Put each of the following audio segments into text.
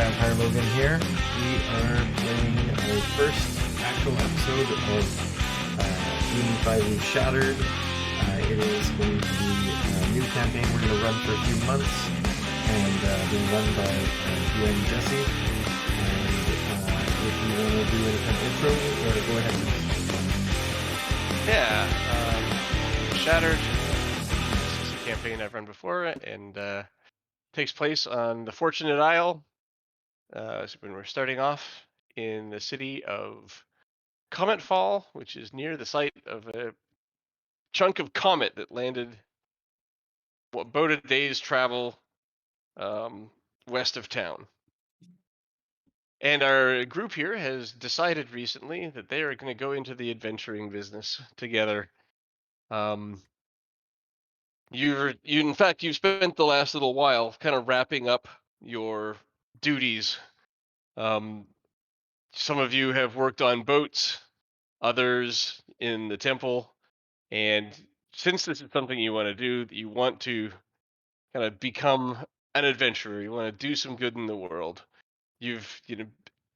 Vampire Logan here. We are playing our first actual episode of D&D5e Shattered. It is going to be a new campaign we're going to run for a few months, and being run by DM Jesse. And if you want to do any kind of intro, go ahead. Yeah, Shattered. This is a campaign I've run before, and takes place on the Fortunate Isle. So when we're starting off in the city of Comet Fall, which is near the site of a chunk of comet that landed about a day's travel west of town. And our group here has decided recently that they are going to go into the adventuring business together. You've spent the last little while kind of wrapping up your duties. Some of you have worked on boats, others in the temple, and since this is something you want to do, you want to kind of become an adventurer. You want to do some good in the world. You've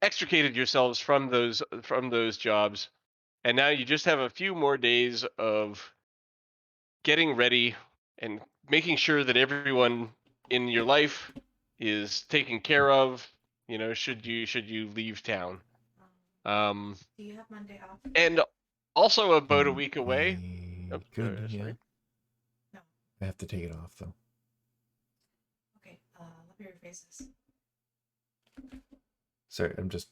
extricated yourselves from those jobs, and now you just have a few more days of getting ready and making sure that everyone in your life is taken care of, should you leave town. Do you have Monday off? And also about a week away. Good, yeah. No. I have to take it off, though. Okay, let me your faces. Sorry, I'm just...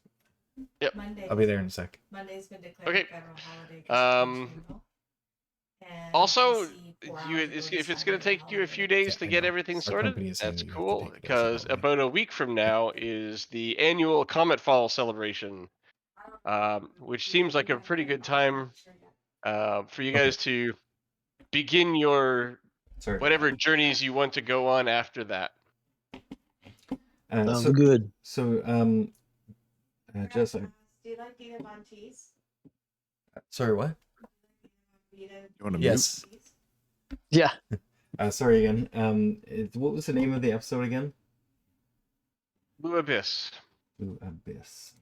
Yep. Monday. I'll be there in a sec. Monday's been declared Okay. a federal holiday. Also, if it's going to take you a few days to get everything sorted, that's cool, because about a week from now is the annual Comet Fall celebration, which seems like a pretty good time for you guys to begin your whatever journeys you want to go on after that. Sounds good. So, Jess, do you like D&D5e cheese? sorry, what? You want to Yes. Yeah. Sorry again. What was the name of the episode again? Blue Abyss. Blue Abyss.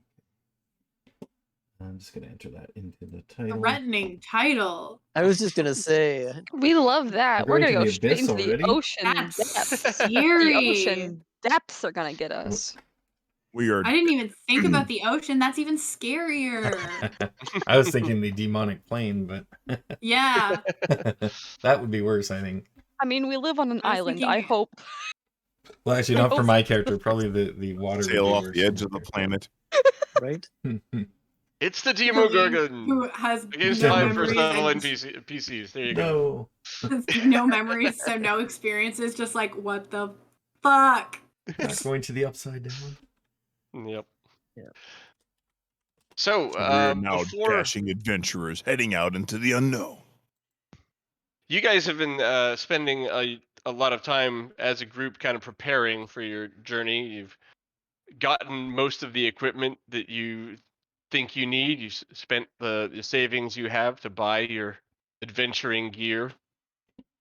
I'm just going to enter that into the title. Threatening title. I was just gonna say, We love that. We're gonna go the straight abyss into already? the ocean That's depths. scary. The ocean depths are gonna get us. We are. I didn't even think about the ocean. That's even scarier. I was thinking the demonic plane, but Yeah. that would be worse, I think. I mean, we live on an I was island. thinking- I hope. Well, actually, not for my character. Probably the water. Sail would be off worse the for edge my of the character. planet. right? It's the Demogorgon Who has against no 5 first memories level and NPCs. There you go. No. no memories, so no experiences. Just like, what the fuck? Not going to the upside down. Yep. Yeah. So, We're now before dashing adventurers heading out into the unknown. you guys have been spending a lot of time as a group kind of preparing for your journey. You've gotten most of the equipment that you think you need. You spent the savings you have to buy your adventuring gear.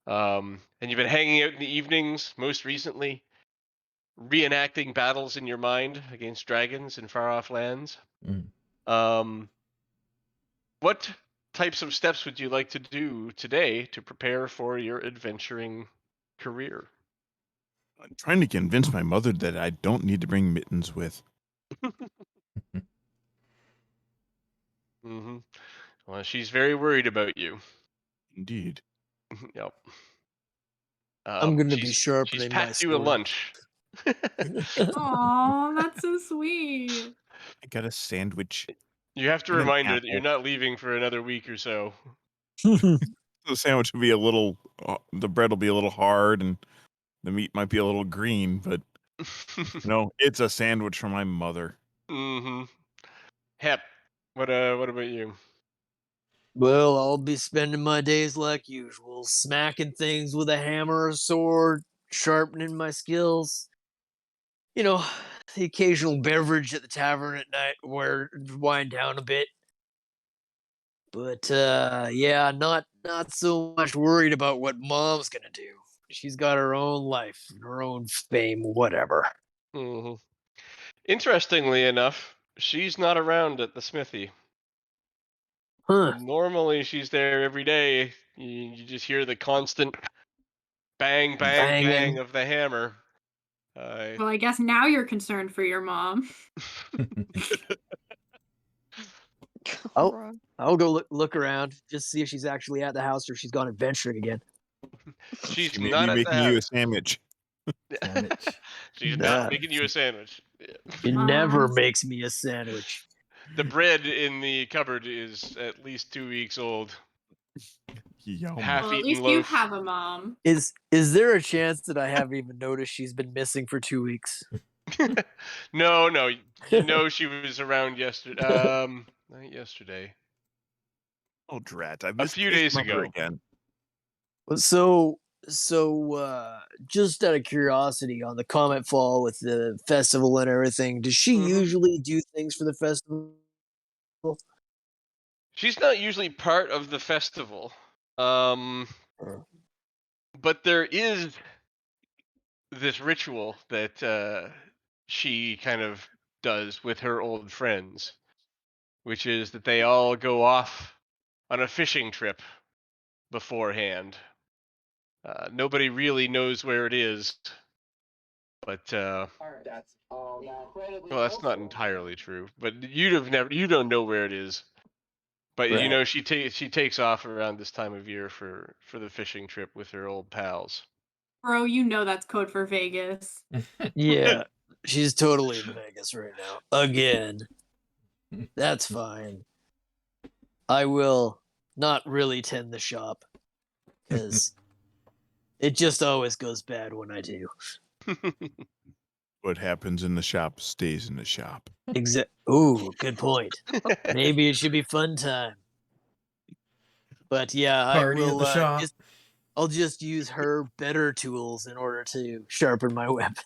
And you've been hanging out in the evenings, most recently, reenacting battles in your mind against dragons in far-off lands. What types of steps would you like to do today to prepare for your adventuring career? I'm trying to convince my mother that I don't need to bring mittens with. Mm-hmm. Well, she's very worried about you. Indeed. Yep. I'm gonna be she's sharpening my packed you a sword. lunch. Aw, that's so sweet. I got a sandwich. You have to And an remind her that apple. you're not leaving for another week or so. The sandwich will be a little, the bread will be a little hard and the meat might be a little green, but no, it's a sandwich from my mother. Mm-hmm. Hep, what about you? Well, I'll be spending my days like usual, smacking things with a hammer or sword, sharpening my skills. You know, the occasional beverage at the tavern at night where wind down a bit. But yeah, not so much worried about what mom's gonna do. She's got her own life, her own fame, whatever. Mm-hmm. Interestingly enough, she's not around at the smithy. Huh. Normally, she's there every day. You just hear the constant bang, bang, Banging. bang of the hammer. Well, I guess now you're concerned for your mom. Oh. Bruh. I'll go look around, just see if she's actually at the house or she's gone adventuring again. She's She may not be at making the you a house. sandwich. Sandwich. She's Nah. not making you a sandwich. It Come never on. makes me a sandwich. The bread in the cupboard is at least 2 weeks old. Yum. Well, at Half-eaten least you loaf. have a mom. Is there a chance that I haven't even noticed she's been missing for 2 weeks? No, you know she was around yesterday. Not yesterday. Oh, drat. I A missed few his days mother ago. again. So just out of curiosity, on the Comet Fall with the festival and everything, does she Mhm. usually do things for the festival? She's not usually part of the festival. Or- But there is this ritual that she kind of does with her old friends, which is that they all go off on a fishing trip beforehand. Nobody really knows where it is, but well, that's not entirely true. But you don't know where it is. But you Right. know she takes off around this time of year for the fishing trip with her old pals. Bro, you know that's code for Vegas. Yeah, she's totally in Vegas right now. Again. That's fine. I will not really tend the shop because it just always goes bad when I do. What happens in the shop stays in the shop. Ooh, good point. Maybe it should be fun time. But yeah, I Party at will. the shop. I'll just use her better tools in order to sharpen my weapon.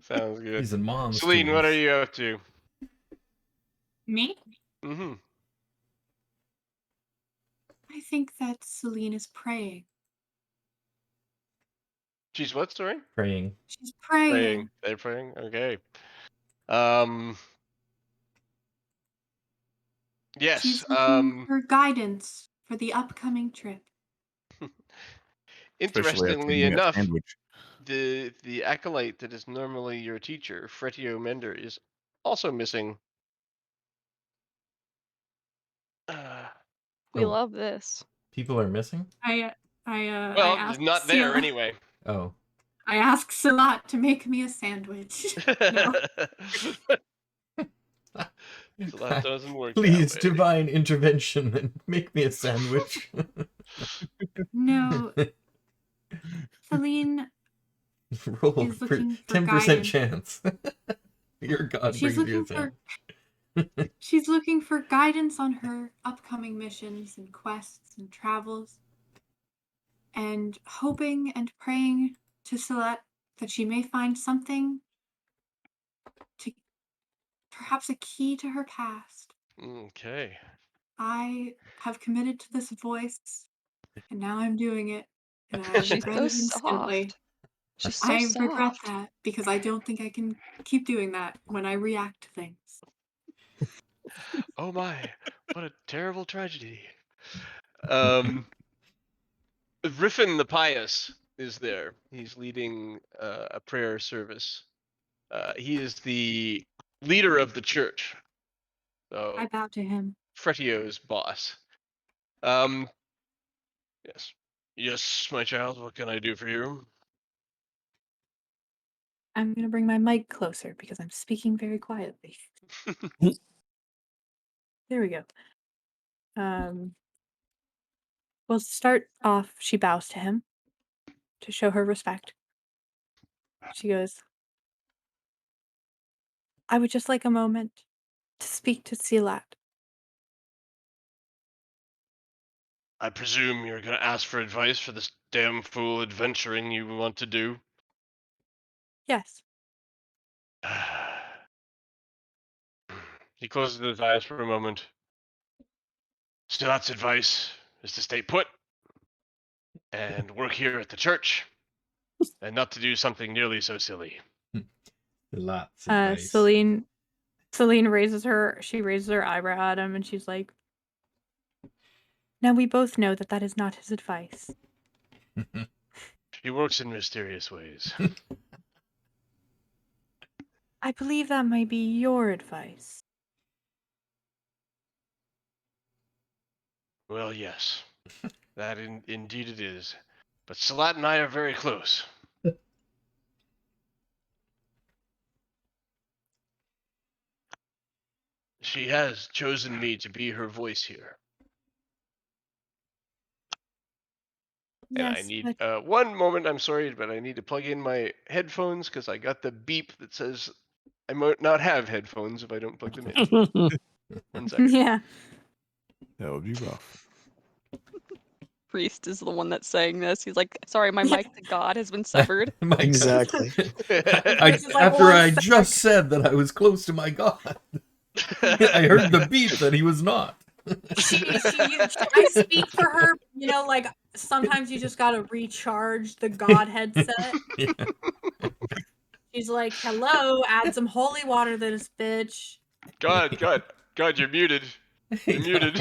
Sounds good. Using mom's Celine, what are tools. you up to? Me? Mm-hmm. I think that Celine is praying. She's what, sorry? Praying. She's praying. Praying. They're praying? Okay. Yes. She's looking for guidance for the upcoming trip. Especially after Interestingly eating that enough, sandwich. the acolyte that is normally your teacher, Fretio Mender, is also missing. We Oh. love this. People are missing? I Well, asked not there Scylla- anyway. Oh. I asked Salat to make me a sandwich. No. So that doesn't work. Please, that way. divine intervention and make me a sandwich. No. Celine Roll is for looking for 10% guidance. chance. Your god She's brings you a looking for sandwich. she's looking for guidance on her upcoming missions and quests and travels, and hoping and praying to Salat that she may find something to perhaps a key to her past. Okay. I have committed to this voice, and now I'm doing it, and I She's regret so it instantly. soft. She's so I soft. regret that because I don't think I can keep doing that when I react to things. Oh my, what a terrible tragedy. Riffin the Pious is there. He's leading a prayer service. He is the leader of the church. So I bow to him. Fretio's boss. Yes. Yes, my child, what can I do for you? I'm going to bring my mic closer because I'm speaking very quietly. There we go. We'll start off, she bows to him to show her respect. She goes, I would just like a moment to speak to Silat. I presume you're going to ask for advice for this damn fool adventuring you want to do? Yes. He closes his eyes for a moment. Stilat's advice is to stay put and work here at the church and not to do something nearly so silly. Lots of advice. Celine raises her eyebrow at him, and she's like, "Now we both know that that is not his advice." He works in mysterious ways. I believe that might be your advice. Well, yes. That indeed it is. But Salat and I are very close. She has chosen me to be her voice here. And I Yes, need but one moment, I'm sorry, but I need to plug in my headphones because I got the beep that says I might not have headphones if I don't plug them in. 1 second. yeah. That would be rough. Priest is the one that's saying this. He's like, sorry, my mic to God has been severed. My God. Exactly. Priest is like, After "One I sec." just said that I was close to my God, I heard the beep that he was not. I speak for her, like sometimes you just gotta recharge the God headset. Yeah. She's like, "Hello, add some holy water to this bitch." God, you're muted. You're muted.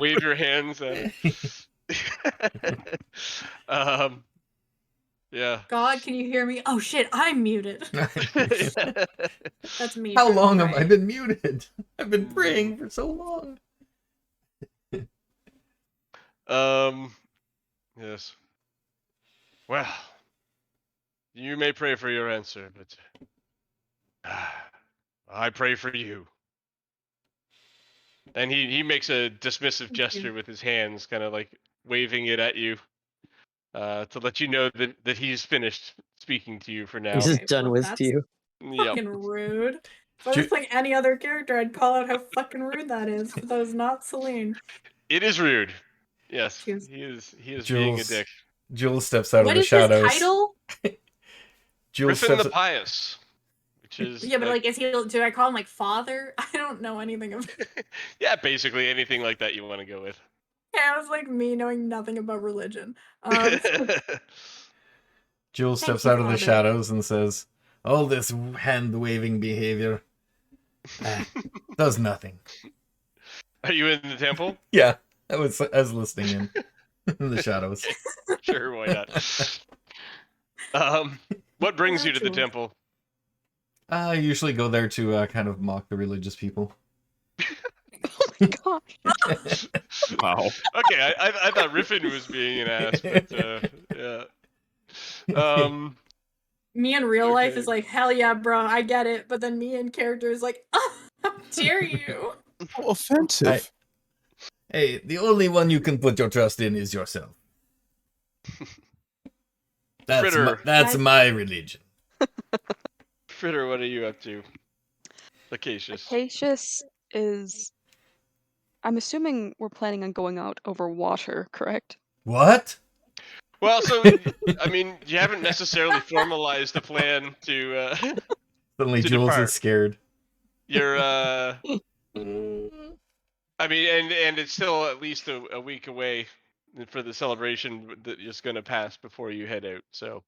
Wave your hands at it. Yeah. God, can you hear me? Oh shit, I'm muted. That's me. How trying to long have pray. I been muted? I've been praying for so long. Yes. Well, you may pray for your answer, but I pray for you. And he makes a dismissive gesture with his hands, kind of like waving it at you, to let you know that he's finished speaking to you for now. He's just Okay, done well, with that's you. Yep. Fucking rude. If I was playing any other character, I'd call out how fucking rude that is. But that was not Celine. It is rude. Yes, She was- he is being a dick. Jules steps out What of the is his shadows. title? Jules Griffin steps the Pious, which is Yeah, but like, is he? Do I call him like father? I don't know anything of. yeah, basically anything like that you want to go with. Yeah, it was like me knowing nothing about religion. Jules Thank steps you, out of the Father. shadows and says, "All this hand-waving behavior does nothing." Are you in the temple? Yeah, I was listening in the shadows. Sure, why not? What brings you to the Jules. temple? I usually go there to kind of mock the religious people. Oh my gosh. Wow. Okay, I thought Riffin was being an ass, but yeah. Me in real life Okay. is like, hell yeah, bro, I get it. But then me in character is like, oh, how dare you? How offensive. Hey, the only one you can put your trust in is yourself. Fritter. That's my religion. Fritter, what are you up to? Acacius. Acacius is. I'm assuming we're planning on going out over water, correct? What? Well, so I mean, you haven't necessarily formalized a plan to Suddenly to Jules depart. is scared. You're I mean, and it's still at least a week away for the celebration that is going to pass before you head out. So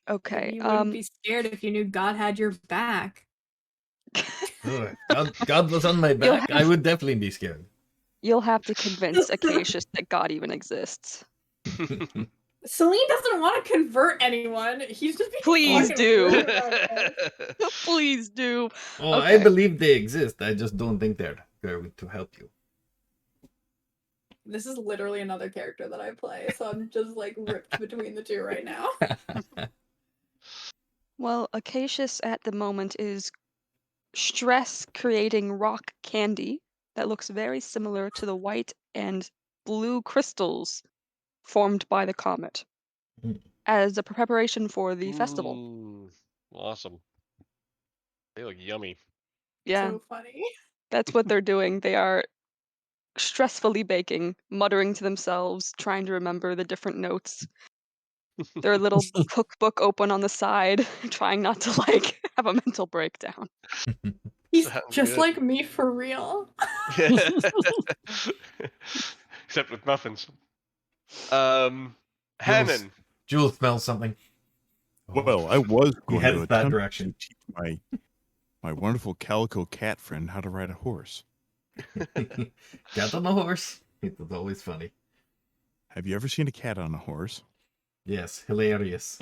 Okay. You wouldn't be scared if you knew God had your back. Ugh, God was on my back. I would definitely be scared. You'll have to convince Acacius that God even exists. Celine doesn't want to convert anyone. He's just being Please fucking do. rude about it. Please do. Oh, I Okay. believe they exist. I just don't think they're going to help you. This is literally another character that I play, so I'm just like ripped between the two right now. Well, Acacius at the moment is stress creating rock candy that looks very similar to the white and blue crystals formed by the comet Mm. as a preparation for the festival. Awesome. They look yummy. Yeah, So funny. that's what they're doing. They are stressfully baking, muttering to themselves, trying to remember the different notes. Their little cookbook open on the side, trying not to like have a mental breakdown. He's Sounds just good. like me for real. Except with muffins. Hannon. Jules smells something. Well, I was He going to heads that attempt direction. to teach my wonderful calico cat friend how to ride a horse. Get on the horse. It's always funny. Have you ever seen a cat on a horse? Yes, hilarious.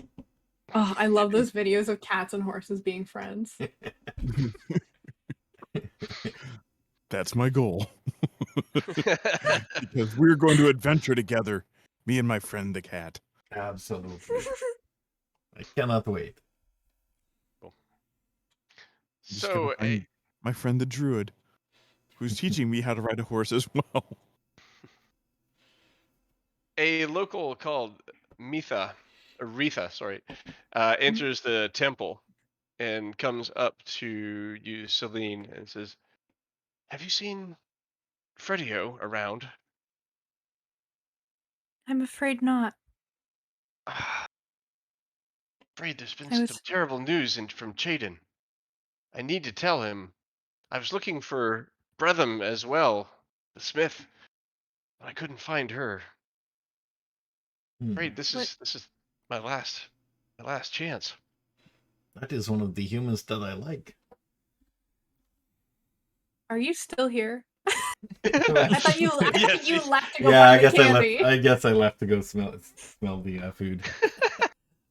Oh, I love those videos of cats and horses being friends. That's my goal. Because we're going to adventure together, me and my friend the cat. Absolutely. I cannot wait. I'm just So, gonna find my friend the druid, who's teaching me how to ride a horse as well. a local called Aretha, sorry, enters the temple and comes up to you, Celine, and says, "Have you seen Fredio around?" I'm afraid not. Afraid there's been I some was terrible news from Chaden. I need to tell him. I was looking for Bretham as well, the smith, but I couldn't find her. Afraid this What? is my last chance. That is one of the humans that I like. Are you still here? I I thought you Yes, you he's- left to go Yeah, find the candy. I guess I left to go smell the food.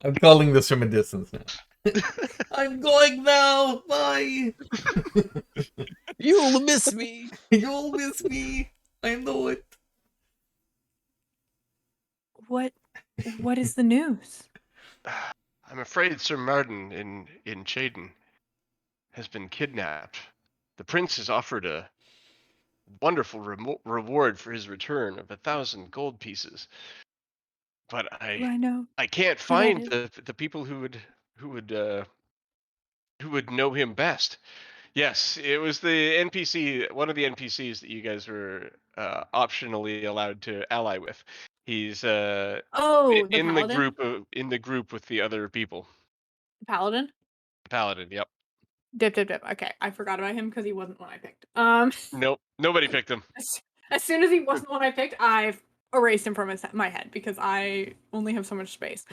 I'm calling this from a distance now. I'm going now. Bye. You'll miss me. You'll miss me. I know it. What is the news? I'm afraid Sir Martin in Chaden has been kidnapped. The prince has offered a wonderful reward for his return of 1,000 gold pieces, but Do I know? I can't who that find is? the people who would know him best. Yes, it was the NPC, one of the NPCs that you guys were optionally allowed to ally with. He's Oh, the in the paladin. in the group with the other people. Paladin. Paladin, yep. Dip. Okay, I forgot about him because he wasn't one I picked. Nope, nobody picked him. As soon as he wasn't one I picked, I've erased him from my head because I only have so much space.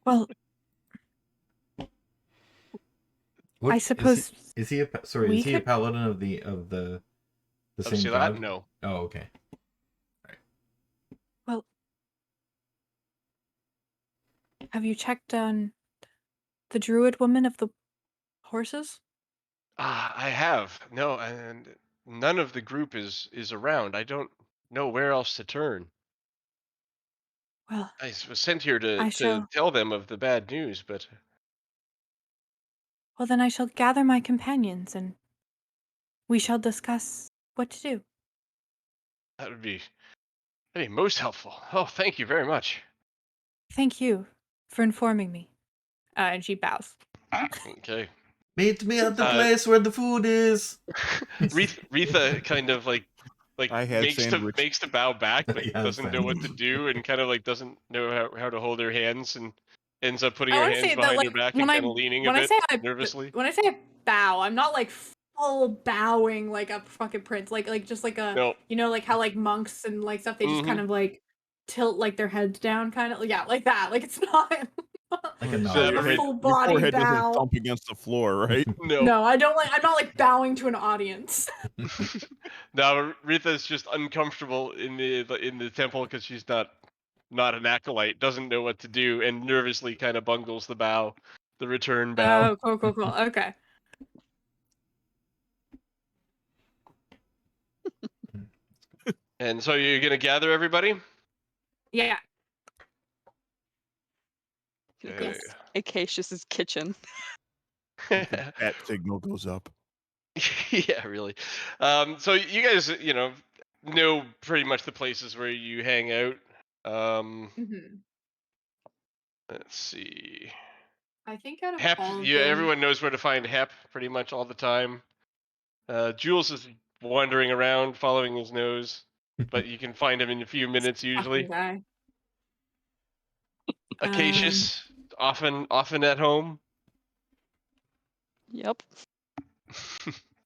Well, I suppose is he a paladin of the same See god? that? No. Oh, okay. Well, have you checked on the druid woman of the horses? I have. No, and none of the group is around. I don't know where else to turn. Well, I was sent here I to shall. tell them of the bad news, but Well, then I shall gather my companions and we shall discuss what to do. that'd be most helpful. Oh, thank you very much. Thank you for informing me. And she bows. Okay. Meet me at the place where the food is. Retha kind of like I had makes sandwich. to bow back, but Yeah, doesn't know what to do, and kind of like doesn't know how to hold her hands, and ends up putting I her want to hands say that, behind her like, back and kind of leaning a bit nervously. when I say I bow, I'm not like full bowing like a fucking prince, like just like a, No. you know, like how like monks and like stuff, they just kind Mhm. of like tilt like their heads down, kind of, yeah, like that. Like it's not Like a So nod. that a full Your body forehead doesn't bow. thump against the floor, right? No. No, I don't like. I'm not like bowing to an audience. Now Ritha's just uncomfortable in the temple because she's not an acolyte, doesn't know what to do, and nervously kind of bungles the return bow. Oh, cool. Okay. And so you're gonna gather everybody. Yeah. Okay. Acacius's kitchen. That signal goes up. Yeah, really. So you guys, know pretty much the places where you hang out. hmm Let's see. I think out of Hep, all of yeah, them, everyone knows where to find Hep pretty much all the time. Jules is wandering around, following his nose, but you can find him in a few minutes fucking usually. guy. Acacius, often at home. Yep.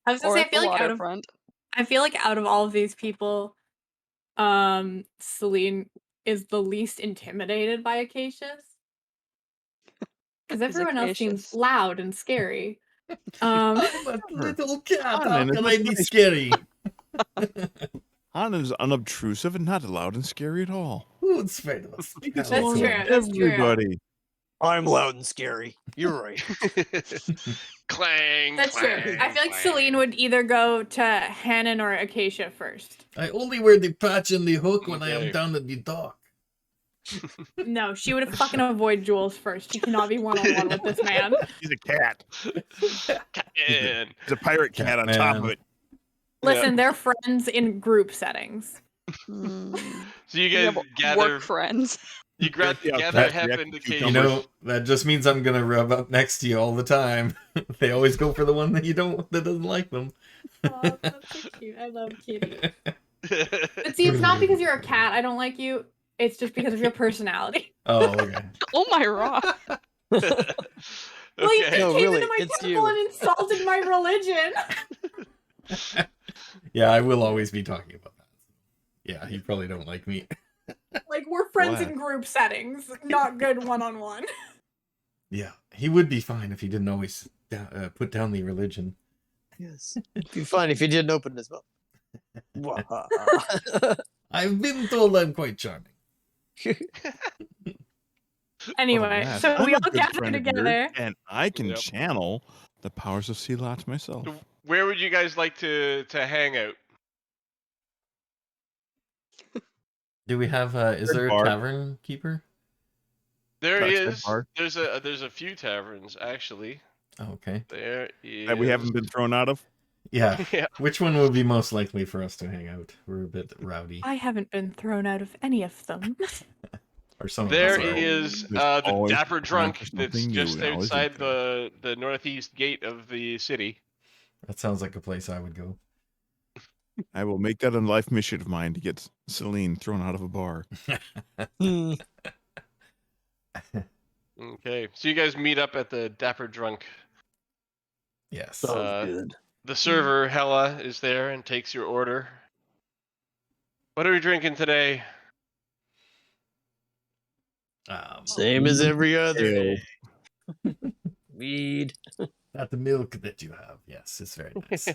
I was gonna Or say, at the waterfront. I feel like out of all of these people, Celine is the least intimidated by Acacius. Because Is everyone else seems Acacius. loud and scary. I'm a little cat. How Hanan is can a I be nice- scary? Hanan is unobtrusive and not loud and scary at all. Ooh, it's fair to us. That's true. That's true. Everybody. I'm loud and scary. You're right. Clang. That's true. clang, I feel like clang. Celine would either go to Hanan or Acacia first. I only wear the patch and the hook when I am Okay. down at the dock. No, she would fucking avoid Jules first. She cannot be one-on-one with this man. He's a cat. And He's a pirate cat on top of Catman. it. Listen, they're friends in group settings. Mm. so you We guys have gather. work friends. You Yeah, gather that half reaction indication. You know, that just means I'm gonna rub up next to you all the time. They always go for the one that that doesn't like them. Oh, that's so cute. I love Kitty. But see, it's not because you're a cat I don't like you. It's just because of your personality. Oh, okay. Oh my rock. Well, you Okay. No, came really, into my it's temple you. and insulted my religion. Yeah, I will always be talking about that. Yeah, you probably don't like me. Like, we're friends What? in group settings, not good one-on-one. Yeah, he would be fine if he didn't always put down the religion. Yes. It'd be fine if he didn't open his mouth. I've been told I'm quite charming. Anyway, Alas, so I'm we a all good gathered friend of yours, together. and I can Yep. channel the powers of Sealat myself. So where would you guys like to hang out? Do we have, is there a bar. tavern keeper? There That's is. bar. There's a few taverns actually. Oh, okay. There is. That we haven't been thrown out of. Yeah. Yeah. Which one would be most likely for us to hang out? We're a bit rowdy. I haven't been thrown out of any of them. Or some There of us are. is There's the always Dapper time Drunk for that's something new just and always outside interesting. the northeast gate of the city. That sounds like a place I would go. I will make that a life mission of mine to get Celine thrown out of a bar. Hmm. Okay, so you guys meet up at the Dapper Drunk. Yes. Uh, Good. The server Hella is there and takes your order. What are we drinking today? Same as every other Ale. day. Weed. Not the milk that you have. Yes, it's very nice.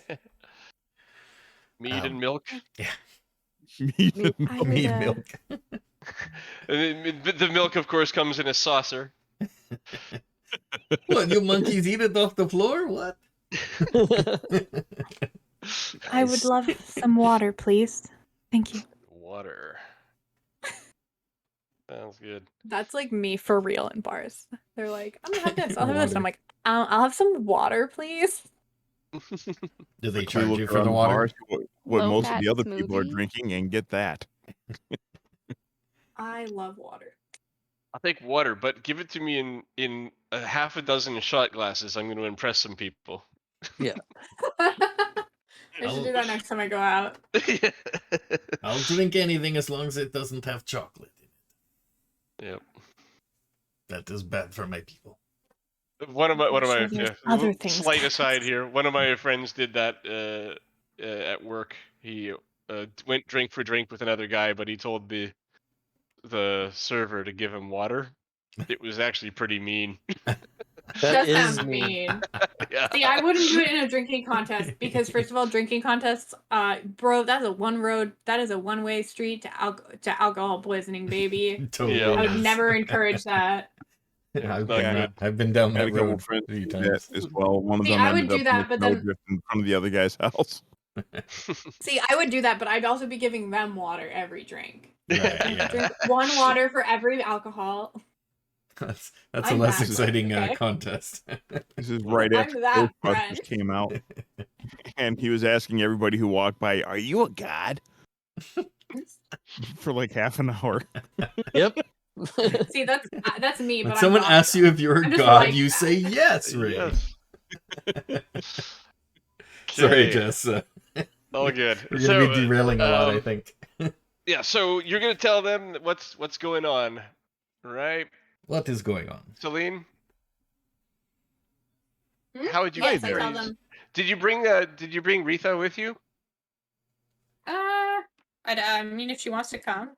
Mead and milk. Meat Meat. and I would, Mead milk. And the milk, of course, comes in a saucer. What, you monkeys eat it off the floor? What? I would love some water, please. Thank you. Water. Sounds good. That's like me for real in bars. They're like, I'm gonna have this, I'll have this. Water. I'm like, I'll have some water, please. Do they We charge look you for around the water? bar, see what most of Low-fat the other people are smoothie. drinking and get that. I love water. I'll take water, but give it to me in a half a dozen shot glasses. I'm going to impress some people. I should do that next time I go out. I'll drink anything as long as it doesn't have chocolate in it. Yep. That is bad for my people. One of my sure there's other things slight to aside here. One of my friends did that at work. He went drink for drink with another guy, but he told the server to give him water. It was actually pretty mean. That is sounds mean. Yeah. See, I wouldn't do it in a drinking contest because, first of all, drinking contests, bro, that's a one-way street to alcohol poisoning, baby. Totally. Yeah. I would is. never encourage that. I've not been, good. I've been down I had that a couple road friends 3 do times. that as well. One of See, them I would ended do up in that, a but then- snowdrift in front of the other guy's house. See, I would do that, but I'd also be giving them water every drink. Right, yeah. Drink one water for every alcohol. That's a I'm less that exciting friend, okay? contest. This is right I'm after that Ghostbusters friend. came out. And he was asking everybody who walked by, "Are you a god?" For like half an hour. Yep. See, that's me. When But someone I'm not asks you if you're a I'm just god, like you that. say yes, Ray. Yes. Sorry, Okay. Jess. All good. We're gonna be So, derailing a lot, I think. yeah, so you're gonna tell them what's going on, right, What is going on? Celine? Hmm? How would you Yes, I phrase- tell them. Did you bring Retha with you? I mean, if she wants to come.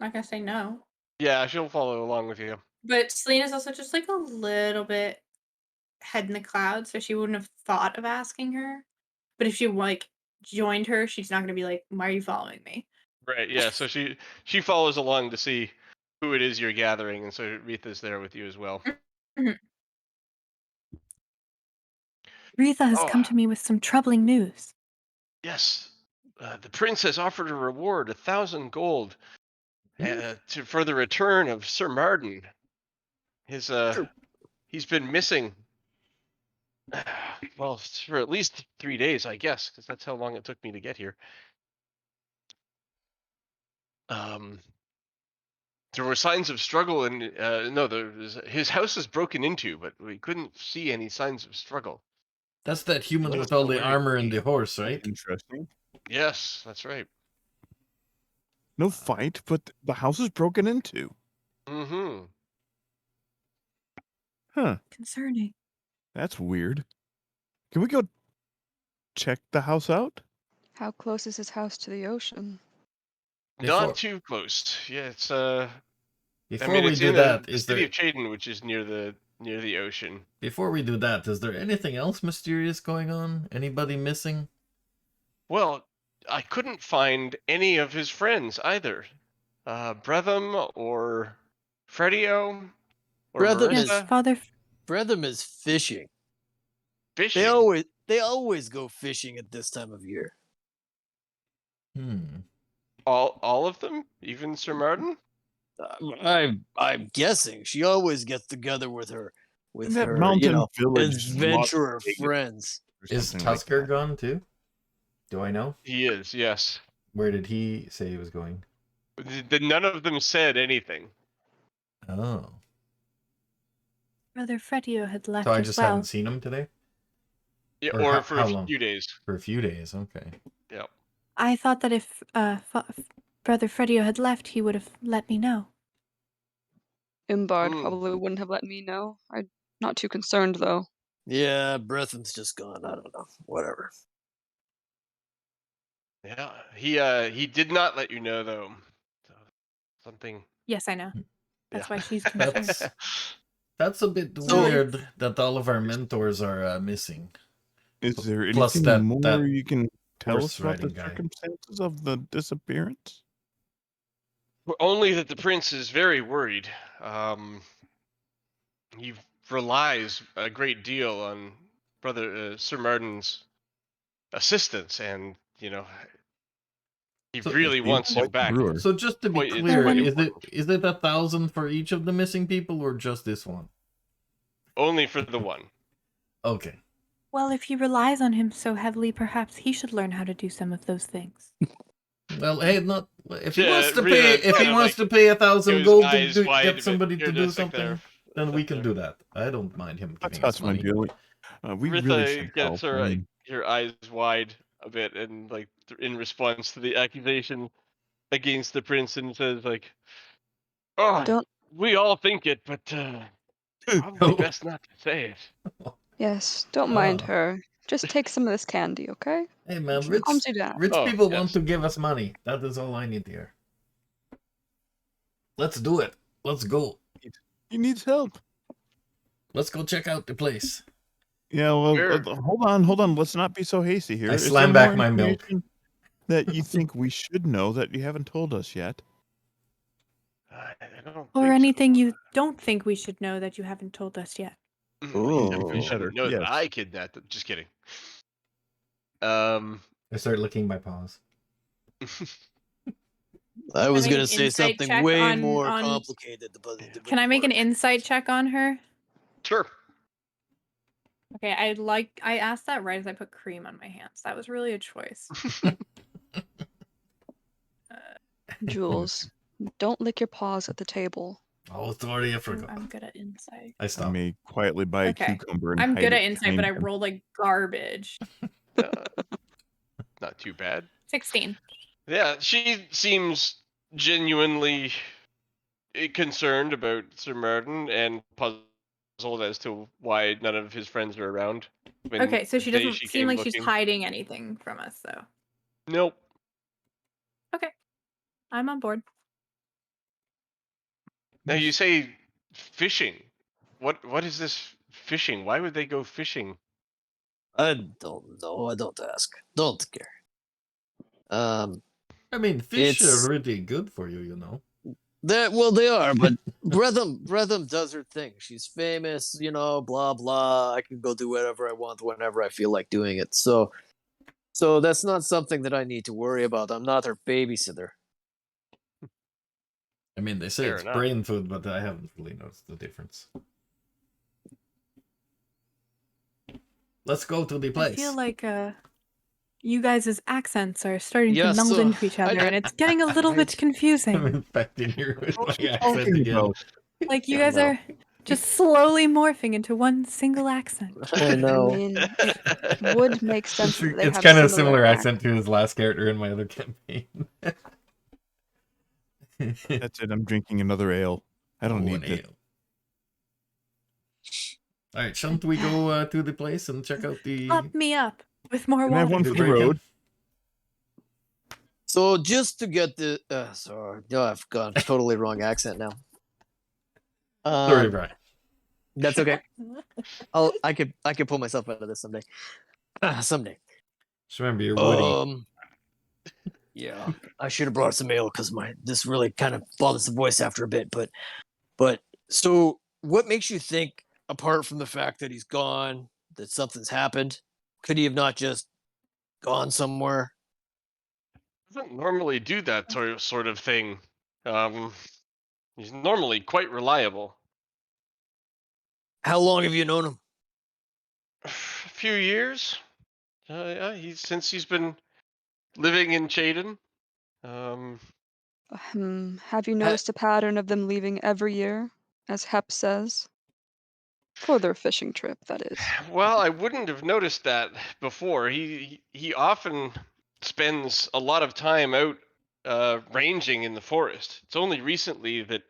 Not gonna say no. Yeah, she'll follow along with you. But Selena's also just like a little bit head in the clouds, so she wouldn't have thought of asking her. But if she like joined her, she's not gonna be like, "Why are you following me?" Right. Yeah. So she follows along to see who it is you're gathering, and so Retha's there with you as well. Mhm. Retha has Oh. come to me with some troubling news. Yes. The prince has offered a reward, 1,000 gold, for the return of Sir Marden. His he's been missing. Well, for at least 3 days, I guess, because that's how long it took me to get here. There were signs of struggle, and his house is broken into, but we couldn't see any signs of struggle. That's that human Let us with all know the where it armor could and be. the horse, right? Interesting. Yes, that's right. No fight, but the house is broken into. Mm-hmm. Huh. Concerning. That's weird. Can we go check the house out? How close is his house to the ocean? Before- Not too close. Yeah, it's Before we it's do in that, the is city there of Chaden, which is near the ocean. before we do that, is there anything else mysterious going on? Anybody missing? Well, I couldn't find any of his friends either. Bretham or Fredio or Bretham Yes, Marissa. Father. Bretham is fishing. Fishing. They always go fishing at this time of year. All of them, even Sir Marden. I'm guessing she always gets together with her That mountain village is adventurer Las Vegas friends. or Is something like Tusker that. gone too? Do I know? He is, yes. Where did he say he was going? None of them said anything. Oh. Brother Fredio had left So I as just well. haven't seen him today? Yeah, Or or for how a long? few days. For a few days, okay. Yeah. I thought that if Brother Fredio had left, he would have let me know. Imbard Mm. probably wouldn't have let me know. I'm not too concerned though. Yeah, Bretham's just gone. I don't know. Whatever. Yeah. He did not let you know though. So, something. Yes, I know. That's why she's concerned. That's a bit So- weird that all of our mentors are missing. Is there Plus anything that more you can tell horse us about the riding guy. circumstances of the disappearance? Only that the prince is very worried. He relies a great deal on brother Sir Martin's assistance, and he So- really He is wants him quite the back. brewer. So just to be Quite- it's clear, quite is important. it 1,000 for each of the missing people or just this one? Only for the one. Okay. Well, if he relies on him so heavily, perhaps he should learn how to do some of those things. Well, hey, not if he Yeah, wants to Rita pay. If kind he of, wants like, to pay 1,000 His gold to eyes wide a get bit. somebody Here, to do just like something, there. then we Like can there. do that. I don't mind him That's giving us us, my money. dear. We really Ritha should gets help. her your eyes wide a bit, and like in response to the accusation against the prince, and says like, "Oh, Don't. we all think it, but probably best not to say it." Yes, don't mind Ah. her. Just take some of this candy, okay? Hey man, It calms you down. rich Oh, people yes. want to give us money. That is all I need to hear. Let's do it. Let's go. He needs help. Let's go check out the place. Yeah, well, Sure. hold on. Let's not be so hasty here. I Is slam there back more my milk. information that you think we should know that you haven't told us yet? I don't Or think anything you don't think we should know that you haven't told us yet. so. Ooh, You definitely better. shouldn't know Yes. that I kidnapped them. Just kidding. I start licking my paws. I was Can I gonna make an say insight something check way on- more on- complicated. But it Can I make an wouldn't work. insight check on her? Sure. Okay, I asked that right as I put cream on my hands. That was really a choice. Jules, don't lick your paws at the table. Oh, sorry, I Ooh, forgot. I'm good at insight. I I stopped. may quietly buy Okay. a cucumber and I'm hide good it at insight, but I behind him. rolled like garbage. Not too bad. 16. Yeah, she seems genuinely concerned about Sir Martin and puzzled as to why none of his friends are around. when Okay, so she the day doesn't seem came like she's looking. hiding anything from us, though. Nope. Okay. I'm on board. Now you say fishing. What is this fishing? Why would they go fishing? I don't know. I don't ask. Don't care. I mean, fish are It's really good for you, you know. they are, but Bretham does her thing. She's famous, you know, blah blah. I can go do whatever I want whenever I feel like doing it. So that's not something that I need to worry about. I'm not her babysitter. I mean, they say Fair it's enough. brain food, but I haven't really noticed the difference. Let's go to the place. I feel like you guys' accents are starting to Yeah, meld so into each other, and it's getting a little bit I'm confusing. infecting you with What my are you accent talking again. about? Like you I guys know. are just slowly morphing into one single accent. I I know. mean, it would make sense that they It's have kind of a similar similar accent to his last character in my other campaign. That's it. I'm drinking another ale. I don't need this. All right, shouldn't we go to the place and check out the? Up me up with more Can I have water. one the for the break-in? road? So just to get the sorry, no, I've gone totally wrong accent now. Sorry, Brian. That's okay. I could pull myself out of this someday. Someday. Just remember, you're Woody. Yeah, I should have brought some ale because this really kind of bothers the voice after a bit. But so what makes you think, apart from the fact that he's gone, that something's happened? Could he have not just gone somewhere? Doesn't normally do that sort of thing. He's normally quite reliable. How long have you known him? A few years. Yeah, since he's been living in Chaden. Have you noticed a pattern of them leaving every year, as Hep says? For their fishing trip, that is. Well, I wouldn't have noticed that before. He often spends a lot of time out ranging in the forest. It's only recently that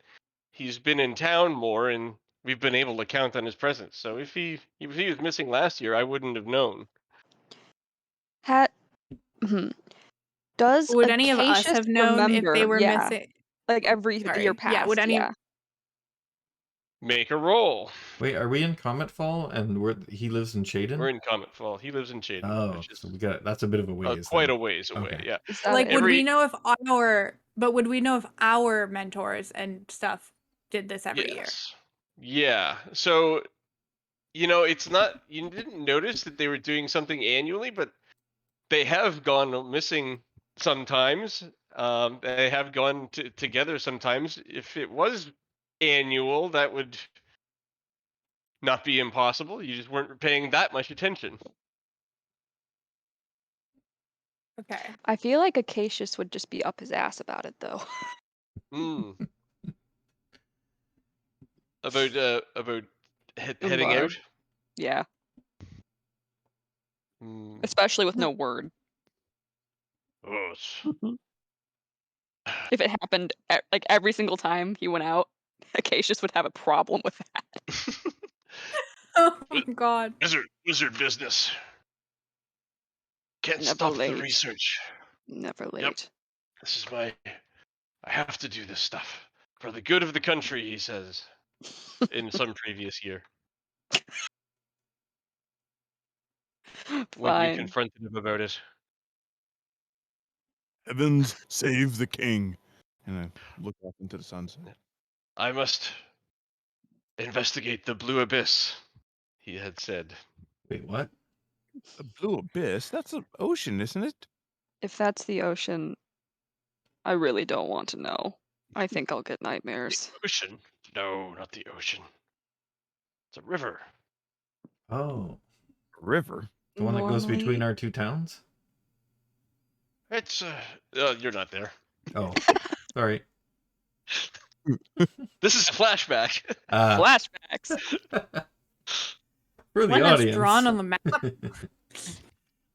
he's been in town more, and we've been able to count on his presence. So if he was missing last year, I wouldn't have known. Does Would any of us Acacius have known if they remember? were Yeah, missing? like every year Sorry. past. Yeah. Would any? Make a roll. Wait, are we in Comet Fall and he lives in Chaden? We're in Comet Fall. He lives in Chaden, Oh, which is so that's a bit of a ways. quite then. a ways away. Okay. Yeah. Is that Like, it? would we know if would we know if our mentors and stuff did this every year? Yes. Yeah. So, it's not, you didn't notice that they were doing something annually, but they have gone missing sometimes. They have gone together sometimes. If it was annual, that would not be impossible. You just weren't paying that much attention. Okay. I feel like Acacius would just be up his ass about it, though. Hmm. About heading Bar. out. Yeah, Hmm. especially with no word. Oh, If it happened like every single time he went out, Acacius would have a problem with that. Oh my god. wizard business. Can't Never stop late. the research. Never late. Yep. This is I have to do this stuff for the good of the country, he says, in some previous year. When you Fine. confronted him about it. Heavens, save the king. And I look off into the sunset. I must investigate the blue abyss, he had said. Wait, what? The blue abyss? That's an ocean, isn't it? If that's the ocean, I really don't want to know. I think I'll get nightmares. Ocean? No, not the ocean. It's a river. Oh, A river. the one that goes between Normally- our two towns? It's you're not there. Oh, sorry. This is a flashback. Flashbacks. For the One that's audience. drawn on the map.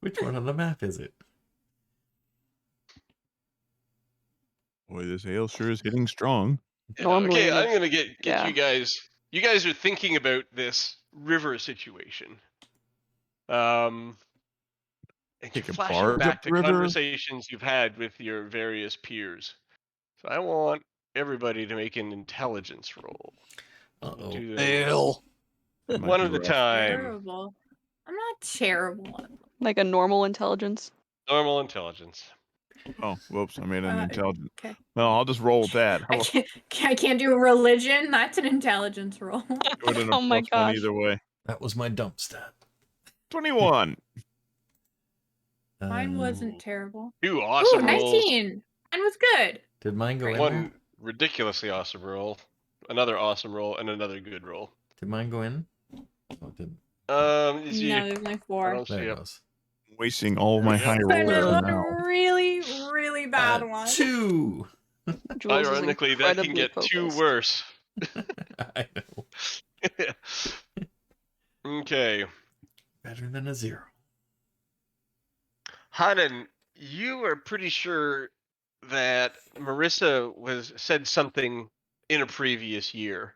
Which one on the map is it? Boy, this ale sure is hitting strong. Normally Okay, it- I'm gonna get yeah. you guys. You guys are thinking about this river situation. And Take you're a flashing barge back up to the river? conversations you've had with your various peers. So I want everybody to make an intelligence roll. Uh-oh. Do those Hell. That might one be at a rough. time. Terrible. I'm not terrible. Like a normal intelligence. Normal intelligence. Oh, whoops! I made an intelligent. Okay. Well, I'll just roll with that. How I about can't do religion. That's an intelligence roll. do it in a Oh my plus one gosh. either way? That was my dump stat. 21. Mine Um, wasn't terrible. Two Ooh, awesome rolls. 19. Mine was good. Did mine go in there? One ridiculously awesome roll. Another awesome roll, and another good roll. Did mine go in? Oh, it didn't. You see, No, there's only I 4. don't see There it it. goes. Wasting all of my Yeah. high And rolls it for was a now. really, really bad one. 2. Jules is Ironically, that can incredibly get two focused. worse. I know. Okay. Better than a 0. Hanan, you are pretty sure that Marissa said something in a previous year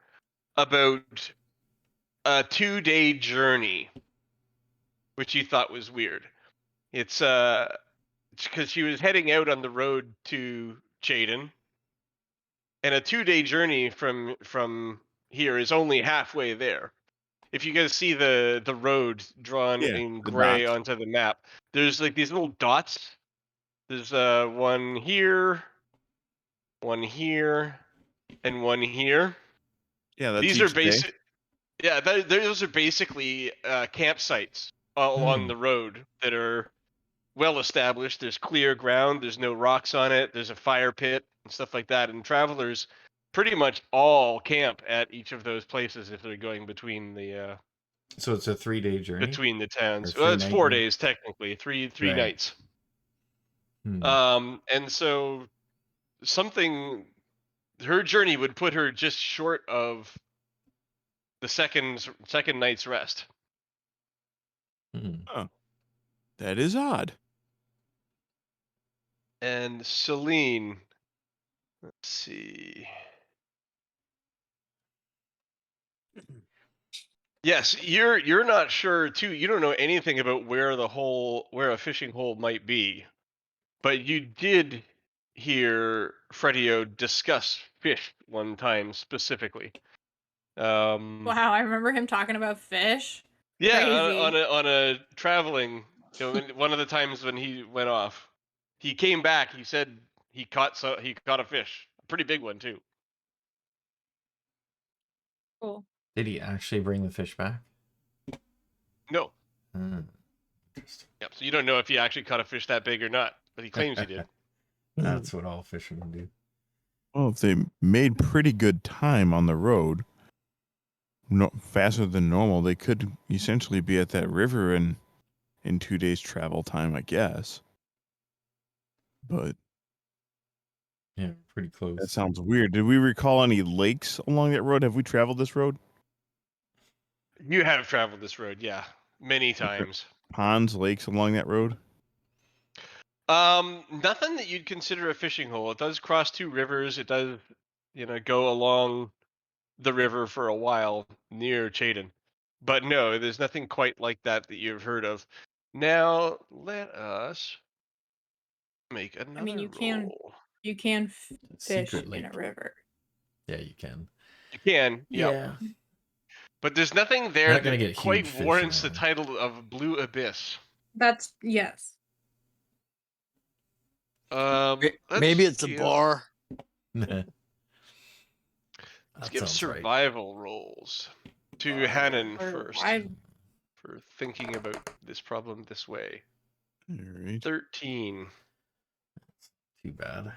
about a 2-day journey, which you thought was weird. It's because she was heading out on the road to Chaden, and a 2-day journey from here is only halfway there. If you guys see the road drawn Yeah, in the gray dots. onto the map, there's like these little dots. There's one here, and one here. Yeah, that's These are each day. basic. Yeah, those are basically campsites along the road that are well established. There's clear ground. There's no rocks on it. There's a fire pit and stuff like that. And travelers pretty much all camp at each of those places if they're going between the So it's a 3-day journey? between the towns. Or Well, it's 3-night 4 journey? days technically. Three Right. nights. Hmm. And so her journey would put her just short of the second night's rest. Hmm. That is odd. And Celine, let's see. Yes, you're not sure too. You don't know anything about where a fishing hole might be, but you did hear Freddie discuss fish one time specifically. Wow, I remember him talking about fish. Yeah, Crazy. on a traveling. One of the times when he went off, he came back. He said he caught a fish, a pretty big one too. Cool. Did he actually bring the fish back? No, Interesting. yep. So you don't know if he actually caught a fish that big or not, but he claims he did. That's what all fishermen do. Well, if they made pretty good time on the road, faster than normal, they could essentially be at that river in 2 days travel time, I guess. But Yeah, pretty close. that sounds weird. Did we recall any lakes along that road? Have we traveled this road? You have traveled this road, yeah, many times. Ponds, lakes along that road? Nothing that you'd consider a fishing hole. It does cross 2 rivers. It does, go along the river for a while near Chaden. But no, there's nothing quite like that you've heard of. Now, let us make another I mean, you roll. can fish Secret in lake. a river. Yeah, you can. You can, yep. Yeah. But there's nothing there Not gonna that get quite huge fish warrants the around. title of Blue Abyss. That's yes. Maybe it's a bar. Let's That give sounds right. survival rolls to Hannon first I for thinking about this problem this way. All right. 13. Too bad.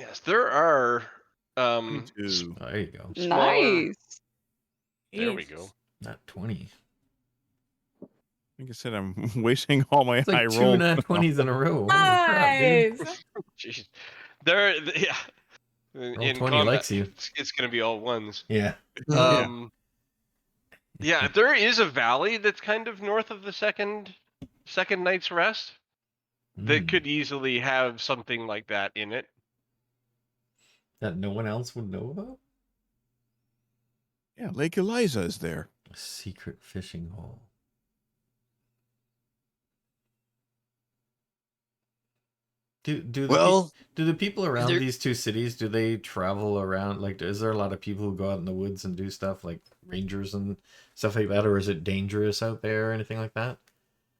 Yes, there are 22. Oh, there you go. smaller. Nice. There we go. Not 20. Like I said, I'm wasting all my It's high like 2 rolls. nat 20s in a row. Holy crap, dude. Nice. Jeez. Yeah. Roll In 20 combat, likes you. it's gonna be all ones. Yeah. Yeah, there is a valley that's kind of north of the second night's rest that could easily have something like that in it. That no one else would know about? Yeah, Lake Eliza is there. A secret fishing hole. Do the Well, do the people around there- these two cities, do they travel around? Like, is there a lot of people who go out in the woods and do stuff like rangers and stuff like that, or is it dangerous out there or anything like that?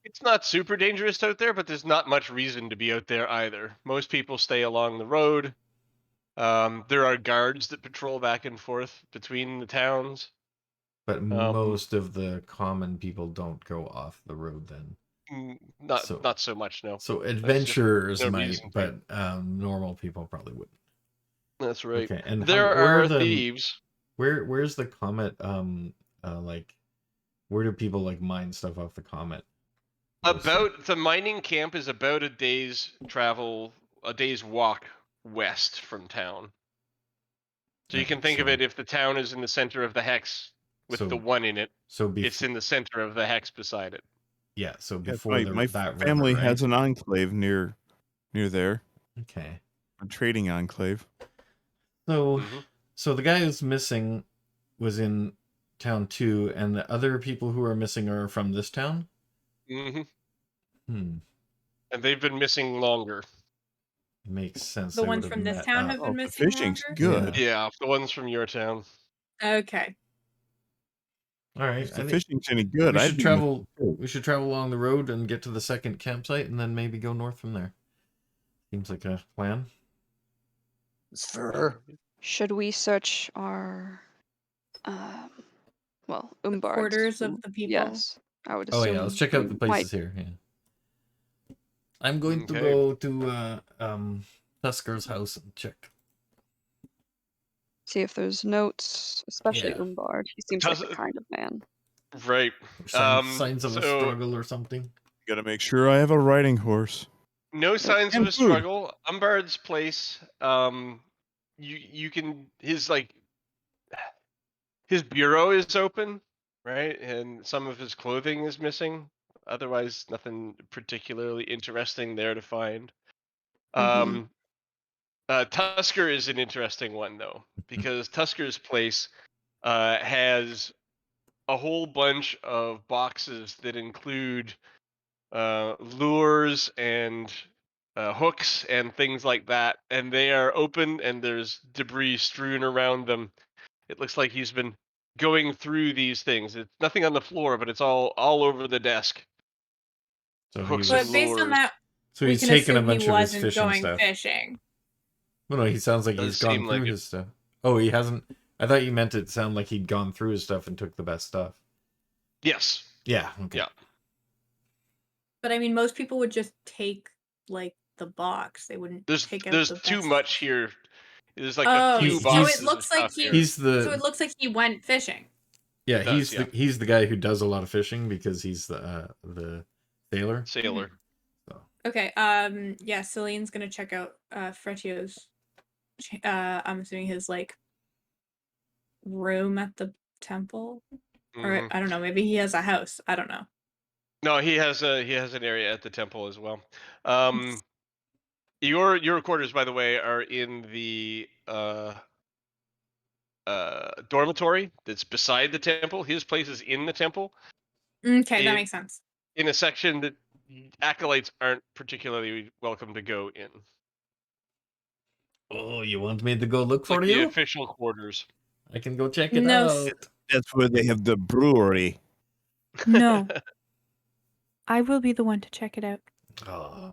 It's not super dangerous out there, but there's not much reason to be out there either. Most people stay along the road. There are guards that patrol back and forth between the towns. But most of the common people don't go off the road then. Not so much, no. So adventurers no might, reason but normal people probably wouldn't. That's right. Okay, and there where are the thieves. where's the comet? Like, where do people like mine stuff off the comet? About the mining camp is about a day's travel, a day's walk west from town. So you Okay, can think of so- it if the town is in the center of the hex with So- the one in it, So it's in the center of the hex beside it. yeah. So Yeah, before my that family river, right? has an enclave near there, Okay. a trading enclave. So Mhm. so the guy who's missing was in town 2, and the other people who are missing are from this town. Mm-hmm. Hmm. And they've been missing longer. Makes sense. The they ones would from this met town up. have been The missing fishing's longer? good. Yeah, the ones from your town. Okay. All right. If I the think fishing's any good, we I'd should be travel. missing too. We should travel along the road and get to the second campsite, and then maybe go north from there. Seems like a plan. it's fair. Should we search our, Umbard's quarters of the people? Yes, I would Oh assume. yeah, let's check out we the might- places here. Yeah. I'm going to Okay. go to Tusker's house and check. See if there's notes, especially Yeah. Umbard. He seems like the kind of man. Right. Signs of a so- struggle or something. Gotta make sure I have a riding horse. No signs of and a food. struggle. Umbard's place. You can his bureau is open, right, and some of his clothing is missing. Otherwise, nothing particularly interesting there to find. Mhm. Tusker is an interesting one though, because Tusker's place has a whole bunch of boxes that include lures and hooks and things like that, and they are open and there's debris strewn around them. It looks like he's been going through these things. It's nothing on the floor, but it's all over the desk. So Hooks But and based on lures. that, So we he's can taken a assume bunch he of his wasn't fishing going stuff. fishing. Well, no, he sounds like Does he's gone seem like through it. his stuff. Oh, he hasn't. I thought you meant it sounded like he'd gone through his stuff and took the best stuff. Yes. Yeah. Okay. Yeah. But I mean, most people would just take like the box. They wouldn't There's take out there's the too best. much here. There's like Oh, a few so it boxes. looks of like stuff he- here. He's So it looks like he went fishing. yeah. It does, yeah. He's the guy who does a lot of fishing because he's the sailor. Sailor. So Okay. Yeah. Celine's gonna check out Frecio's. I'm assuming his like room at the temple, or Mhm. I don't know. Maybe he has a house. I don't know. No, he has an area at the temple as well. Your quarters, by the way, are in the dormitory that's beside the temple. His place is in the temple, Okay, that It- makes sense. in a section that acolytes aren't particularly welcome to go in. oh, you want me to go look for Like the you? official quarters. I can go check it No, out. That's where they have the brewery. No. I will be the one to check it out. Oh.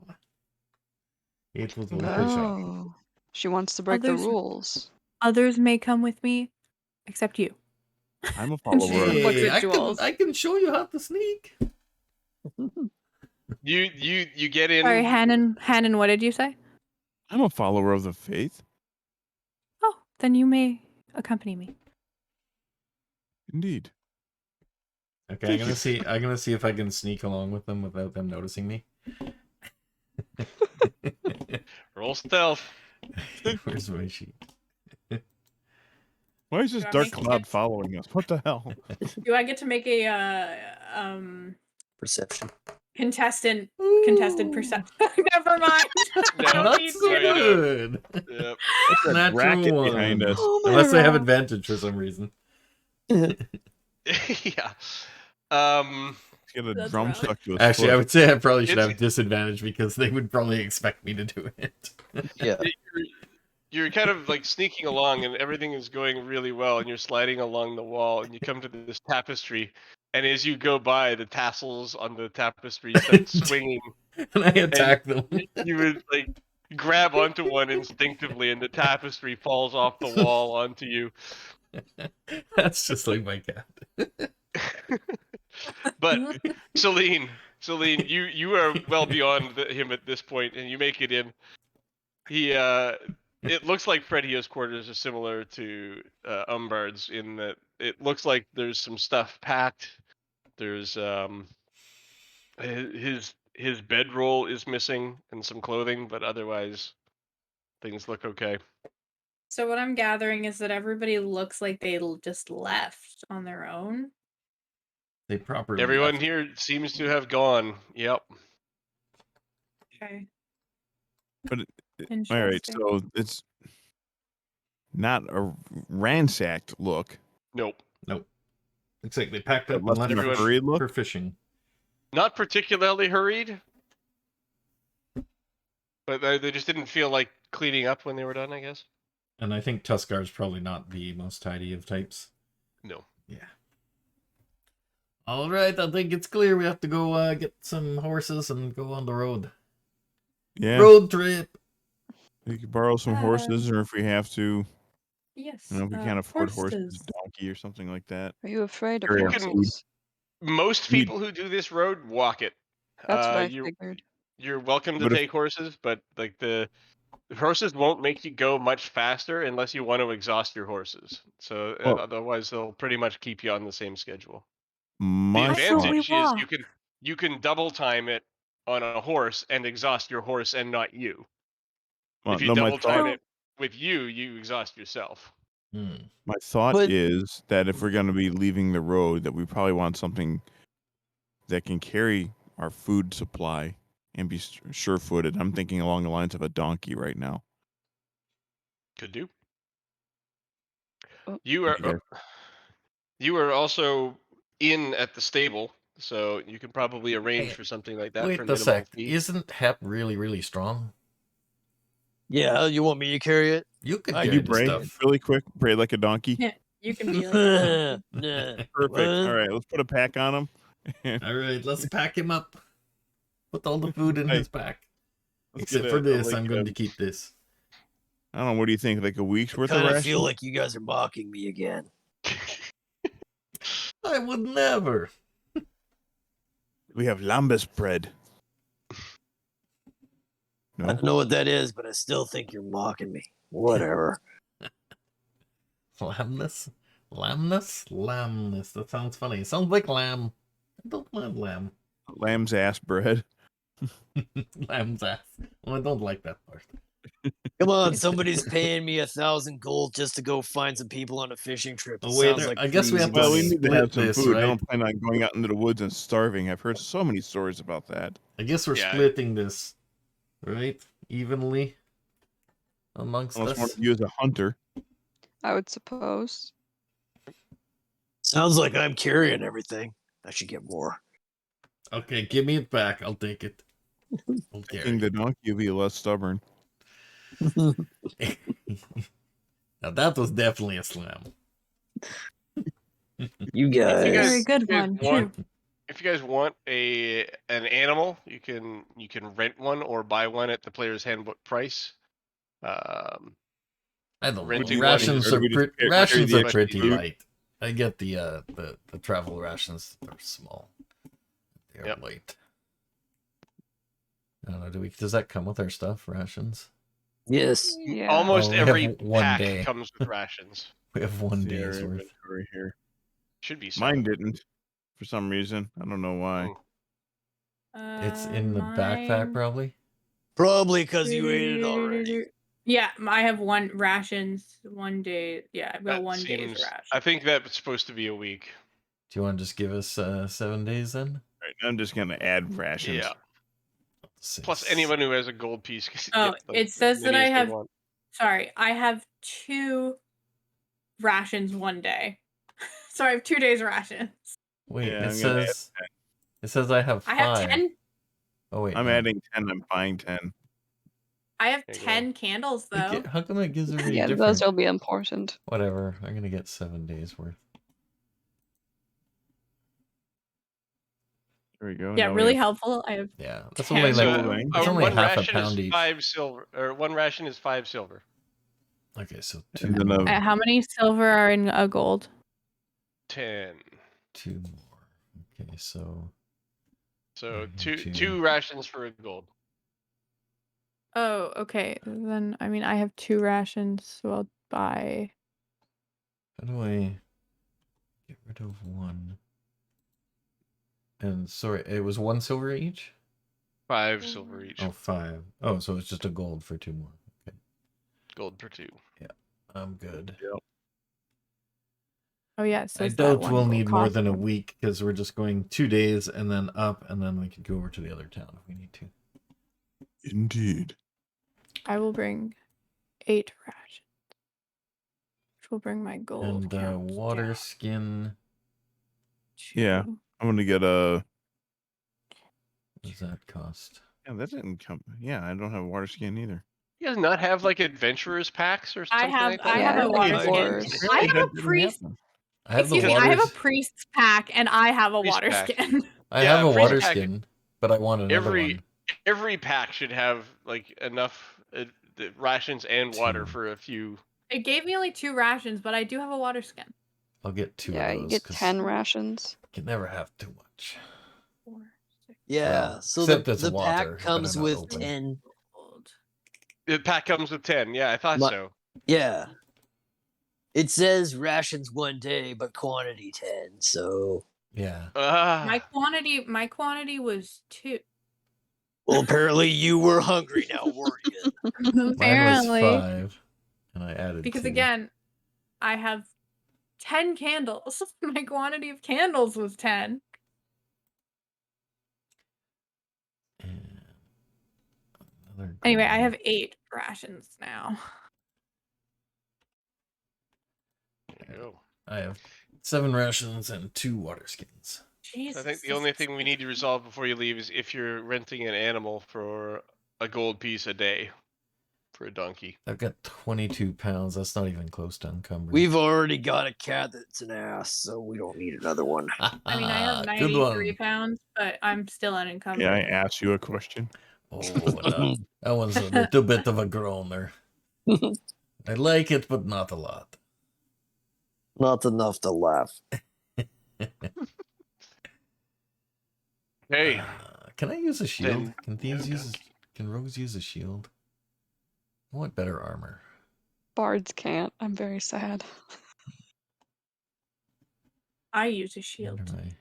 It was a Oh, she wants to break the Others- rules. Others may come with me, except you. I'm a And she follower. looks Hey, at Jules. I can show you how to sneak. You get in. Sorry, Hannon, what did you say? I'm a follower of the faith. Oh, then you may accompany me. Indeed. Okay, I'm gonna see if I can sneak along with them without them noticing me. Roll stealth. Where's my sheet? Why is this Do I dark make cloud it? following us? What the hell? Do I get to make a Perception. contested Ooh. perception? Never mind. No, I don't Not need so to. good. Yep. What's that Natural racket one. behind us? Oh my Unless I have God. advantage for some reason. Yeah. get a That's drum valid. stuck to his Actually, I foot. would say I probably should It's- have disadvantage because they would probably expect me to do it. Yeah. You're kind of like sneaking along, and everything is going really well, and you're sliding along the wall, and you come to this tapestry, and as you go by, the tassels on the tapestry start swinging. And I attack them. You would like grab onto one instinctively, and the tapestry falls off the wall onto you. That's just like my cat. But Celine, you are well beyond him at this point, and you make it in. It looks like Fredio's quarters are similar to Umbard's in that it looks like there's some stuff packed. There's his bedroll is missing and some clothing, but otherwise things look okay. So what I'm gathering is that everybody looks like they just left on their own. They properly Everyone left. here seems to have gone. Yep. Okay. But all right, Interesting. so it's not a ransacked look. Nope. Nope. Looks like they packed up and Less left than a Everyone- hurried look. for fishing. Not particularly hurried, but they just didn't feel like cleaning up when they were done, I guess. And I think Tuskar's probably not the most tidy of types. No. Yeah. All right, I think it's clear we have to go get some horses and go on the road. Yeah, Road trip. we could borrow some horses, or if we have to, Yes. if we can't afford horses, horses. donkey or something like that. Are you afraid of Carry on. horses? Most We- people who do this road walk it. That's what I you figured. you're welcome to But if- take horses, but like the horses won't make you go much faster unless you want to exhaust your horses. So Well- otherwise, they'll pretty much keep you on the same schedule. My I thought we advantage is walked. you can double time it on a horse and exhaust your horse and not you. well, If you no, my double time thought, it with you exhaust yourself. my thought But- is that if we're going to be leaving the road, that we probably want something that can carry our food supply and be sure-footed. I'm thinking along the lines of a donkey right now. Could do. Oh. You are Okay. you are also in at the stable, so you can probably arrange Hey, for something like that Wait for a minimal sec. fee. Isn't Hep really, really strong? Yeah, you want me to carry it? You could I Can carry you the bray stuff. really quick? Bray like a donkey? Yeah, you can be like a donkey. Nah. Perfect. What? All right, let's put a pack on him. All right, let's pack him up. Put all the food in Hey, his pack. Let's Except get for a- this, like I'm a- going to keep this. I don't know. What do you think? Like a week's worth of Kind of rations? feel like you guys are mocking me again. I would never. We have lambus bread. I No, don't know what that is, but I still think you're mocking me. Whatever. Lamness? Lamness? Lamness. That sounds funny. It sounds like lamb. I don't mind lamb. lamb's ass bread. Lamb's ass. Well, I don't like that part. Come on, somebody's paying me 1,000 gold just to go find some people on a fishing trip. It Oh, wait, sounds like I guess we pretty have to Well, we easy need to split have some this, food. I right? don't plan on going out into the woods and starving. I've heard so many stories about that. I guess we're Yeah. splitting this, right? Evenly amongst Unless one us. of you is a hunter. I would suppose. Sounds like I'm carrying everything. I should get more. Okay, give me it back. I'll take it. I'll I carry think the donkey will be less stubborn. it. Now that was definitely a slam. You guys. guys- Very good you guys one, want- too. If you guys want an animal, you can rent one or buy one at the player's handbook price. I don't Renting know. one Rations is- are or do we just carry rations the are extra pretty food? light. I get the travel rations. They're small. They're Yep. light. I don't know. Does that come with our stuff? Rations. Yes. Yeah. Almost Oh, we have every one pack day. comes with rations. We have one See our day's worth. inventory here. Should be Mine seven. didn't, for some reason. I don't know why. Oh. It's in the backpack, Mine- probably. Probably because you ate it already. Yeah, I have one rations, 1 day. Yeah, I've got That 1 day's seems- ration. I think that's supposed to be a week. Do you want to just give us 7 days then? Right, I'm just gonna add rations. Yeah. Six. Plus anyone who has a gold piece. can Oh, get, like, it says as that many I as they have- want. Sorry, I have 2 rations 1 day. Sorry, I have 2 days rations. Wait, Yeah, it I'm gonna add says It says I have 5. I have 10. Oh wait, I'm no. adding 10. I'm buying 10. I have There you go. 10 candles though. How come it gives everybody Yeah, different? those will be important. Whatever. I'm gonna get 7 days worth. There we go. Yeah, Now we really have helpful. I have Yeah, that's 10 only like clothing. it's only one half a ration is pound each. 5 silver, or one ration is 5 silver. Okay, so 2 And then more. How many silver are in a gold? 10. 2 more. Okay, so So Two. two rations for a gold. Oh, okay. Then I mean I have 2 rations, so I'll buy. how do I get rid of 1? And sorry, it was 1 silver each? 5 silver each. Oh, 5. Oh, so it's just a gold for 2 more. Okay, Gold per 2. I'm good. Oh yeah, it I says that doubt one we'll will need more cost than a one. week because we're just going 2 days and then up, and then we could go over to the other town if we need to. Indeed. I will bring 8 rations, which will bring my gold And count water down skin. Yeah. to- I'm gonna get a. What does that cost? Yeah, that didn't come. Yeah, I don't have a water skin either. You guys not have like adventurers packs or something like that? I Yeah, have a like water Right. skin. Wars. I have that a didn't priest. happen. I have the Excuse me, water. I have a priest's pack and I have a Priest water pack. skin. I Yeah, have a priest water pack- skin, but I want another Every one. every pack should have like enough the rations and water 2. for a few. It gave me only 2 rations, but I do have a water skin. I'll get 2 Yeah, of you those get because 10 rations. you can never have too much. 4, 6, Yeah, Well, so except the it's the water, pack better comes not with open. 10. gold. The pack comes with 10. Yeah, I thought My- so. Yeah. It says rations 1 day, but quantity 10. So, Yeah. My quantity was 2. well, apparently you were hungry now, weren't you? Mine was Apparently, 5, and I added because 2. again, I have 10 candles. My quantity of candles was 10. And another Anyway, I gold. have 8 rations now. There you go. I have 7 rations and 2 water skins. Jesus. So I think the this only is thing we need to resolve before you leave is if you're renting an animal for a gold piece a day for a donkey. I've got 22 pounds. That's not even close to encumbered. We've already got a cat that's an ass, so we don't need another one. I mean, I have Good 93 one. pounds, but I'm still unencumbered. Yeah, I asked you a question. Oh, no. That one's a little bit of a groaner. I like it, but not a lot. Not enough to laugh. Hey, Can I use a shield? Then- Can thieves no use? Can rogues use a shield? I want better armor. Bards can't. I'm very sad. I use a Where shield. do I?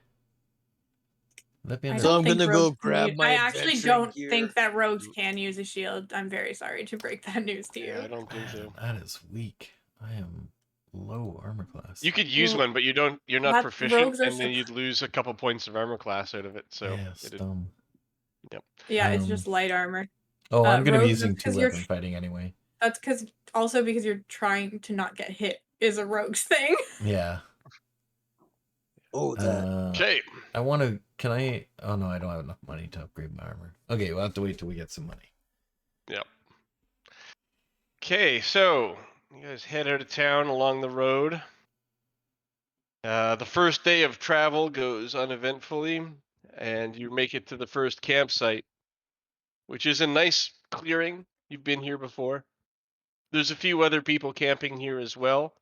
Let me I in So don't I'm think gonna rogues go can grab use- my I actually adventuring don't gear. think that rogues can use a shield. I'm very sorry to break that news to you. yeah, I don't think so. That is weak. I am low armor class. You could use Well, one, but you're not that- proficient, rogues are and then you'd lose a couple points of armor class out of it. So yeah, it's it'd- dumb. Yeah, it's Um, just light armor. Oh, I'm gonna be rogues, using that's 'cause 2 you're weapon fighting anyway. That's also because you're trying to not get hit is a rogue's thing. Yeah. Oh, that. okay. I want to. Can I? Oh no, I don't have enough money to upgrade my armor. Okay, we'll have to wait till we get some money. Yep. Okay, so you guys head out of town along the road. The first day of travel goes uneventfully, and you make it to the first campsite, which is a nice clearing. You've been here before. There's a few other people camping here as well.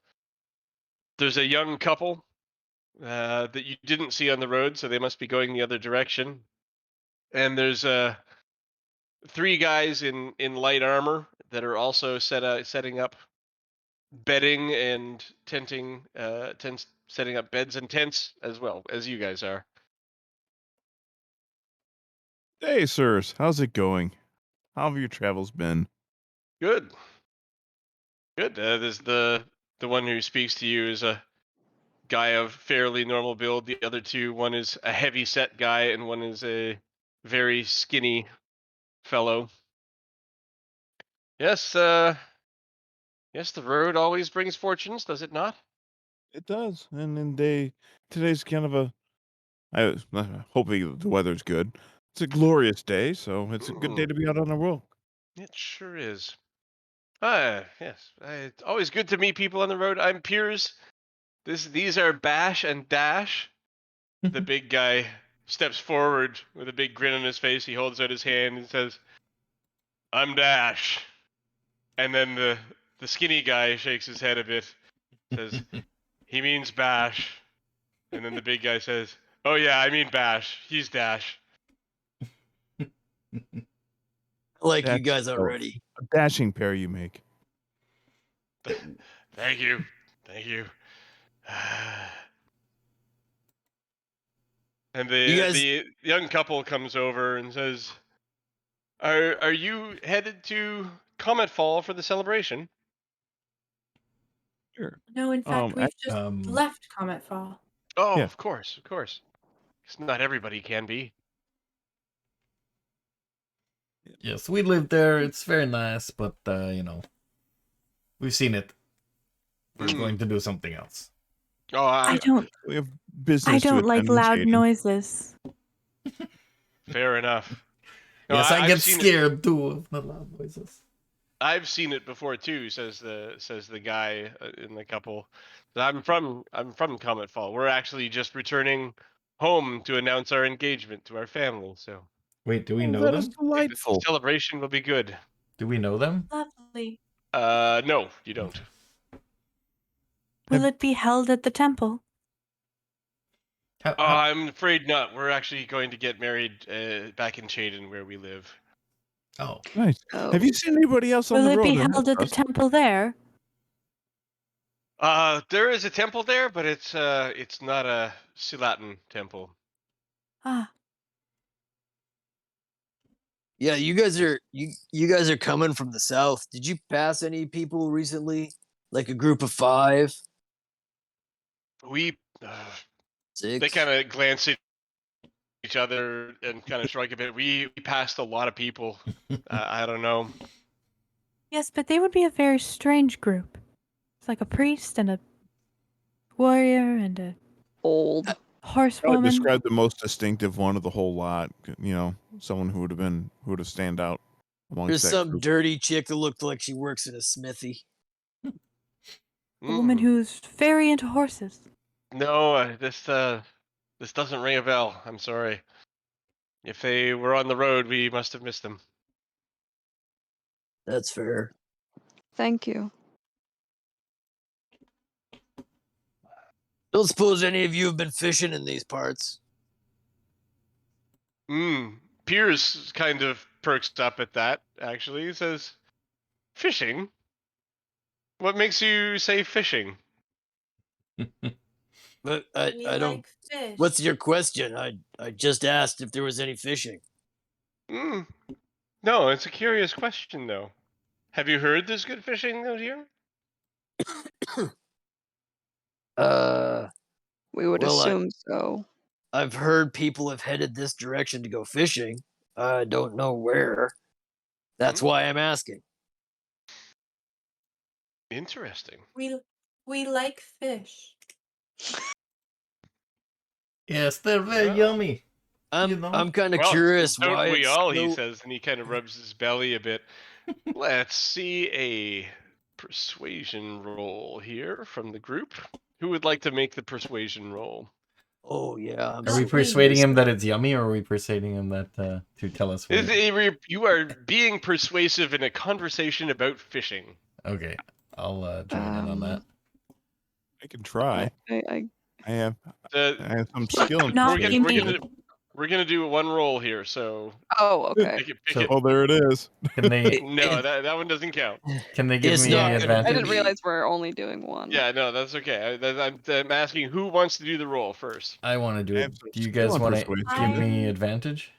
There's a young couple that you didn't see on the road, so they must be going the other direction. And there's 3 guys in light armor that are also setting up bedding and tenting, setting up beds and tents as well as you guys are. Hey, sirs, how's it going? How have your travels been? Good. Good. There's the one who speaks to you is a guy of fairly normal build. The other 2, one is a heavy set guy and one is a very skinny fellow. Yes, yes, the road always brings fortunes, does it not? It does, and then today's kind of a I was hoping the weather's good. It's a glorious day, so it's a good day to be out on the road. It sure is. Yes. It's always good to meet people on the road. I'm Piers. These are Bash and Dash. The big guy steps forward with a big grin on his face. He holds out his hand and says, "I'm Dash." And then the skinny guy shakes his head a bit, says, "He means Bash." And then the big guy says, "Oh yeah, I mean Bash. He's Dash." I like you That's guys so- already. A dashing pair you make. Thank you. Thank you. And You guys- the young couple comes over and says, Are you headed to Comet Fall for the celebration?" Sure. No, in fact, we've just um, left Comet Fall. Oh, Yeah. of course, of course. 'Cause not everybody can be. Yes, we live there. It's very nice, but we've seen it. We're Mm. going to do something else. Oh, I don't. We have business I to don't like attend in loud Shading. noises. fair enough. No, Yes, I I've get seen it- scared too of the loud noises. I've seen it before too. Says the guy in the couple. I'm from Comet Fall. We're actually just returning home to announce our engagement to our family. So Wait, do we know That is them? I think the delightful. celebration will be good. Do we know them? Lovely. No, you don't. Will it be held at the temple? How, Oh, how- I'm afraid not. We're actually going to get married back in Shaden, where we live. oh, Nice. Oh. Have you seen anybody else on Will the it road? be that held has at the us? temple there? There is a temple there, but it's not a Silatin temple. Ah, Yeah, you guys are coming from the south. Did you pass any people recently? Like a group of 5, We 6? they kind of glance at each other and kind of shrug a bit. We passed a lot of people. I don't know. yes, but they would be a very strange group. It's like a priest and a warrior and a Old. I would horsewoman. describe the most distinctive one of the whole lot. Someone who would have stand out amongst There's that some group. dirty chick that looked like she works in a smithy. A woman Mm. who's very into horses. No, this doesn't ring a bell. I'm sorry. If they were on the road, we must have missed them. That's fair. Thank you. Don't suppose any of you have been fishing in these parts? Piers kind of perks up at that. Actually, he says, "Fishing? What makes you say fishing?" But We I don't. like fish. What's your question? I just asked if there was any fishing. No, it's a curious question though. Have you heard there's good fishing out here? We would Well, assume so. I've heard people have headed this direction to go fishing. I don't know where. That's why I'm asking. Interesting. We like fish. yes, they're very Well, yummy. I'm know? I'm kind of Well, curious don't why we it's all? He so- says, and he kind of rubs his belly a bit. Let's see a persuasion roll here from the group. Who would like to make the persuasion roll? Oh yeah. I'm Are we Not so me. persuading him curious. that it's yummy, or are we persuading him that to tell us what? You are being persuasive in a conversation about fishing. Okay, I'll join in on that. I can try. I I have The, some skill in Not persuasion. we're gonna do one roll here, so oh, okay. pick So- it. Oh, there it is. Can they No, that one doesn't count. can they give It's me not gonna advantage? I didn't realize we're only doing one. Yeah, no, that's okay. I'm asking who wants to do the roll first. I want to do I it. have some Do you skill guys in want to persuasion. give me advantage?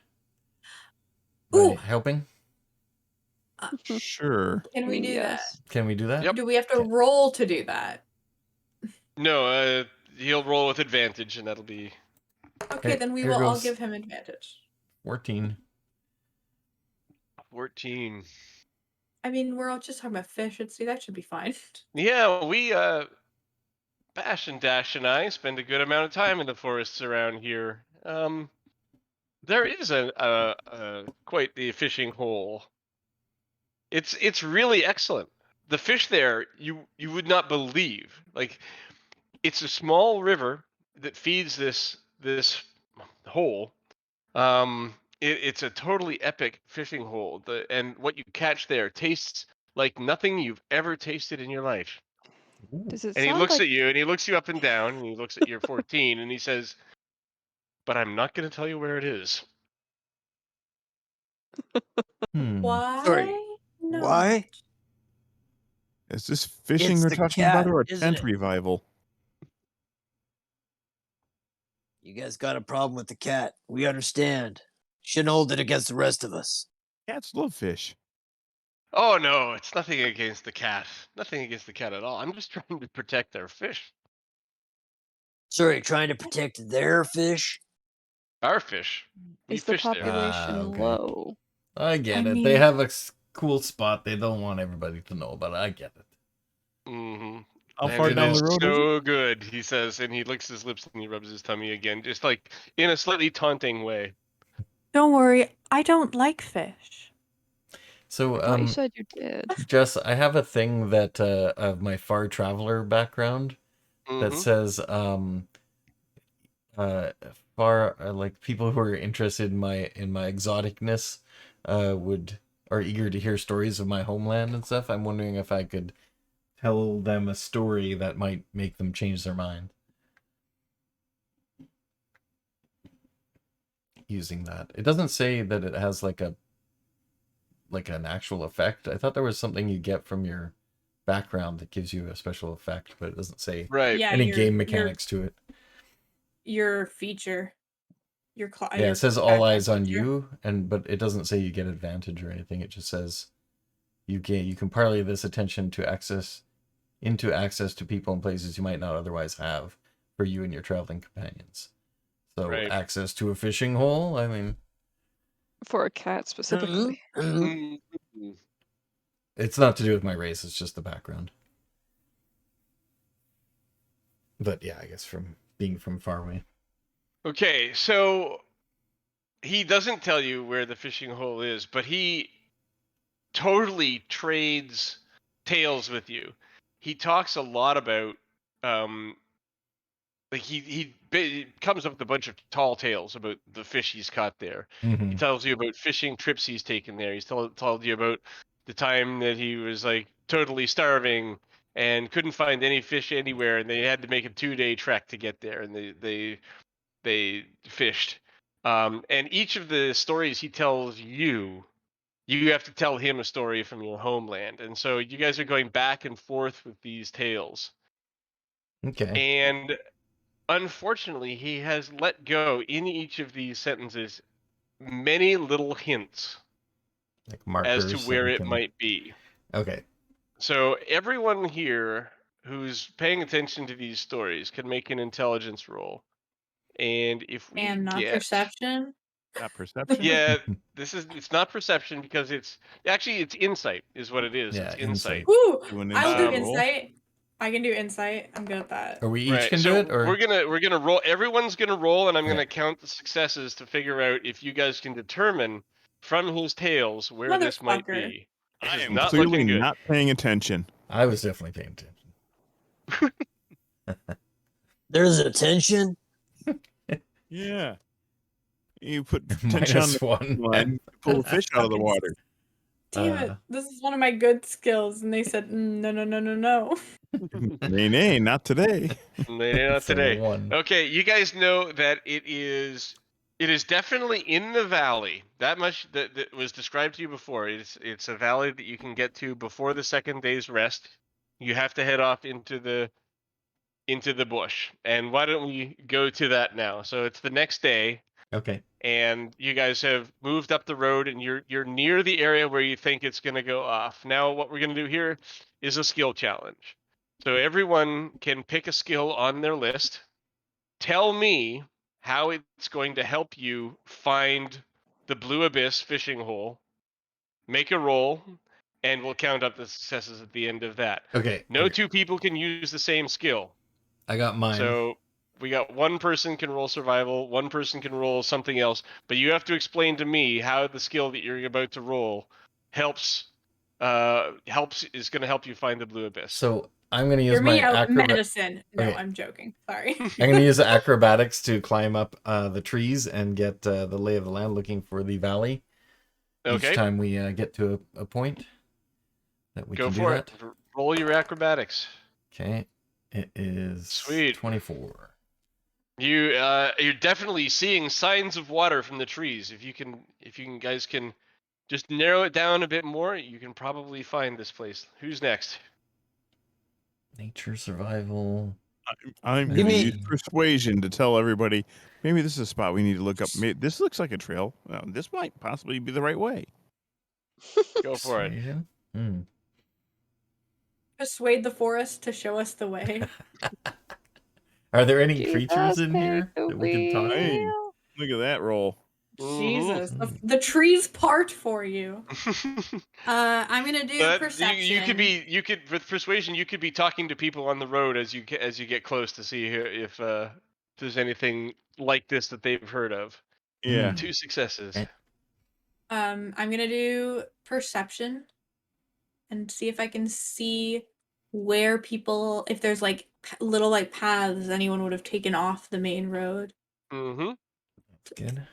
Ooh. By helping? Sure. Can we do Yes. Can we do that? that? Yep. Do we have to roll to do that? No, he'll roll with advantage, and that'll be Okay, Here- then we here will all goes. give him advantage. 14. 14. I mean, we're all just talking about fish. See, that should be fine. Yeah, we Bash and Dash and I spend a good amount of time in the forests around here. There is a quite the fishing hole. It's really excellent. The fish there, you would not believe. Like, it's a small river that feeds this hole. It's a totally epic fishing hole. And what you catch there tastes like nothing you've ever tasted in your life. Does it And he sound looks like at you, and he looks you up and down, and he looks at your 14, and he says, "But I'm not going to tell you where it is." Why? Sorry. not? Why? Is this fishing It's we're the talking about cat, or a isn't tent it? revival? You guys got a problem with the cat. We understand. Shouldn't hold it against the rest of us. Cats love fish. Oh no, it's nothing against the cat. Nothing against the cat at all. I'm just trying to protect our fish. Sorry, trying to protect their fish? Our fish. We is the fish there. population okay. low? I get I it. They mean- have a cool spot. They don't want everybody to know about it. I get it. Mm-hmm. How And far it down is the road is it? so good, he says, and he licks his lips and he rubs his tummy again, just like in a slightly taunting way. Don't worry, I don't like fish. So, I thought you said you did. Jess, I have a thing that of my far traveler background that Mhm. says far like people who are interested in my exoticness would are eager to hear stories of my homeland and stuff. I'm wondering if I could tell them a story that might make them change their mind using that. It doesn't say that it has like an actual effect. I thought there was something you get from your background that gives you a special effect, but it doesn't say Right. Yeah, any your- game your- mechanics to it. Your feature. Your Yeah, your it says all background eyes on feature. you, but it doesn't say you get advantage or anything. It just says you can parlay this attention to access to people and places you might not otherwise have for you and your traveling companions. So Right. access to a fishing hole, I mean, For a cat specifically. Mhm. it's not to do with my race, it's just the background. But yeah, I guess from being from far away. Okay, so he doesn't tell you where the fishing hole is, but he totally trades tales with you. He talks a lot about like he comes up with a bunch of tall tales about the fish he's caught there. He tells you about fishing trips he's taken there. He's told you about the time that he was like totally starving and couldn't find any fish anywhere, and they had to make a 2-day trek to get there, and they fished. And each of the stories he tells you, you have to tell him a story from your homeland, and so you guys are going back and forth with these tales. Okay. And unfortunately, he has let go in each of these sentences many little hints Like as to markers. where that it can- might be. Okay. So everyone here who's paying attention to these stories can make an intelligence roll. And if we And not get perception. Not perception? yeah, it's not perception because it's insight is what it is. Yeah, It's insight. Woo! Do an I'll do insight roll? insight. I can do insight. I'm good at that. Are we each Right. can So do it, or we're gonna roll. Everyone's gonna roll, and I'm Okay. gonna count the successes to figure out if you guys can determine from his tales where this might Motherfucker. be. I This is am not clearly looking good. not paying attention. I was definitely paying attention. There's attention. Yeah. You put tension on Minus the one. line, pull the fish out of the water. Damn it. This is one of my good skills. And they said, no, no, no, no, no. Nay, not today. Maybe not So today. one. Okay, you guys know that it is definitely in the valley. That much that was described to you before. It's a valley that you can get to before the second day's rest. You have to head off into the bush. And why don't we go to that now? So it's the next day, Okay. and you guys have moved up the road, and you're near the area where you think it's going to go off. Now what we're going to do here is a skill challenge. So everyone can pick a skill on their list. Tell me how it's going to help you find the Blue Abyss fishing hole. Make a roll, and we'll count up the successes at the end of that. Okay. No okay. two people can use the same skill. I got mine. So one person can roll survival, one person can roll something else, but you have to explain to me how the skill that you're about to roll helps is going to help you find the blue abyss. So I'm gonna use Hear me my out, medicine. No, Okay. I'm joking. Sorry. I'm gonna use acrobatics to climb up the trees and get the lay of the land, looking for the valley. Okay. Each time we get to a point that we Go can do for that. it. Roll your acrobatics. Okay, it is Sweet. 24. You're definitely seeing signs of water from the trees. If you guys can just narrow it down a bit more, you can probably find this place. Who's next? Nature survival. I'm Give going to me- use persuasion to tell everybody maybe this is a spot we need to look up. This looks like a trail. This might possibly be the right way. Go for it. Persuasion? Hmm. Persuade the forest to show us the way. Are there any Jesus, creatures in here take the that we can talk to? Hey, look at that roll. Jesus, Mhm. the trees part for you. I'm gonna do But perception. you could with persuasion you could be talking to people on the road as you get close to see if there's anything like this that they've heard of. Yeah. 2 successes. Okay. I'm gonna do perception and see if I can see where people, if there's like little like paths anyone would have taken off the main road. Mm-hmm. Good.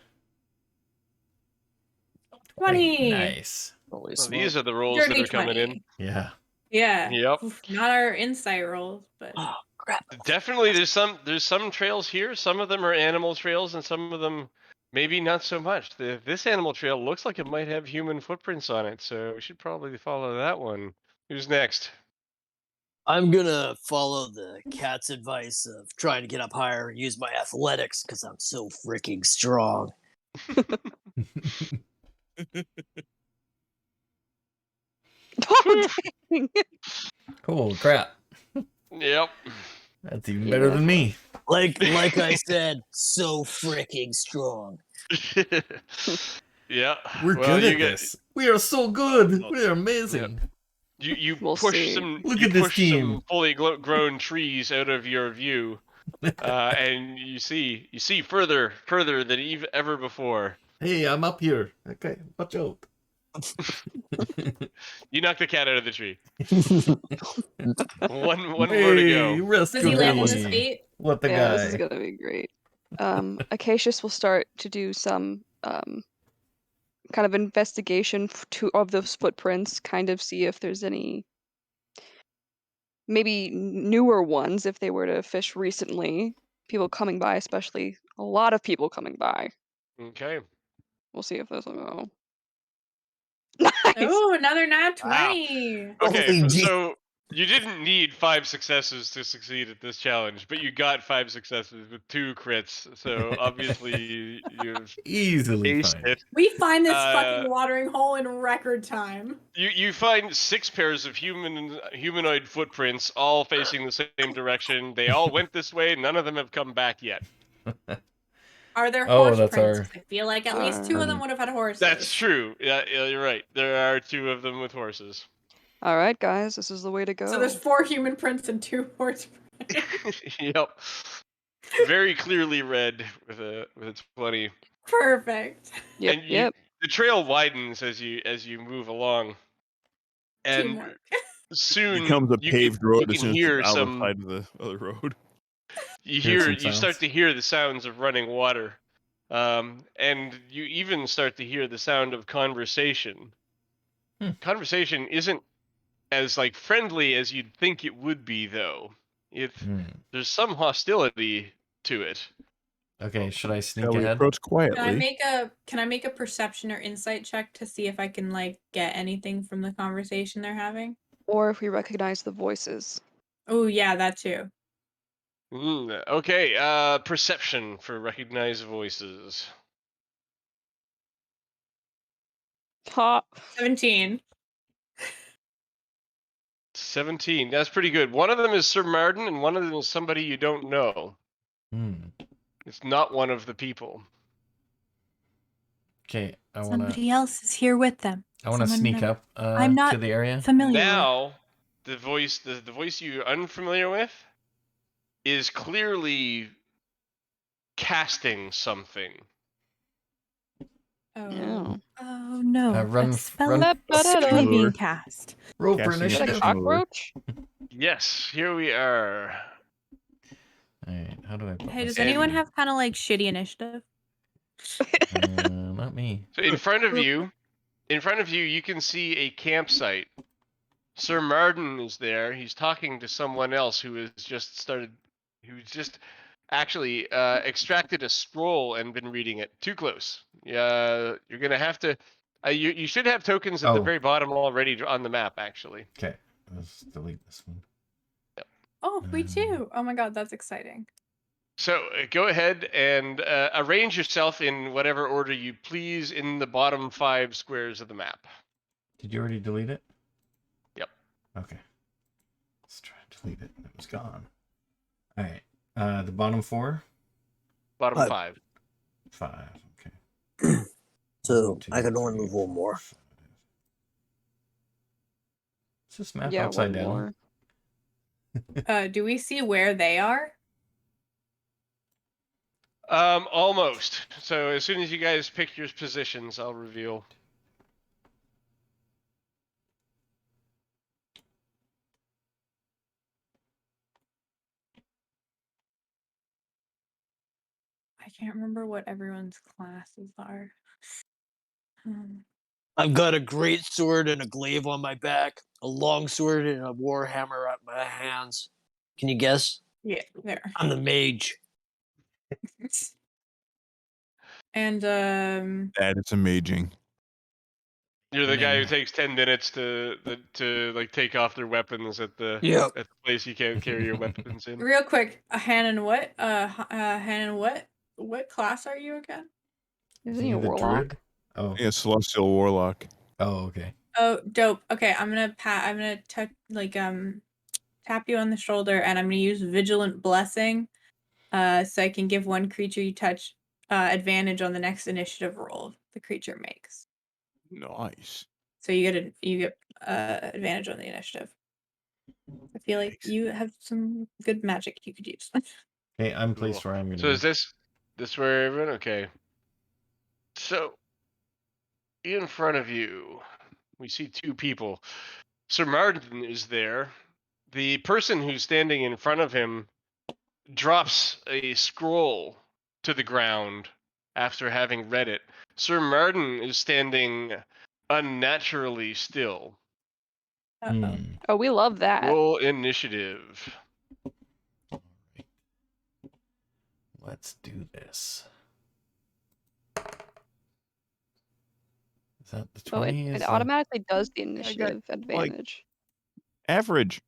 20. Nice. Holy Well, these are the rolls that Dirty are coming in. 20. Yeah. Yeah. Yep. Oof, not our insight rolls, but Oh, crap. Definitely, there's some trails here. Some of them are animal trails, and some of them maybe not so much. This animal trail looks like it might have human footprints on it, so we should probably follow that one. Who's next? I'm gonna follow the cat's advice of trying to get up higher and use my athletics because I'm so freaking strong. Oh, dang. Cool crap. Yep. That's even better than me. Like I said, so freaking strong. Yeah. We're well, good you at get this. We are so good. We are amazing. you We'll push see. some Look you at this push team. some fully grown trees out of your view, and you see further than ever before. Hey, I'm up here. Okay, watch out. You knocked the cat out of the tree. One Hey, more to go. does he land in this rescue me. gate? What the Yeah, this is guy? gonna be great. Acacius will start to do some kind of investigation of those footprints, kind of see if there's any maybe newer ones if they were to fish recently. People coming by, especially a lot of people coming by. Okay. We'll see if those will go. Nice. Oh, another nat Wow. 20. Okay. Holy gee. So you didn't need 5 successes to succeed at this challenge, but you got 5 successes with 2 crits. So obviously you've Easily aced fine. it. We find this Uh, fucking watering hole in record time. You find 6 pairs of humanoid footprints, all facing the same direction. They all went this way. None of them have come back yet. Are there Oh, horse that's prints? our- I feel like at least 2 of them would have had horses. That's true. Yeah, you're right. There are 2 of them with horses. All right, guys, this is the way to go. So there's 4 human prints and 2 horse prints. Yep. Very clearly read with a 20. Perfect. Yep, And yep. the trail widens as you move along, and Teamwork. soon Becomes a you paved can, road you as can soon as hear it's out of some. sight of the other road. You start to hear the sounds of running water, and you even start to hear the sound of conversation. Conversation isn't as like friendly as you'd think it would be, though. There's some hostility to it. Okay, should I sneak Shall we ahead? approach quietly? Can I make a perception or insight check to see if I can like get anything from the conversation they're having? Or if we recognize the voices. Oh yeah, that too. Okay, perception for recognized voices. Ha! 17. 17. That's pretty good. One of them is Sir Martin, and one of them is somebody you don't know. It's not one of the people. Okay, I wanna Somebody else is here with them. Someone sneak that up I'm not to the area. familiar with. Now, the voice you're unfamiliar with is clearly casting something. Oh. Oh no. Run a f- spell run- is currently Sure. being cast. Roll for Casting Is it a initiative. Initiative. cockroach? Yes, here we are. Alright, how do I put Hey, does myself anyone in? have kind of like shitty initiative? Not me. So in front of you, you can see a campsite. Sir Marden is there. He's talking to someone else who's just actually extracted a scroll and been reading it. Too close. Yeah, you're gonna have to. You should have tokens at the Oh. very bottom already on the map, actually. Okay, let's delete this one. Oh, me too. Oh my god, that's exciting. So go ahead and arrange yourself in whatever order you please in the bottom 5 squares of the map. Did you already delete it? Yep. Okay. Let's try to delete it. It was gone. Alright. The bottom 4? Bottom 5. 5. Okay. So 2, I could only 3, move one more. 5. Is this map Yeah, upside one down? more. Do we see where they are? Almost. So as soon as you guys pick your positions, I'll reveal. I can't remember what everyone's classes are. I've got a great sword and a glaive on my back, a long sword and a war hammer at my hands. Can you guess? Yeah, there. I'm the mage. And That is amazing. You're the And guy who then- takes 10 minutes to like take off their weapons at the Yep. at the place you can't carry your weapons in. real quick, Hannon, what class are you again? Isn't he a the warlock? druid? Oh. Yeah, Celestial Warlock. Oh, okay. Oh, dope. Okay, I'm gonna tap you on the shoulder, and I'm gonna use Vigilant Blessing, so I can give one creature you touch advantage on the next initiative roll the creature makes. Nice. So you get advantage on the initiative. I feel like you have some good magic you could use. Hey, I'm placed where I'm gonna So be. is this where everyone? Okay. So in front of you, we see 2 people. Sir Martin is there. The person who's standing in front of him drops a scroll to the ground after having read it. Sir Martin is standing unnaturally still. Uh-oh. Oh, we love that. Roll initiative. Let's do this. Is that the Oh, 20? it automatically does the got, initiative advantage. Average.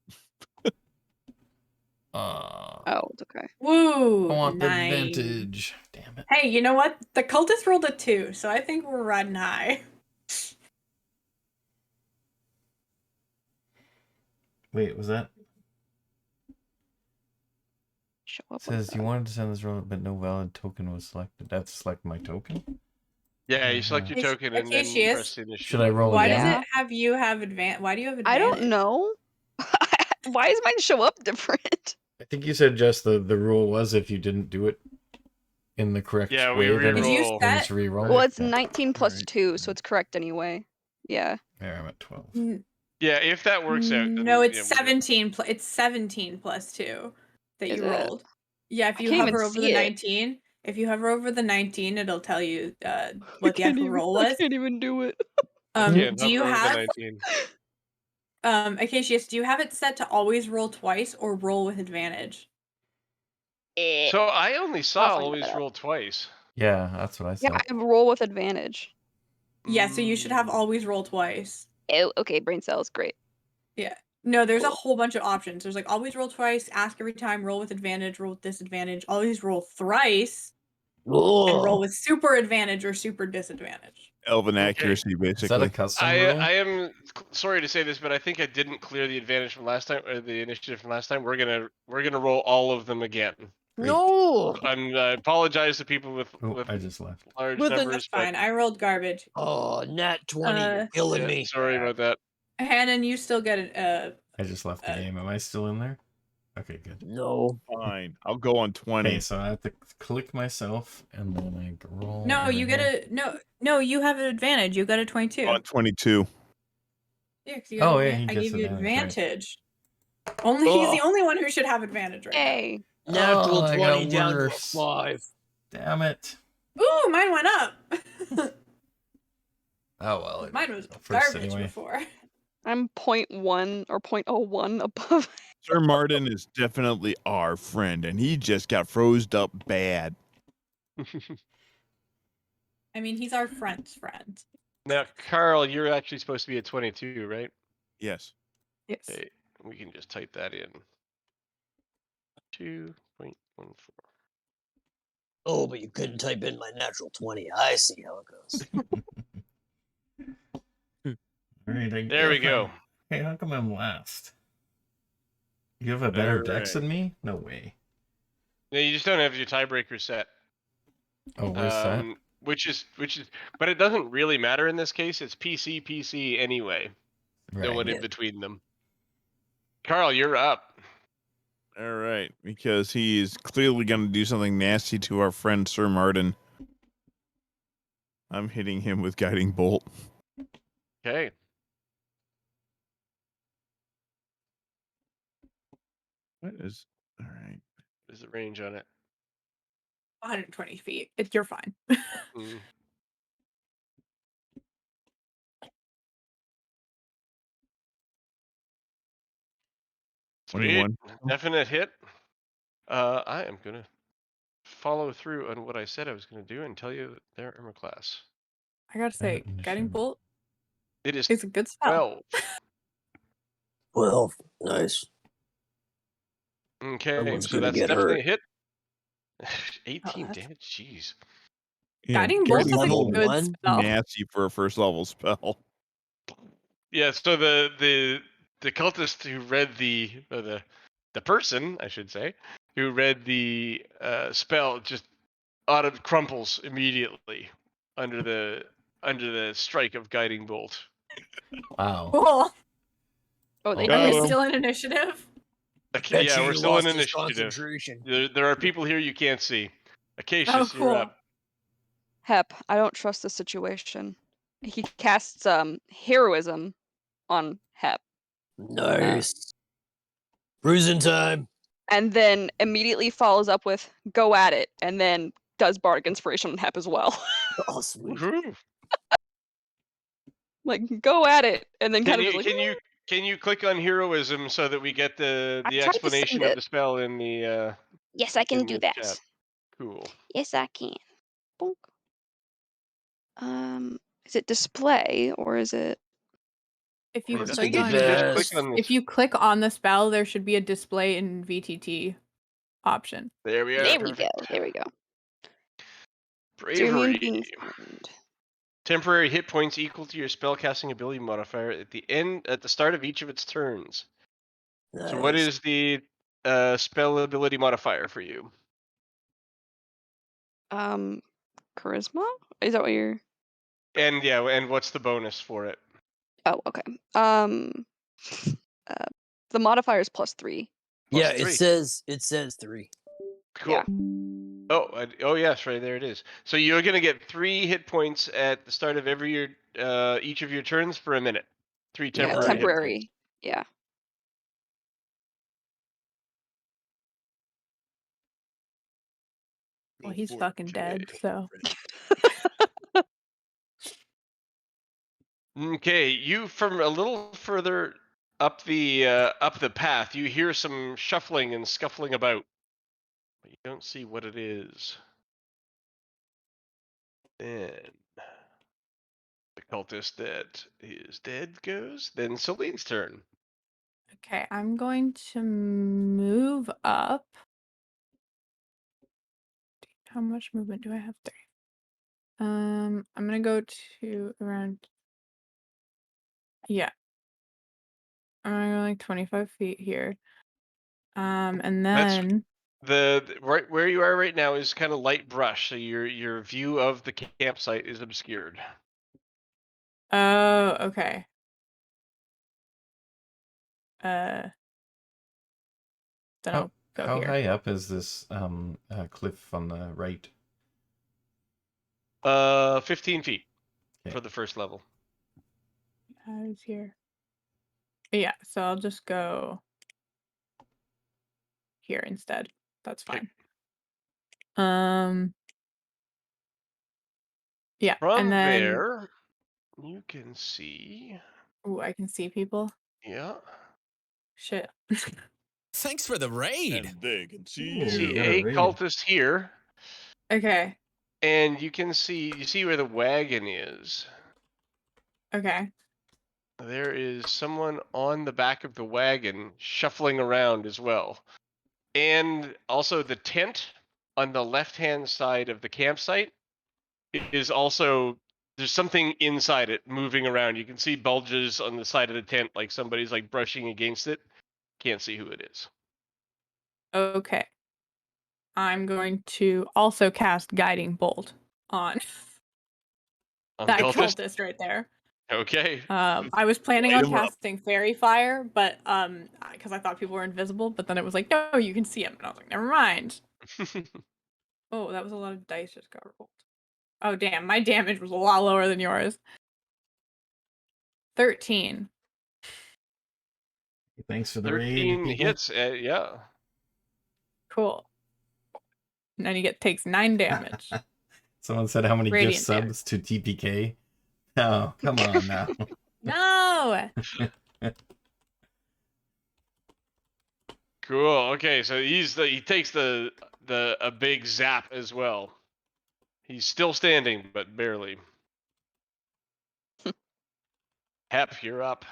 Oh, it's okay. Woo! I want the 9. advantage. Damn it. Hey, you know what? The cultist rolled a 2, so I think we're riding high. Wait, was that? Show up. It says you wanted to send this roll, but no valid token was selected. I have to select my token? Yeah, you select your It's- token and then Acacius. press the initiative. Should I roll Why again? does it have you have advantage? Why do you have I advantage? don't know. Why does mine show up different? I think you said just the rule was if you didn't do it in the correct Yeah, way, we then Did you reroll. then set? it's re-roll. Well, it's Okay. 19 plus Alright. 2, so it's correct anyway. Yeah. There, I'm at 12. Yeah, if that works out. Then, No, it's yeah, we'll do it. 17. It's 17 plus 2 that Is you it? rolled. Yeah, if I you can't even hover over the see it. 19, if you hover over the 19, it'll tell you what the actual roll I was. can't even do it. Can't Do you hover over the have 19. Acacius, do you have it set to always roll twice or roll with advantage? So I only saw I'll find always that out. roll twice. Yeah, that's what I Yeah, said. I have roll with advantage. Yeah, so you should have Mm. always roll twice. Oh, okay, brain cells, great. No, there's a Cool. whole bunch of options. There's like always roll twice, ask every time, roll with advantage, roll with disadvantage, always roll thrice, and roll Oh, with super advantage or super disadvantage. Elven Okay. accuracy, Is that basically. a custom I rule? I am sorry to say this, but I think I didn't clear the advantage from last time, or the initiative from last time. We're gonna roll all of them again. no. I apologize to people with Oh, I just left. large With a- That's numbers, fine. I rolled garbage. Oh, nat 20. You're killing but me. sorry about that. Hannon, you still get it. I just left the Uh, game. Am I still in there? Okay, good. No. Fine. I'll go on 20. Okay, so I have to click myself, and then I roll. No, over you here. get no. You have an advantage. You got a 22. On 22. Yeah, because you Oh, have yeah, he I gets gave you advantage, right. advantage. Only he's the Oh. only one who should have advantage right Hey. Natural I 20 got down to a worse. 5. Damn it. now. Ooh, mine went up. Oh, well. Mine was I'll go first garbage anyway. before. I'm 0.1 or 0.01 above. Sir Martin is definitely our friend, and he just got frozed up bad. I mean, he's our friend's friend. Now, Carl, you're actually supposed to be at 22, right? Yes. Yes. Okay, we can just type that in. 2.14. Oh, but you couldn't type in my natural 20. I see how it goes. All right, There we go. Hey, how come I'm last? You have a better All dex right. than me? No way. No, you just don't have your tiebreaker set. Oh, where's that? Which is, but it doesn't really matter in this case. It's PC anyway. No Right. one in Yeah. between them. Carl, you're up. All right. Because he is clearly going to do something nasty to our friend Sir Martin. I'm hitting him with Guiding Bolt. Okay. What is... All right. There's the range on it. 120 feet. You're fine. Mm. Sweet. 21. Definite hit. I am going to follow through on what I said I was going to do and tell you their armor class. I gotta say, Guiding Bolt It is is a good spell. 12. 12. Nice. Okay, Someone's so gonna that's get definitely hurt. a hit. 18 that's- damage? Jeez. Yeah, Guiding Get Bolt is a level good 1? spell. nasty for a first level spell. Yeah, so the cultist who read the person, I should say, who read the spell just crumples immediately under the strike of Guiding Bolt. Wow. Cool. Oh, they Are Got we did. him. still in initiative? Okay, Bet yeah, you we're he still in lost his initiative. concentration. There are people here you can't see. Oh, Acacius, you're cool. up. Hep, I don't trust the situation. He casts heroism on Hep, Nice. Cruising time. and then immediately follows up with "Go at it," and then does bardic inspiration on Hep as well. Oh, sweet. Woohoo. Like, go at it, and then kind of just like. Can you click on heroism so that we get the I tried to explanation send of it. the spell in the Yes, I can in do the that. chat? Cool. Yes, I can. Bonk. Is it display or is it? If you I Must click be think on you just click best. on this. if you click on the spell, there should be a display in VTT option. There we are. There we Perfect. go. There we go. Bravery. Doom being threatened. Temporary hit points equal to your spellcasting ability modifier at the start of each of its turns. Nice. So what is the spell ability modifier for you? Charisma? Is that what you're? And what's the bonus for it? Oh, okay. The modifier is +3. Plus Yeah, 3. it says 3. Cool. Yeah. Oh yes, right there it is. So you're gonna get 3 hit points at the start of each of your turns for a minute. 3 Yeah, temporary hit points. temporary. Yeah. Well, he's fucking dead, so. Okay, you from a little further up the path, you hear some shuffling and scuffling about, but you don't see what it is. Then the cultist that is dead goes. Then Celine's turn. Okay, I'm going to move up. How much movement do I have? 3. I'm gonna go to around. Yeah. I'm gonna go like 25 feet here. And That's then the right where you are right now is kind of light brush, so your view of the campsite is obscured. oh, okay. Then I'll go How here. high up is this cliff on the right? 15 feet Okay. for the first level. I was here. Yeah, so I'll just go here instead. That's Okay. fine. Yeah, From and then there, you can see. ooh, I can see people. Yeah. Shit. Thanks for the raid. And they can see You see we got a a raid. cultist here, Okay. and you see where the wagon is. Okay. There is someone on the back of the wagon shuffling around as well. And also the tent on the left-hand side of the campsite is also, there's something inside it moving around. You can see bulges on the side of the tent, like somebody's like brushing against it. Can't see who it is. Okay. I'm going to also cast Guiding Bolt on that Cultist? cultist right there. Okay. I was planning Light on 'em up. casting Fairy Fire, but because I thought people were invisible, but then it was like, no, you can see him, and I was like, never mind. Oh, that was a lot of dice just got rolled. Oh damn, my damage was a lot lower than yours. 13. Thanks for the raid, 13 people. hits. Yeah. Cool. And then he takes 9 damage. Someone said how many gift Radiant damage. subs to TPK? Oh, come on now. No. Cool. Okay, so he takes a big zap as well. He's still standing, but barely. Hep, you're up.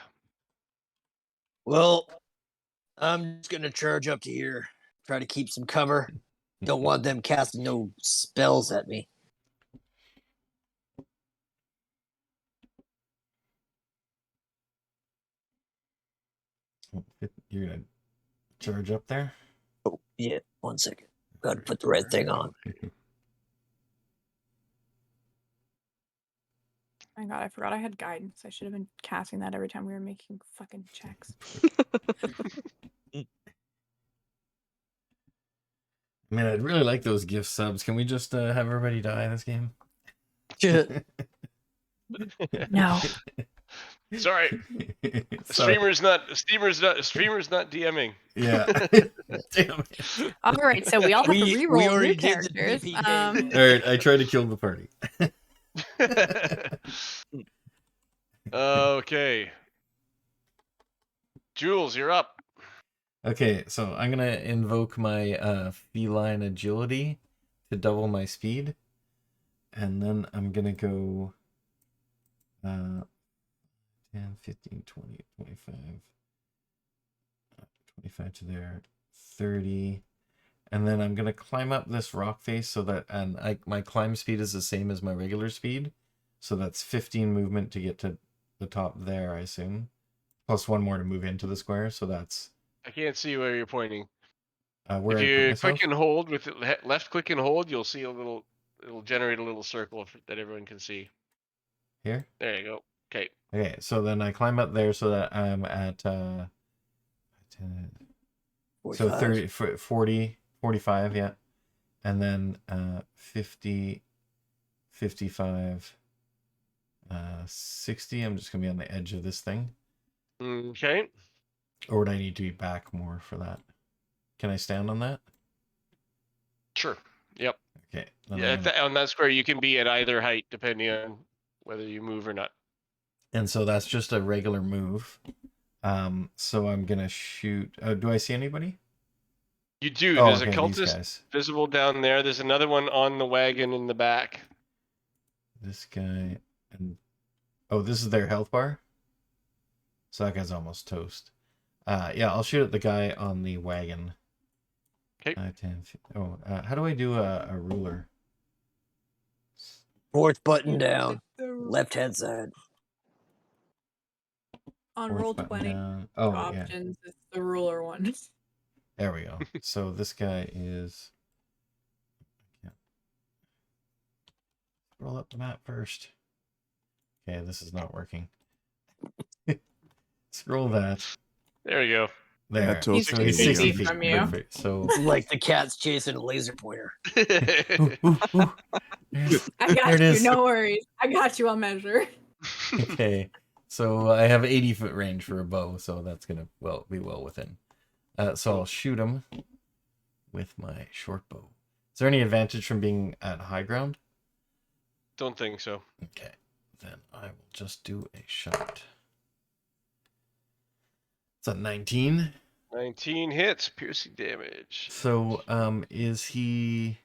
Well, I'm just gonna charge up to here, try to keep some cover. Don't want them casting no spells at me. You're gonna charge up there? Oh, yeah, 1 second. Gotta put the right thing on. My god, I forgot I had guidance. I should have been casting that every time we were making fucking checks. Man, I'd really like those gift subs. Can we just have everybody die this game? No. Sorry. Sorry. Streamer's not DMing. Yeah. Damn it. All right, so we all have to We reroll new already did the characters. PPK. All right, I tried to kill the party. Okay. Jules, you're up. Okay, so I'm gonna invoke my feline agility to double my speed, and then I'm gonna go 10, 15, 20, 25, 25 to there, 30, and then I'm gonna climb up this rock face so that, my climb speed is the same as my regular speed, so that's 15 movement to get to the top there, I assume, plus 1 more to move into the square, so that's I can't see where you're pointing. where If I put you myself. click and hold with left click and hold, you'll see it'll generate a little circle that everyone can see. Here? There you go. Okay. Okay, so then I climb up there so that I'm at 10, so 30, 40, 45, yeah. And then 50, 55, 60. I'm just going to be on the edge of this thing. Okay. Or would I need to be back more for that? Can I stand on that? Sure. Yep. Okay. then Yeah, I'm gonna- on that square you can be at either height depending on whether you move or not. And so that's just a regular move. So I'm going to shoot. Do I see anybody? You do. Oh, There's okay, a these cultist guys. visible down there. There's another one on the wagon in the back. This guy and oh, this is their health bar. So that guy's almost toast. Yeah, I'll shoot at the guy on the wagon. Okay. 10, how do I do a ruler? 4th button down, left hand side. On Fourth roll button 20 down. Oh, yeah. options, it's the ruler one. There we go. So this guy is. Yeah. Roll up the map first. Okay, this is not working. Scroll that. There you go. There. That's He's okay. He's 60 60 feet feet from you. Perfect. So. It's like the cat's chasing a laser pointer. Ooh, ooh, ooh. There's- I got there it you. is. No worries. I got you. I'll measure. Okay. So I have 80-foot range for a bow, so that's gonna be well within. So I'll shoot him with my short bow. Is there any advantage from being at high ground? Don't think so. Okay. Then I will just do a shot. It's a 19. 19 hits, piercing damage. So is he,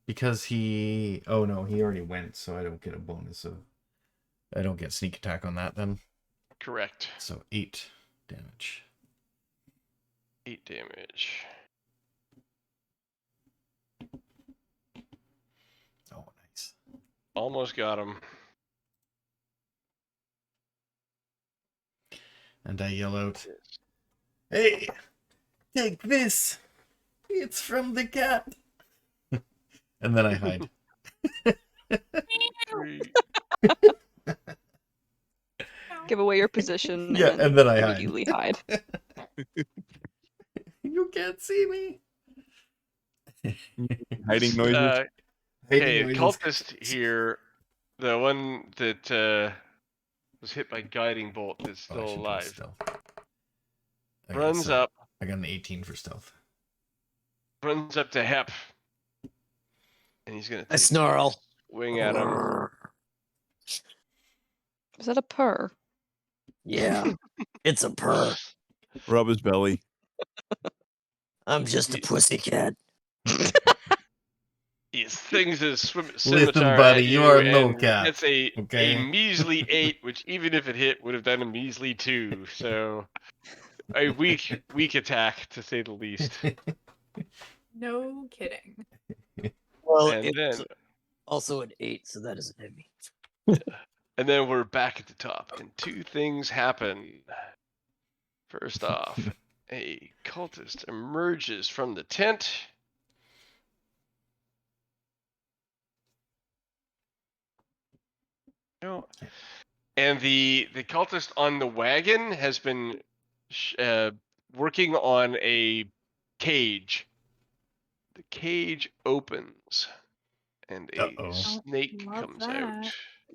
because he, oh no, he already went, so I don't get a bonus of, I don't get sneak attack on that then. Correct. So 8 damage. 8 damage. Oh, nice. Almost got him. And I yell out, "Hey, take this! It's from the cat!" And then I hide. Give away your position. Yeah, and then I hide. immediately hide. You can't see me. Hiding noises. Hiding Okay, noises. cultist here, the one that was hit by guiding bolt that's Oh, I still should do alive, stealth. Okay, runs so up I got an 18 for stealth. to Hep, and he's gonna I take snarl. a swing at him. Is that a purr? Yeah, it's a purr. Rub his belly. I'm just a pussycat. He things his Listen, scimitar buddy, at you are no and cat, It's a okay? measly 8, which even if it hit would have done a measly 2. So a weak attack to say the least. No kidding. Well, And it's then also an 8, so that doesn't hit me. and then we're back at the top, and 2 things happen. First off, a cultist emerges from the tent. No. And the cultist on the wagon has been working on a cage. The cage opens, and a Uh-oh. snake Love comes that. out.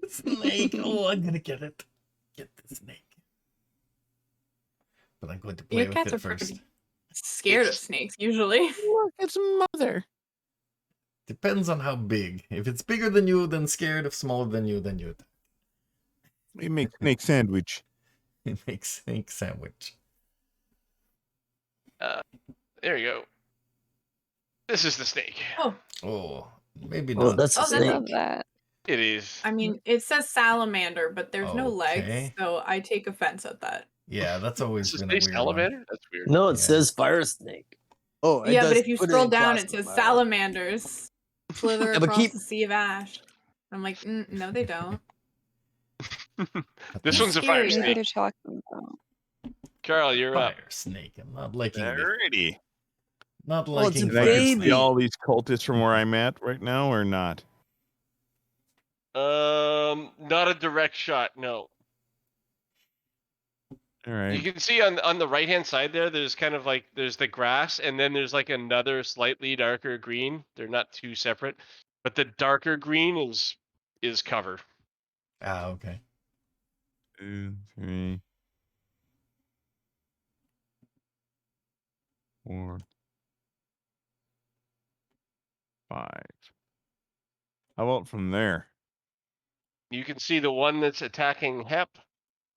Snake. Oh, I'm gonna get it. Get the snake. But I'm going to play Your with cats it are first. pretty scared of snakes usually. Look, it's mother. Depends on how big. If it's bigger than you, then scared. If smaller than you, then you attack. We make snake sandwich. It makes snake sandwich. There you go. This is the snake. Oh, maybe Oh, not. that's a Oh, I that's snake. love that. It is. I mean, it says salamander, but there's no legs, Okay. so I take offense at that. Yeah, that's always This is been a a weird salamander? That's weird. No, it Yeah. says fire snake. Oh, it Yeah, but does if you put scroll in down, it plastic says bio. salamanders slither Yeah, but across keep- the sea of ash. I'm like, no, they don't. This He's one's a fire scary, Maybe snake. they're talking about. Carl, you're up. Fire snake. I'm not liking this. Alrighty. Not Well, it's liking a And I fire can see baby. all these cultists from where I'm at right now, or not? Not a direct shot, no. All right. You can see on the right hand side there's kind of like there's the grass, and then there's like another slightly darker green. They're not too separate, but the darker green is cover. Ah, okay. 2, 3, 4, 5. How about from there? You can see the one that's attacking Hep,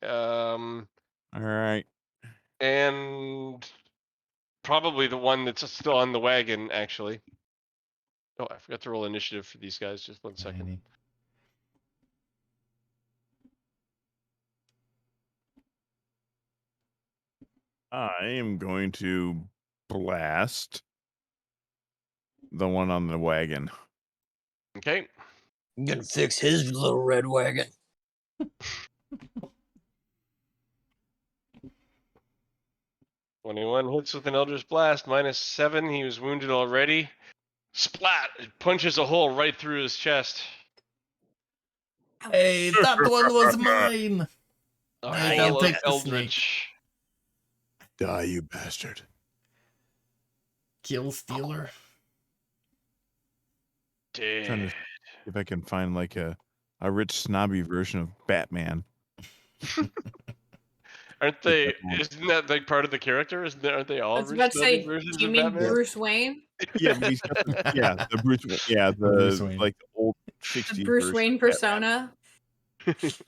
All right. and probably the one that's still on the wagon, actually. Oh, I forgot to roll initiative for these guys. Just 1 second. Tiny. I am going to blast the one on the wagon. Okay. I'm gonna fix his little red wagon. 21 hits with an Eldritch Blast, -7. He was wounded already. Splat! It punches a hole right through his chest. Hey, that one was mine. A Right, hole I'll of take the snake. Eldritch. Die, you bastard. Kill stealer. Trying to Dead. see if I can find like a rich snobby version of Batman. Aren't Get they? that one. Isn't that like part of the character? Aren't they I all was rich about to snobby say, versions do you of mean Batman? Bruce Wayne? Yeah, but he's got the Bruce. Yeah, The Bruce Wayne. like old The 60s Bruce version Wayne of Batman. persona?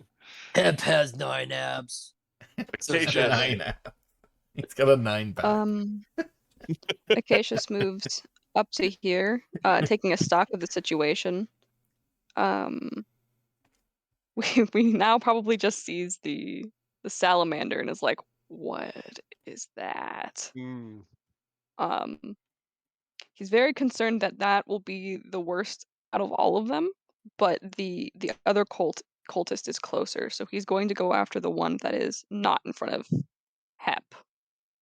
Hep has 9 abs. Says Acacia. Batman. 9 abs. He's got a 9 back. Acacius moves up to here, taking a stock of the situation. We now probably just sees the salamander and is like, what is that? Mm. He's very concerned that that will be the worst out of all of them, but the other cultist is closer, so he's going to go after the one that is not in front of Hep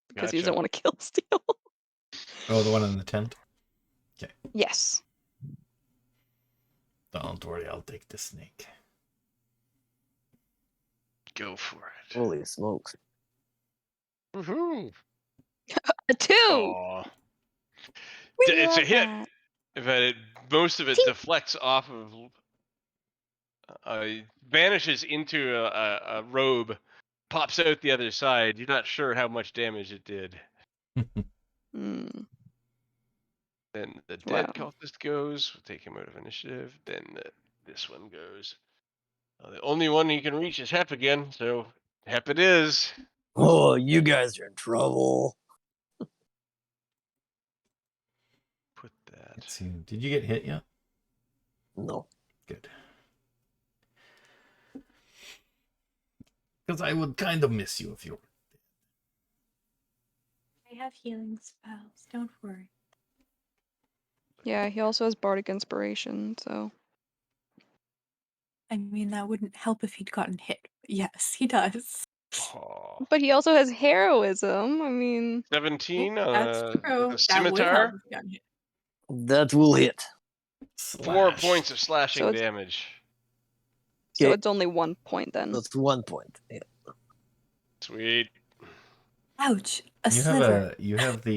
because he doesn't Gotcha. want to kill Steel. Oh, the one in the tent? Yes. Don't worry, I'll take the snake. Go for it. Holy smokes. Woohoo! A 2! Aw. We It's a love hit, that. but most of it deflects off of, vanishes into a robe, pops out the other side. You're not sure how much damage it did. Mm, Then the dead wow. cultist goes. We'll take him out of initiative. Then this one goes. The only one you can reach is Hep again, so Hep it is. Oh, you guys are in trouble. Put that. Let's see. Did you get hit yet? No. Good. Because I would kind of miss you if you were. I have healing spells. Don't worry. Yeah, he also has Bardic Inspiration, so. I mean, that wouldn't help if he'd gotten hit. Yes, he does. Aw. But he also has heroism. I mean, 17 That's with true. a That would help scimitar. if he got hit. That will hit. 4 Slash. points of slashing So it's- damage. so Okay. it's only 1 point then. That's 1 point. Yeah. Sweet. Ouch! A You sliver. have you have the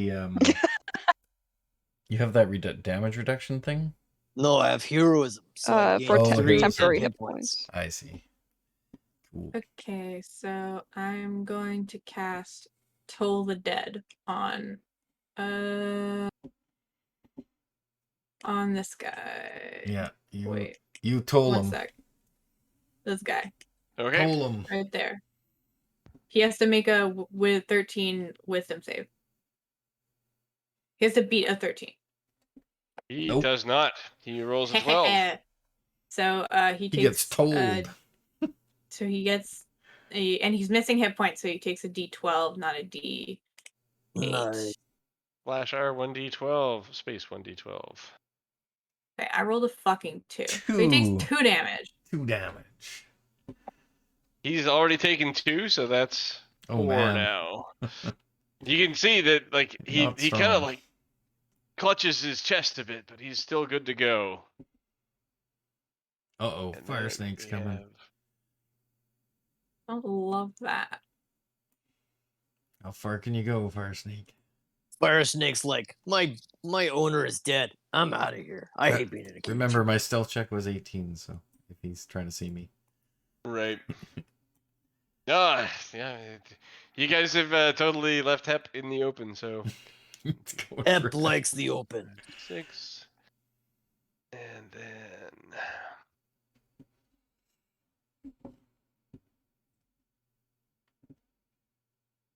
you have that damage reduction thing. No, I have heroism. So I gain For Oh, three heroism. temporary hit hit points. I see. Cool. Okay, so I'm going to cast Toll the Dead on this guy. Yeah, Wait, you told one him. sec. This guy Okay. Told him. right there. He has to make a with 13 wisdom save. He has to beat a 13. He Nope. does not. He rolls a 12. So he takes. He gets told. So he gets and he's missing hit points, so he takes a D12, not a D8. Nice. Slash R 1d12. Space 1d12. Okay, I rolled a fucking 2. So he takes 2 damage. 2 damage. He's already taken 2, so that's 4 man. now. You can see that like he Not kind of strong. like clutches his chest a bit, but he's still good to go. Uh-oh, And fire then snake's we coming. have- I love that. How far can you go, fire snake? Fire snake's like, my owner is dead. I'm out of here. I hate being in a cage. Remember, my stealth check was 18, so if he's trying to see me. Right. Yeah. You guys have totally left Hep in the open, so Let's go for Ep it. likes the open. 6. And then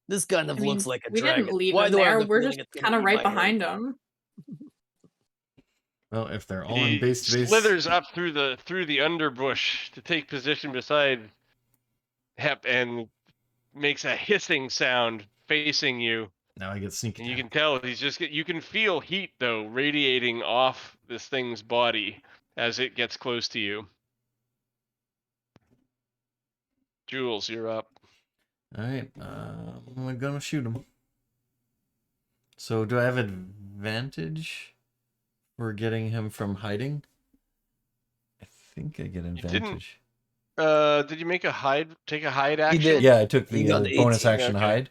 This kind of I mean, looks like a we dragon. didn't leave Why him do I have there. the We're feeling just it's gonna kind of eat right my head? behind him. Well, if they're all he in base to base, slithers up through the underbush to take position beside Hep and makes a hissing sound facing you. now I get sneak And you attack. can tell he's just you can feel heat though radiating off this thing's body as it gets close to you. Jules, you're up. All right, I'm gonna shoot him. So, do I have advantage for getting him from hiding? I think I get didn't. advantage. Did you make a hide? Take a hide He action? did. Yeah, I took He the got the bonus 18. action Okay. hide.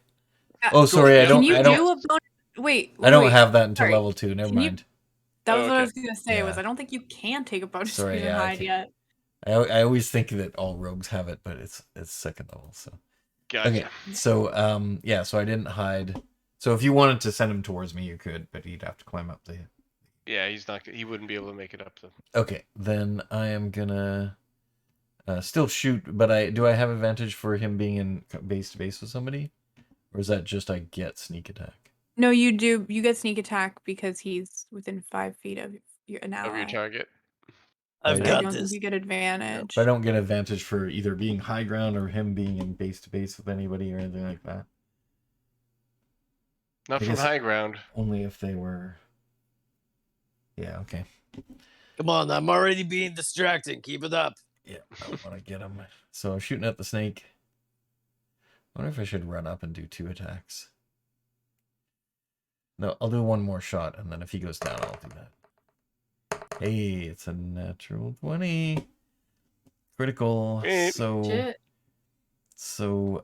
Oh, sorry, I Yep. don't. Can you I do don't. a bonus? Wait, I don't wait. have that until Sorry. level 2. Never Can you- mind. That was Oh, what I okay. was gonna say. Was Yeah. I don't think you can take a bonus Sorry, fusion yeah, I hide can't. yet. I always think that all rogues have it, but it's second level. So Gotcha. okay. So yeah. So I didn't hide. So if you wanted to send him towards me, you could, but he'd have to climb up the. Yeah, he's not. He wouldn't be able to make it up then. Okay, then I am gonna still shoot, but do I have advantage for him being in base to base with somebody, or is that just I get sneak attack? No, you do. You get sneak attack because he's within 5 feet of an Of your ally. target. I've yeah. I got don't think this. you get advantage. But I don't get advantage for either being high ground or him being in base to base with anybody or anything like that. Not I from guess- high ground. Only if they were. Yeah. Okay. Come on, I'm already being distracting. Keep it up. Yeah, I want to get him. So I'm shooting at the snake. I wonder if I should run up and do 2 attacks. No, I'll do 1 more shot, and then if he goes down, I'll do that. Hey, it's a natural 20. Critical. Sweet. Shit. So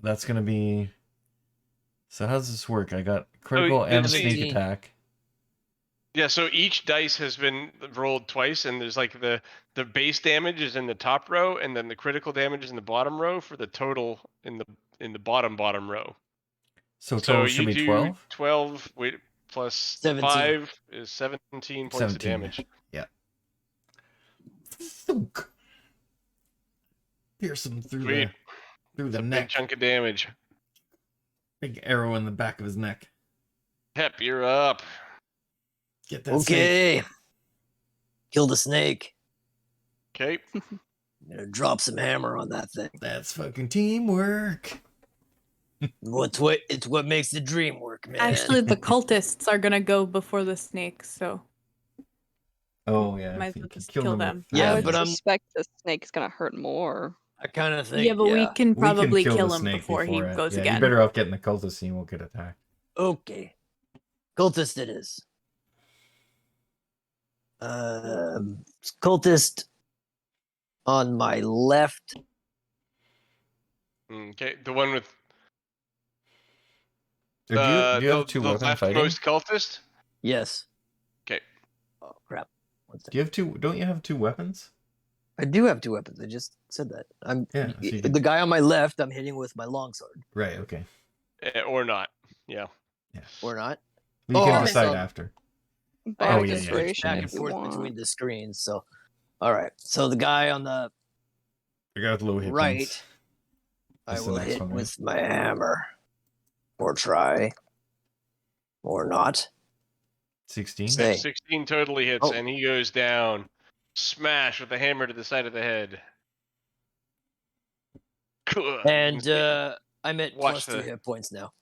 that's gonna be. So how does this work? I got critical and a sneak 17. attack. Yeah, so each dice has been rolled twice, and there's like the base damage is in the top row, and then the critical damage is in the bottom row for the total in the bottom row. So total should be 12. 12 plus 17. 5 is 17 points of 17. damage. Yeah. Thunk. Pierce him through Sweet. the It's a big neck. chunk of damage. Big arrow in the back of his neck. Hep, you're up. Get that snake. Okay. Kill the snake. Okay. I'm gonna drop some hammer on that thing. That's fucking teamwork. It's what makes the dream work, man. Actually, the cultists are gonna go before the snakes, so Oh yeah. might if as you well could just kill kill them with them. Yeah, I would but I'm- suspect the snake's gonna hurt more. I kind of think. Yeah, but we can probably we can kill the him snake before he it. goes Yeah, again. You're better off getting the cultist so you won't get attacked. Okay. Cultist it is. Cultist on my left. Okay. The one with Or do you have 2 the weapon fighting? leftmost cultist. Yes. Okay. Oh crap. One sec. Do you have 2? Don't you have 2 weapons? I do have 2 weapons. I just said that. Yeah, so you can- The guy on my left. I'm hitting with my longsword. Right. Okay. Or not. Yeah. Yeah. Or not. You Oh, can I'm decide sorry. after. Bardic Oh, yeah, yeah. Inspiration Back if and you forth want. between the screens. So, all right. So the guy on the I got low hit right, points. I That's the will next hit one, right? with my hammer, or try, or not. 16. Say. 16 totally hits, Oh. and he goes down. Smash with the hammer to the side of the head. And I'm at Watch +2 the- hit points now.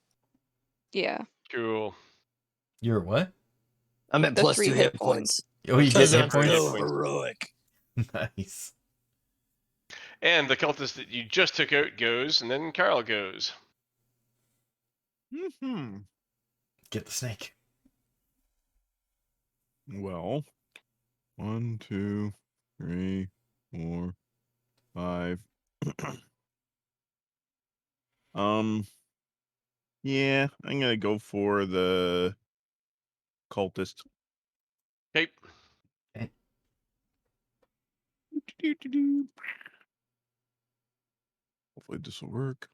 Yeah. Cool. You're what? I'm at The +2 3 hit hit points. Oh, you get Because hit I'm points. so points. heroic. Nice. And the cultist that you just took out goes, and then Carl goes. Hmm. Get the snake. Well, 1, 2, 3, 4, 5. Yeah, I'm gonna go for the cultist. Okay. Hopefully this will work.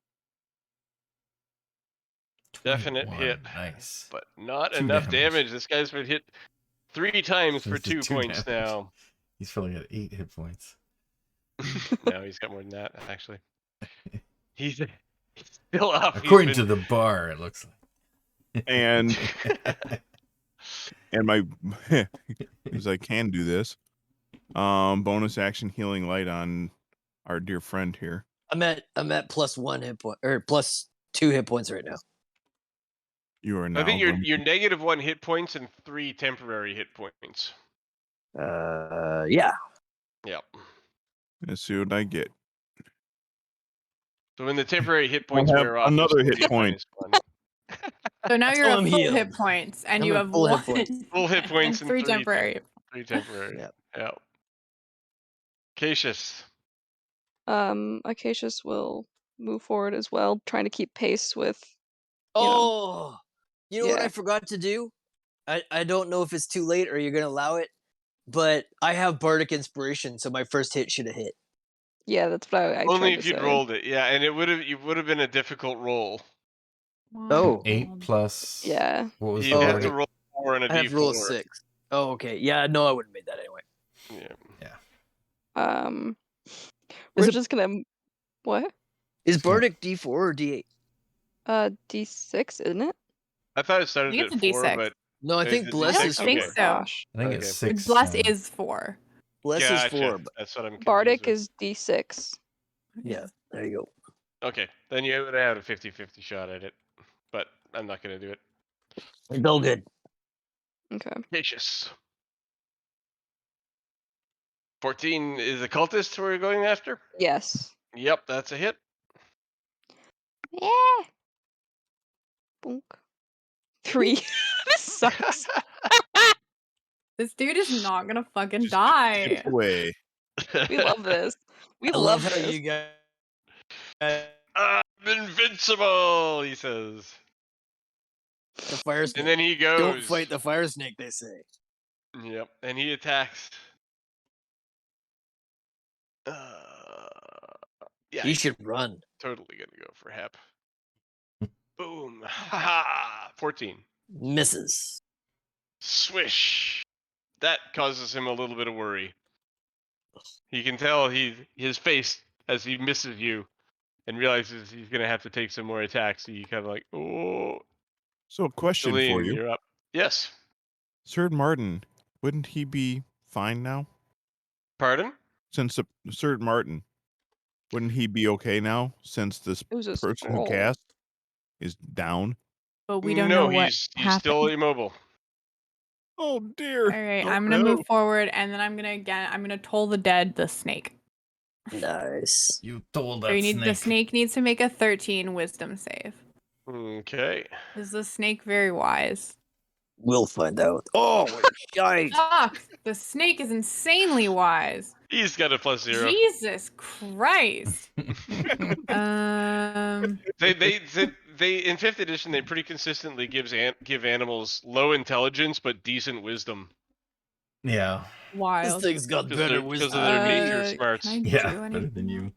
Definite 21. hit. Nice. But not 2 enough damage. damage. This guy's been hit 3 times for Just 2 2 points damage. now. He's probably at 8 hit points. No, he's got more than that, actually. He's still up. According to the bar, it looks like. And and my because I can do this. Bonus action healing light on our dear friend here. I'm at +1 hit point or +2 hit points right now. You are now. I think going- you're -1 hit points and 3 temporary hit points. Yeah. Yep. Let's see what I get. So when the temporary hit points have wear off, another it's hit gonna be point. -1. So now you're So at I'm full healed. hit points, and I'm you at have full hit 1 points. Full hit points and 3 3 temporary. 3 temporary. Yep. Yep. Cassius. Acacius will move forward as well, trying to keep pace with Oh, you know what I Yeah. forgot to do? I don't know if it's too late or you're gonna allow it, but I have bardic inspiration, so my first hit should have hit. Yeah, that's what I Only tried if to you'd say. rolled it, yeah, and it would have been a difficult roll. Oh. 8 plus. Yeah. What was You'd the have to bardic? roll 4 and a I have to roll a d4. 6. Oh, okay. Yeah, no, I wouldn't have made that anyway. Yeah. We're Is it- just gonna what? Is bardic D4 or D8? D6, isn't it? I thought it I started think at it's a 4, D6. but No, I is think it bless D6? is I think Okay. so. Gosh. I think Okay. it's 6. Bless is 4. Bless is Gotcha. 4. That's what I'm confused Bardic with. is D6. Yeah, there you go. Okay, then you would have had a 50-50 shot at it, but I'm not going to do it. It's all good. Okay. Vicious. 14 is a cultist we're going after? Yes. Yep, that's a hit. Yeah. Boink. 3. This sucks. This dude is not gonna fucking Just die. chip away. We love this. We I love love how this. you guys. I'm invincible, he says. The fire snake. And then he goes. Don't fight the fire snake, they say. Yep, and he attacks. Yeah, You should run. totally gonna go for Hep. Boom. Ha 14. Misses. Swish. That causes him a little bit of worry. He can tell his face as he misses you and realizes he's gonna have to take some more attacks. So you kind of like, oh. So, a question for Celine, you. you're up. Yes. Sir Martin, wouldn't he be fine now? Pardon? Since Sir Martin, wouldn't he be okay now since this It was a person who scroll. cast is down? But we don't No, know what he's happened. still immobile. Oh dear. All right, Oh, I'm gonna no. move forward, and then I'm gonna toll the dead the snake. Nice. You told So that you need snake. the snake needs to make a 13 wisdom save. Okay. Is the snake very wise? We'll find out. Oh, shite. Fuck! The snake is insanely wise. He's got a +0. Jesus Christ. They in 5th edition they pretty consistently give animals low intelligence but decent wisdom Yeah. This Wild. thing's got better because wisdom. of their nature Can smarts. I do Yeah. Better anything than you. else?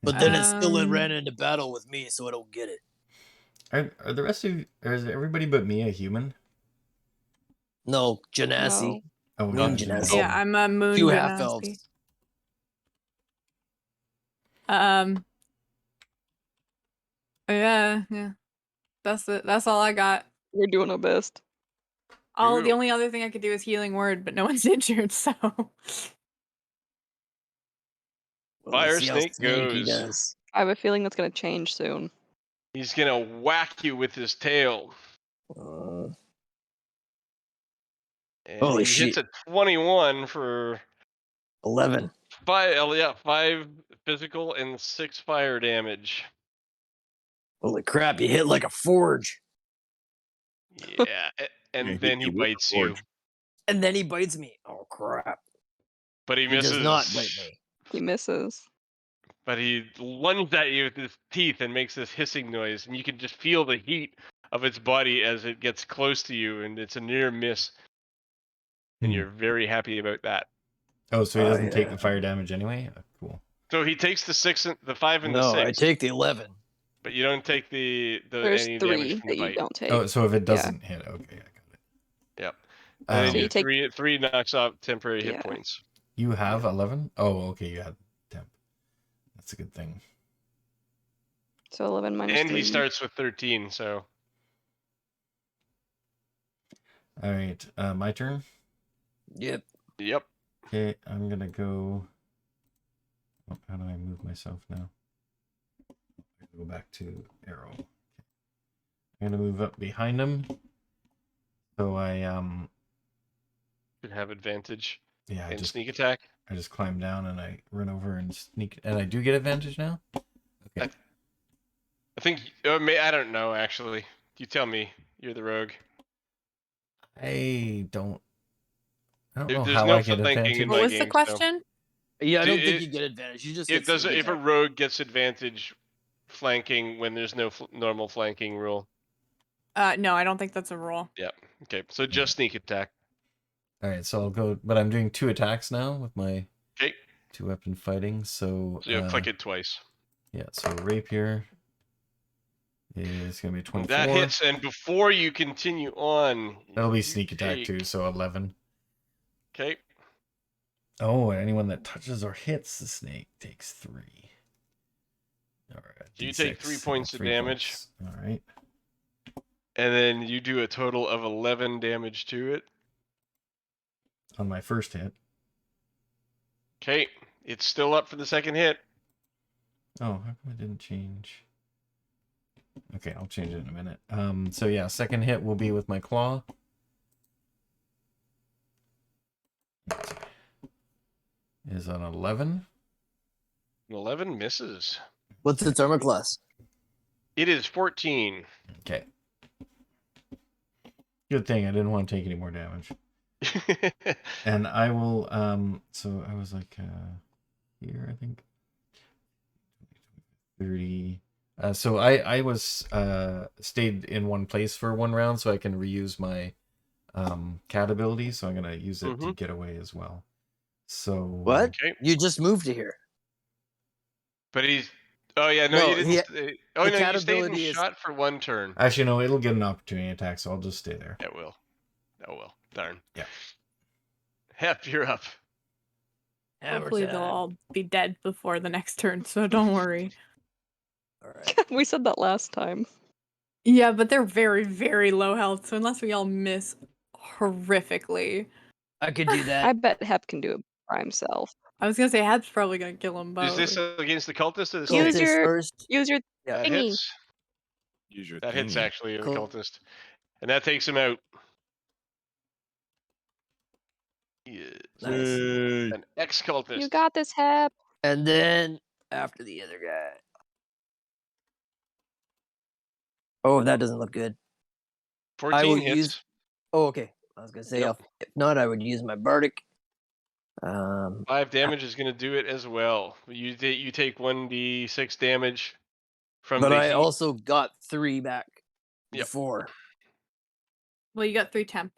But then it still Um, ran into battle with me, so I don't get it. Are the rest of you, or is everybody but me a human? No, Genasi. No. Oh, Moon not genasi. Yeah, I'm a moon Two genasi. half-elves. Yeah. That's it. That's all I got. We're doing our best. The Cool. only other thing I could do is healing word, but no one's injured, so Well, Fire let's see how snake snake he goes. does. I have a feeling that's gonna change soon. He's gonna whack you with his tail. And Holy he hits shit. a 21 for 11. 5 physical and 6 fire damage. Holy crap, you hit like a forge. Yeah, and Yeah, then hit he you with a bites you, forge. And then he bites me. Oh, crap. but he He misses. does not bite me. He misses. But he lunged at you with his teeth and makes this hissing noise, and you can just feel the heat of its body as it gets close to you, and it's a near miss. And you're very happy about that. Oh, so he doesn't take yeah. the fire damage anyway? Oh, cool. So he takes the 5 and the No, 6, I take the 11. but you don't take the There's any 3 damage from that the you bite. don't take. Oh, so if it Yeah. doesn't hit, okay, I got it. Yep. And then So you take- three knocks off temporary hit Yeah. points. You have 11? Oh, okay, you had temp. That's a good thing. So 11 minus And 3. he starts with 13, so All right, my turn. Yep. yep. Okay, I'm gonna go. Oh, how do I move myself now? I go back to arrow. Okay. I'm gonna move up behind him. So I Could have advantage yeah, I and just sneak attack. climb down and I run over and sneak, and I do get advantage now. Okay. I think I don't know actually. You tell me. You're the rogue. I don't know There's how no I get thinking advantage. in What my was the game, so- question? Yeah, I don't Do think it- you get advantage. You just If get sneak if a attack. rogue gets advantage flanking when there's no normal flanking rule? No, I don't think that's a rule. Yeah. Okay. So just sneak attack. All right, so I'll go, but I'm doing 2 attacks now with my Okay. 2-weapon fighting. So So you click it twice. yeah, so rapier is gonna be 24. That hits, and before you continue on, That'll be you sneak attack too, so 11. Okay. Oh, and anyone that touches or hits the snake takes 3. All right. You take 3 points of damage. All right. And then you do a total of 11 damage to it. On my first hit. Okay. It's still up for the second hit. Oh, how come it didn't change? Okay, I'll change it in a minute. So yeah, second hit will be with my claw. Is an 11. 11 misses. What's its armor class? It is 14. Okay. Good thing I didn't want to take any more damage. And I will, so I was like, here, I think. 30. So I was, stayed in one place for 1 round, so I can reuse my, cat ability, so I'm gonna use it to get away as well. So. What? Okay. You just moved to here. But he's... Oh, yeah, no, No, you didn't... Oh, the no, cat you stayed in ability is- shot for 1 turn. Actually, no, it'll get an opportunity attack, so I'll just stay there. It will. Oh, well. Darn. Yeah. Hep, you're up. Hammer Hopefully they'll time. all be dead before the next turn, so don't worry. All right. We said that last time. Yeah, but they're very, very low health, so unless we all miss horrifically. I could do I that. bet Hep can do it by himself. I was gonna say Heb's probably gonna kill them both. Is this against the cultist or the Use snake? Cultist your- first. Use your Yeah. That thingy. hits. Use your That hits thingy. actually the Cool. cultist. And that takes him out. He is Nice. an ex-cultist. You got this, Hep. And then after the other guy. Oh, that doesn't look good. 14 will hits. use- Oh, okay. I was gonna say, Yep. if not, I would use my bardic. 5 damage is going to do it as well. You take 1d6 damage from but the I heat. also got 3 back Yep. before. Well, you got 3 temp.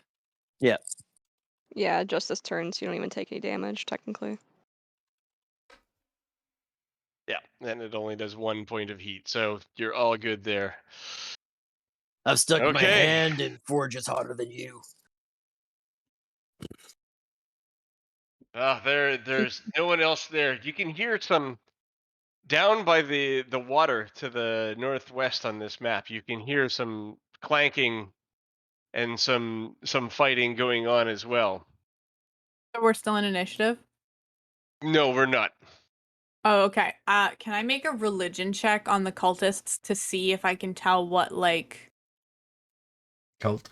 Yeah, just this turn, so you don't even take any damage, technically. Yeah, and it only does 1 point of heat, so you're all good there. I've stuck my Okay. hand in Forge is hotter than you. There's no one else there. You can hear some down by the water to the northwest on this map. You can hear some clanking and some fighting going on as well. So we're still in initiative. No, we're not. Oh, okay. Can I make a religion check on the cultists to see if I can tell what Cult.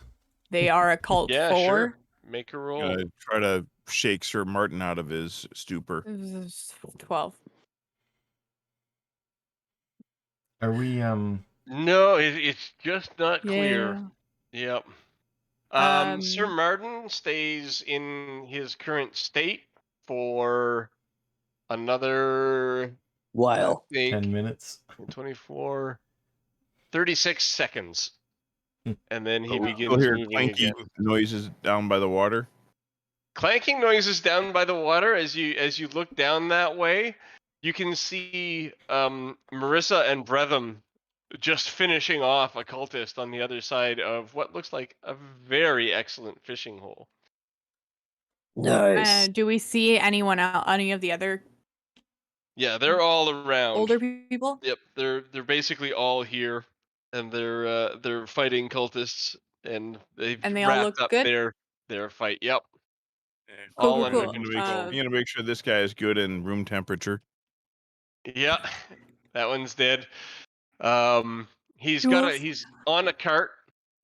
they are a cult Yeah, for? sure. Make a roll. Try to shake Sir Martin out of his stupor. 12. Are we, No, it's just not clear. Yeah. Yep. Sir Martin stays in his current state for another While. I think 10 minutes? 24, 36 seconds. And then he We begins still hear moving clanky again. noises down by the water. Clanking noises down by the water. As you look down that way, you can see Marissa and Bretham just finishing off a cultist on the other side of what looks like a very excellent fishing hole. Nice. Do we see anyone else, any of the other Yeah, they're all around. older people? Yep, they're basically all here, and they're fighting cultists, and they've And they all wrapped look up good? their fight. Yep, Cool, all cool, under cool. control. I'm gonna make sure this guy is good in room temperature. Yeah, that one's dead. He's Jules? he's on a cart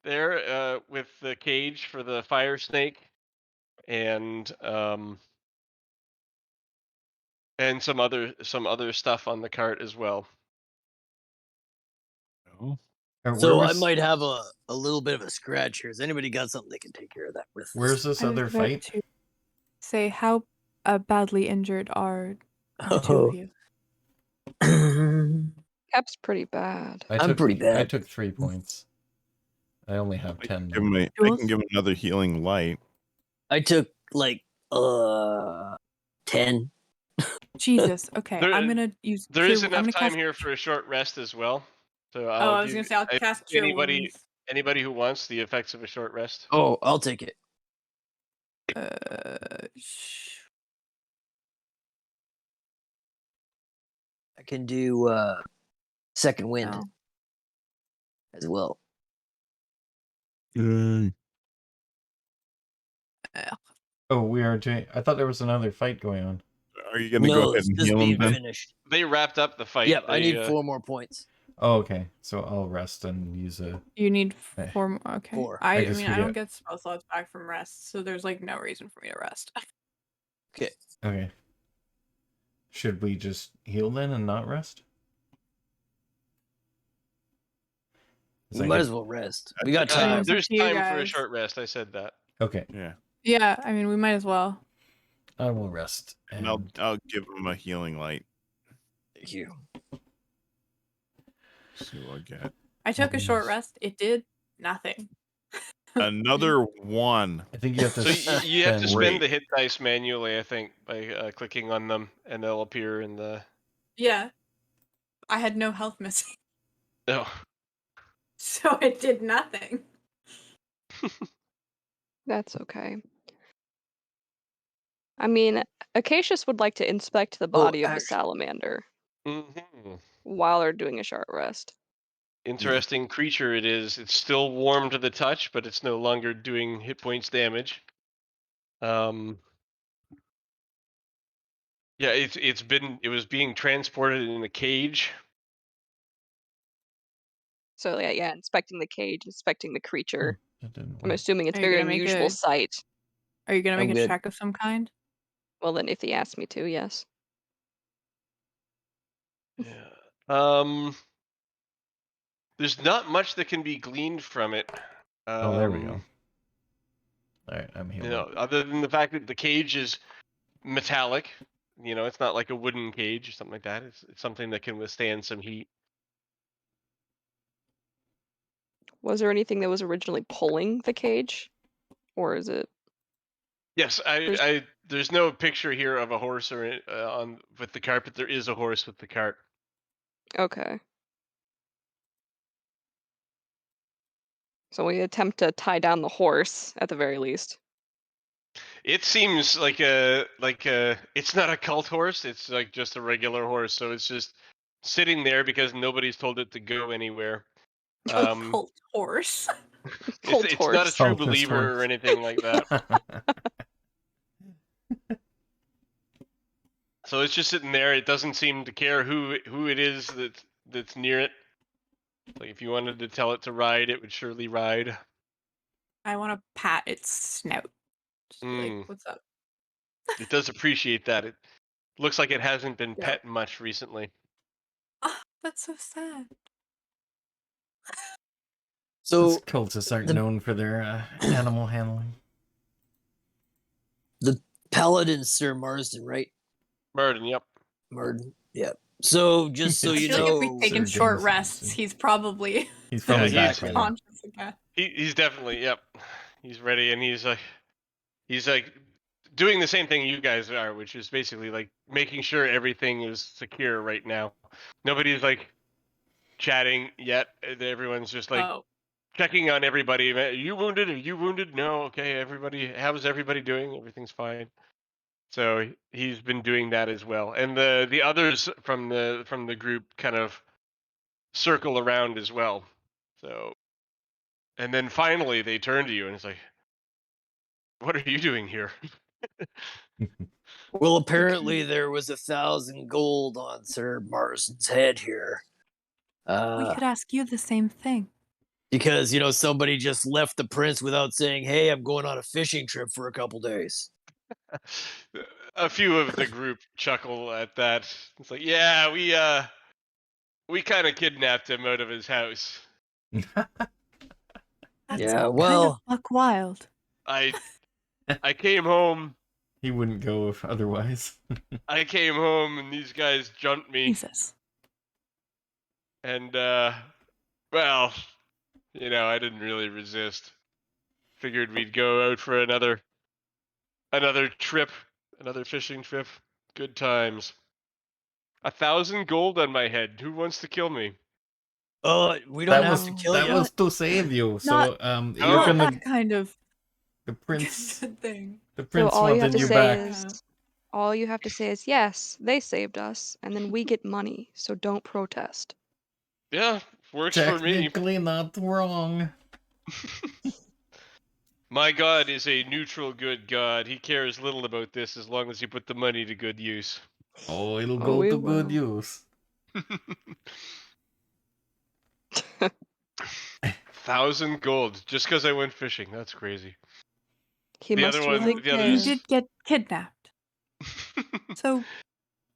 there, with the cage for the fire snake, and some other stuff on the cart as well. Oh. So I might have a little bit of a scratch here. Has anybody got something they can take care of that with? Where's this other fight? To say how badly injured are the two Oh. of you? Cap's pretty bad. I'm pretty bad. I took 3 points. I only have 10. Give him I can give him another healing light. I took like 10. Jesus. Okay, There- I'm gonna use. There is I'm enough gonna time cast. here for a short rest as well. So I was gonna say I'll cast Cure anybody Wounds. anybody who wants the effects of a short rest. Oh, I'll take it. I can do second wind No. as well. Oh, we are doing. I thought there was another fight going on. Are you gonna No, go ahead it's and just heal him being then? finished. They wrapped up the fight. Yep, I They, need 4 more points. Oh, okay. So I'll rest and use a. You need Eh, 4 more. Okay. 4. I just mean, I don't forget. get spell slots back from rest, so there's like no reason for me to rest. Okay. Should we just heal then and not rest? We might as well rest. We got Yeah. time. It's up there's to you time for a guys. short rest. I said that. Okay, Yeah. Yeah, I mean, we might as well. I will rest. And I'll give him a healing light. Thank you. See what I get. I took a short rest. It did nothing. Another 1. I think you have to. So you have to spend- spend the hit dice manually, I think, by clicking on them, and they'll appear in the. Yeah. I had no health missing, Oh, so it did nothing. That's okay. I mean, Acacius would like to inspect the body of the salamander mhm. while they're doing a short rest. Interesting creature it is. It's still warm to the touch, but it's no longer doing hit points damage. Yeah, it was being transported in a cage. So yeah, inspecting the cage, inspecting the creature. That didn't I'm work. assuming it's Are you very gonna make unusual a- sight. Are you gonna I'm make a good. check of some kind? Well, then, if he asks me to, yes. Yeah. There's not much that can be gleaned from it. Oh, there we go. All right, I'm healed. You know, other than the fact that the cage is metallic. You know, it's not like a wooden cage or something like that. It's something that can withstand some heat. Was there anything that was originally pulling the cage, or is it? Yes, there's no picture here of a horse or on with the cart, but there is a horse with the cart. Okay. So we attempt to tie down the horse at the very least. It seems like it's not a cult horse. It's like just a regular horse. So it's just sitting there because nobody's told it to go anywhere. Cult horse. Cult It's not a horse. true Cultist believer or horse. anything like that. So it's just sitting there. It doesn't seem to care who it is that's near it. Like if you wanted to tell it to ride, it would surely ride. I want to pat its snout. Just be Mm. like, what's up? It does appreciate that. It looks like it hasn't been Yeah. pet much recently. Oh, that's so sad. So These cultists aren't the- known for their animal handling. the paladin, Sir Marsden, right? Martin, yep. Marden. Yeah. So just so I you feel like if know, we've taken Sir short Jameson, rests, so- he's probably He's probably Yeah, back by then. conscious again. He's definitely, yep. He's ready, and he's like doing the same thing you guys are, which is basically like making sure everything is secure right now. Nobody's like chatting yet. Everyone's just like Oh, checking on everybody. Are you wounded? Are you wounded? No. Okay. Everybody, how's everybody doing? Everything's fine. So he's been doing that as well, and the others from the group kind of circle around as well. So, and then finally they turn to you, and it's like, "What are you doing here?" well, apparently there was 1,000 gold on Sir Marsden's head here. We could ask you the same thing. Because somebody just left the prince without saying, "Hey, I'm going on a fishing trip for a couple days." A few of the group chuckle at that. It's like, yeah, we kind of kidnapped him out of his house. That's Yeah, well, kind of buck wild. I came home. He wouldn't go if otherwise. I came home and these guys jumped me. Jesus. And well, I didn't really resist. Figured we'd go out for another trip, another fishing trip. Good times. 1,000 gold on my head. Who wants to kill me? We don't That have was to kill that you. was to save you. So you're Oh. Not gonna that kind of the prince thing. the So prince all you have wanted to you say back. is, yes, they saved us, and then we get money. So don't protest. Yeah, works for me. Technically not wrong. My god is a neutral good god. He cares little about this as long as you put the money to good use. Oh, it'll Oh, go we to good will. use. 1,000 gold just because I went fishing. That's crazy. He The must other one, really the You care. others. did get kidnapped. So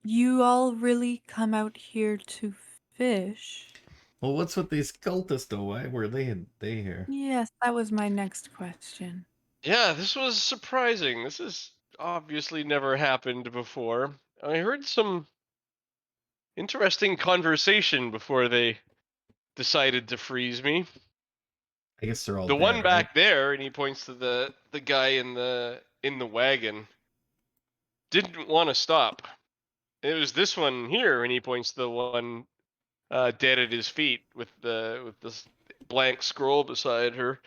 you all really come out here to fish? Well, what's with these cultists though? Why were they here? Yes, that was my next question. Yeah, this was surprising. This has obviously never happened before. I heard some interesting conversation before they decided to freeze me. I guess they're all The dead, one right? back there, and he points to the guy in the wagon, didn't want to stop. It was this one here, and he points to the one dead at his feet with this blank scroll beside her.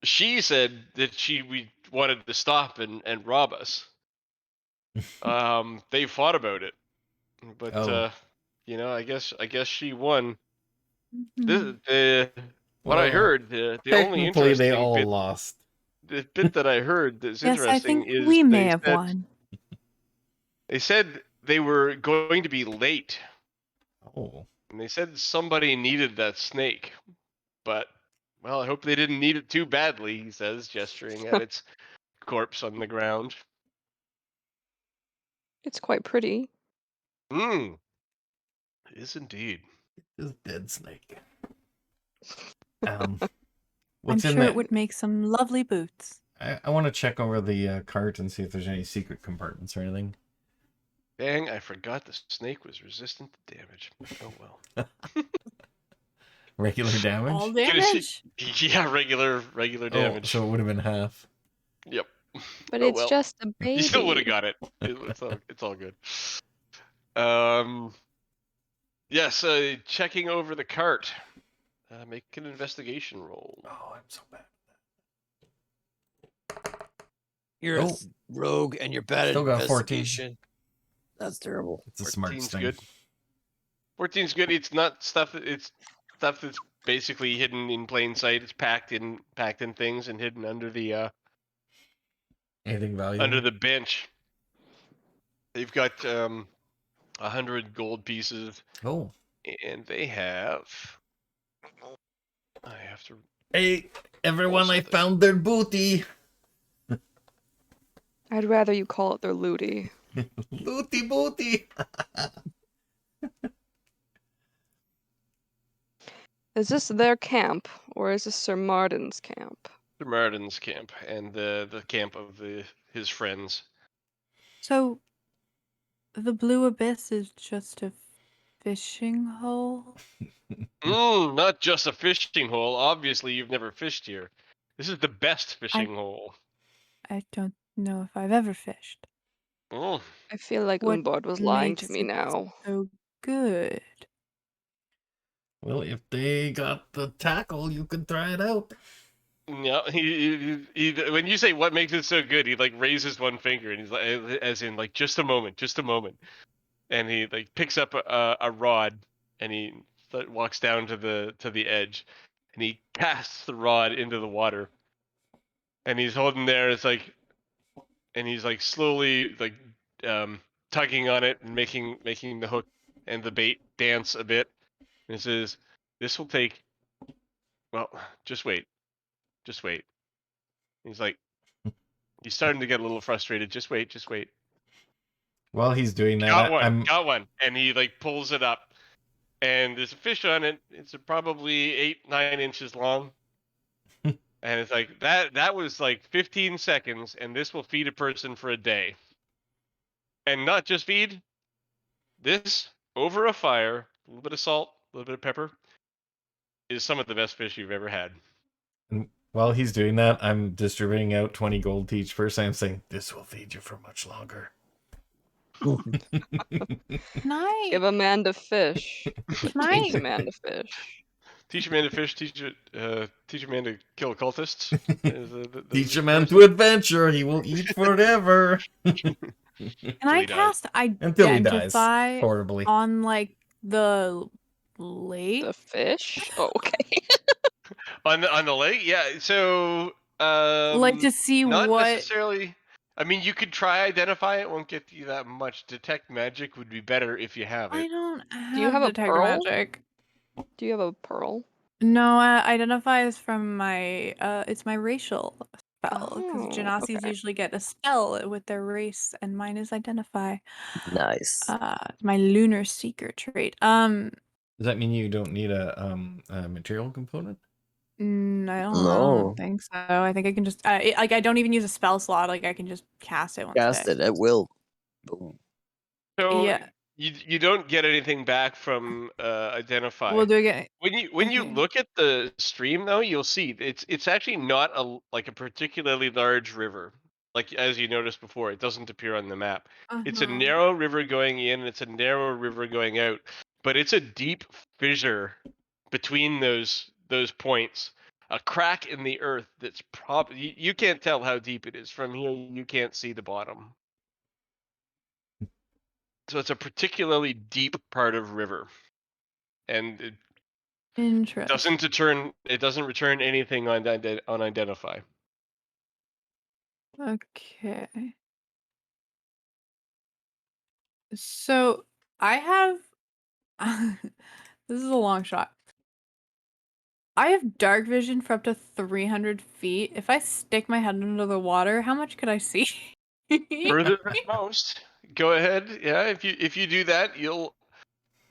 She said that we wanted to stop and rob us. They fought about it, but Oh. I guess she won. Mhm. What I Well, heard, the only technically they interesting all bit, lost. the bit that I heard that's Yes, I interesting think is we may have won. they said they were going to be late, Oh. and they said somebody needed that snake, but well, I hope they didn't need it too badly. He says, gesturing at its corpse on the ground. It's quite pretty. It is indeed. Just dead snake. I'm What's in sure it that? would make some lovely boots. I want to check over the cart and see if there's any secret compartments or anything. Dang, I forgot the snake was resistant to damage. Oh well. Regular damage? All Can it see- damage. Yeah, regular Oh, damage. so it would have been half. Yep. But Oh it's well. just a baby. You still would have got it. It's all good. Yes, checking over the cart. Make an investigation roll. Oh, I'm so bad. You're a Oh. rogue and you're bad Still at got 14. investigation. That's terrible. It's a smart 14's thing. good. 14's good. It's not stuff. It's stuff that's basically hidden in plain sight. It's packed in things and hidden under the Anything valuable? under the bench. They've got 100 gold pieces, Oh. and they have. I have to. Hey, everyone, I something. found their booty. I'd rather you call it their looty. Looty booty. Is this their camp, or is this Sir Martin's camp? Sir Martin's camp and the camp of his friends. So, the Blue Abyss is just a fishing hole? Not just a fishing hole. Obviously, you've never fished here. This is the best fishing hole. I don't know if I've ever fished. Mm. I feel like What Umbard was lying to makes me it now. so good? Well, if they got the tackle, you could try it out. Yeah, he when you say what makes it so good, he like raises one finger and he's like, as in like just a moment, and he like picks up a rod and he walks down to the edge, and he casts the rod into the water, and he's holding there. It's like, and he's like slowly like tugging on it and making the hook and the bait dance a bit. And he says, "This will take. Well, just wait, just wait." He's like, he's starting to get a little frustrated. Just wait, just wait. While he's doing that, Got one, and he like pulls it up, and there's a fish on it. It's probably 8-9 inches long, and it's like that was like 15 seconds, and this will feed a person for a day, and not just feed. This over a fire, a little bit of salt, a little bit of pepper, is some of the best fish you've ever had. And while he's doing that, I'm distributing out 20 gold to each person. I'm saying, this will feed you for much longer. Can I? Give a man to fish. Can I? Teach a man to fish. Teach a man to fish. Teach a man to kill cultists. Teach a man to adventure. He will eat forever. Can I cast Until he dies identify horribly. on like the lake? The fish? Oh, okay. On the lake, yeah. So Like to see not what? necessarily. I mean, you could try identify. It won't get you that much. Detect magic would be better if you have I it. don't Do you have a detect pearl? magic. Do you have a pearl? No, identify is from my it's my racial spell because Oh, Genasi's okay. usually get a spell with their race, and mine is identify. Nice. My lunar seeker trait. Does that mean you don't need a material component? I don't No. think so. I think I can just like I don't even use a spell slot. Like I can just cast it once Cast a it day. at will. Boom. So Yeah. you don't get anything back from identify. Well, do I get? When you Okay. look at the stream though, you'll see it's actually not a particularly large river. Like as you noticed before, it doesn't appear on the map. It's a narrow river going in, and it's a narrow river going out, but it's a deep fissure between those points. A crack in the earth that's probably you can't tell how deep it is from here. You can't see the bottom. So it's a particularly deep part of river, and it Interesting. doesn't return anything on identify. Okay. So I have. This is a long shot. I have dark vision for up to 300 feet. If I stick my head under the water, how much could I see? Further than most. Go ahead. Yeah, if you do that, you'll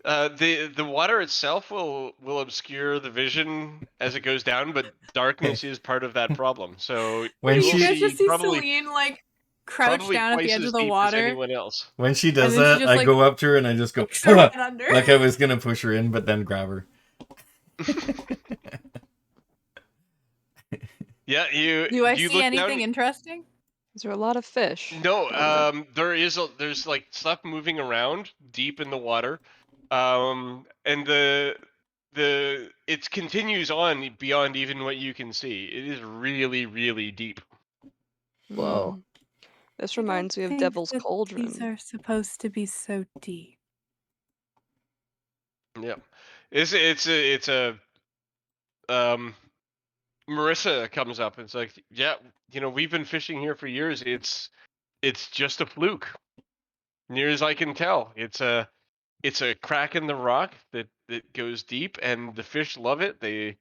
the water itself will obscure the vision as it goes down, but darkness is part of that problem. So When you You will guys she just see see probably Celine like crouched down at the twice edge as of the deep as water. anyone else. when she does then she that, just, I like, go up to her and I just go Sticks her head under. like I was gonna push her in, but then grab her. Yeah, Do I you see look anything down. interesting? Is there a lot of fish? No, down there's like stuff moving around deep in the water, and it continues on beyond even what you can see. It is really, really deep. there? Wow. This I don't reminds me of think Devil's that Cauldron. These are supposed to be so deep. Yeah, it's a Marissa comes up and it's like, yeah, we've been fishing here for years. It's just a fluke, near as I can tell. It's a crack in the rock that goes deep, and the fish love it. They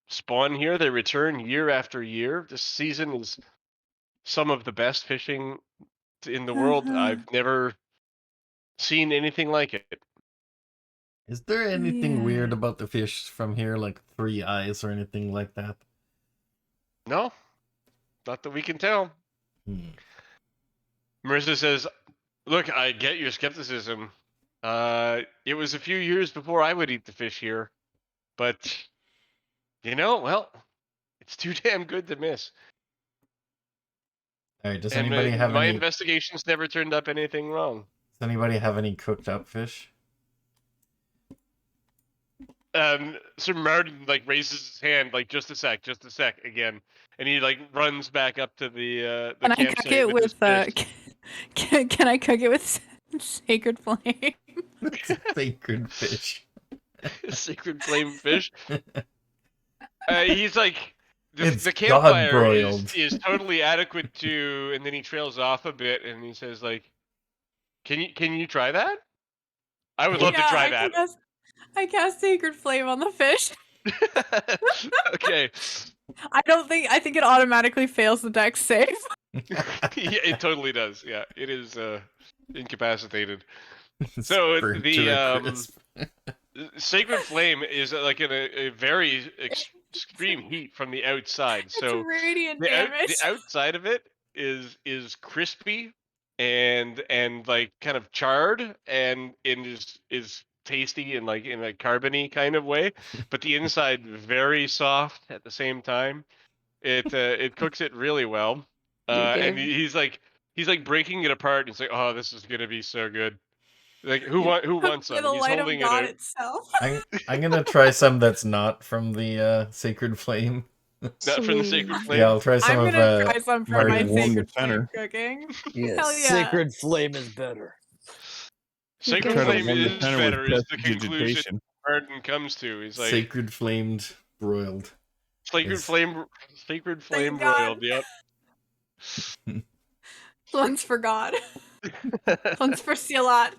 spawn here. They return year after year. This season is some of the best fishing in the world. I've never seen anything like it. Is there anything Yeah. weird about the fish from here, like 3 eyes or anything like that? No, not that we can tell. Marissa says, look, I get your skepticism. It was a few years before I would eat the fish here, but well, it's too damn good to miss. All right. Does And anybody have my any? investigations never turned up anything wrong. Does anybody have any cooked up fish? Sir Martin raises his hand, just a sec again, and he runs back up to the Can I cook campsite it with his with fish. can I cook it with sacred flame? It's a sacred fish. Sacred flame fish. He's like, It's the campfire God-broiled. is totally adequate to, and then he trails off a bit and he says can you try that? I would love to try that. I cast sacred flame on the fish. Okay. I think it automatically fails the dex save. Yeah, it totally does. Yeah, it is incapacitated. It's So burnt the to a crisp. sacred flame is in a very extreme heat from the outside. It's So radiant the damage. outside of it is crispy and like kind of charred, and is tasty and like in a carbony kind of way, but the inside very soft at the same time. It cooks it really well. You And gave he's like breaking it apart, and he's like, "Oh, this is gonna be so good." Like you, who wants By some? the And he's light of holding it God out. itself. I'm gonna try some that's not from the Sacred Flame. Not from the Sacred sweet. Flame. Yeah, I'll try some I'm of gonna try some for my Martin's. warm the sacred flame center. cooking. Yes, Hell yeah. sacred flame is better. You Sacred gave Try to Flame warm the is center with better, is the conclusion prestidigitation. Martin comes to. He's like, Sacred Flamed broiled. Sacred is- Flame Thank broiled. God. Yep. One's for God. One's for Silat.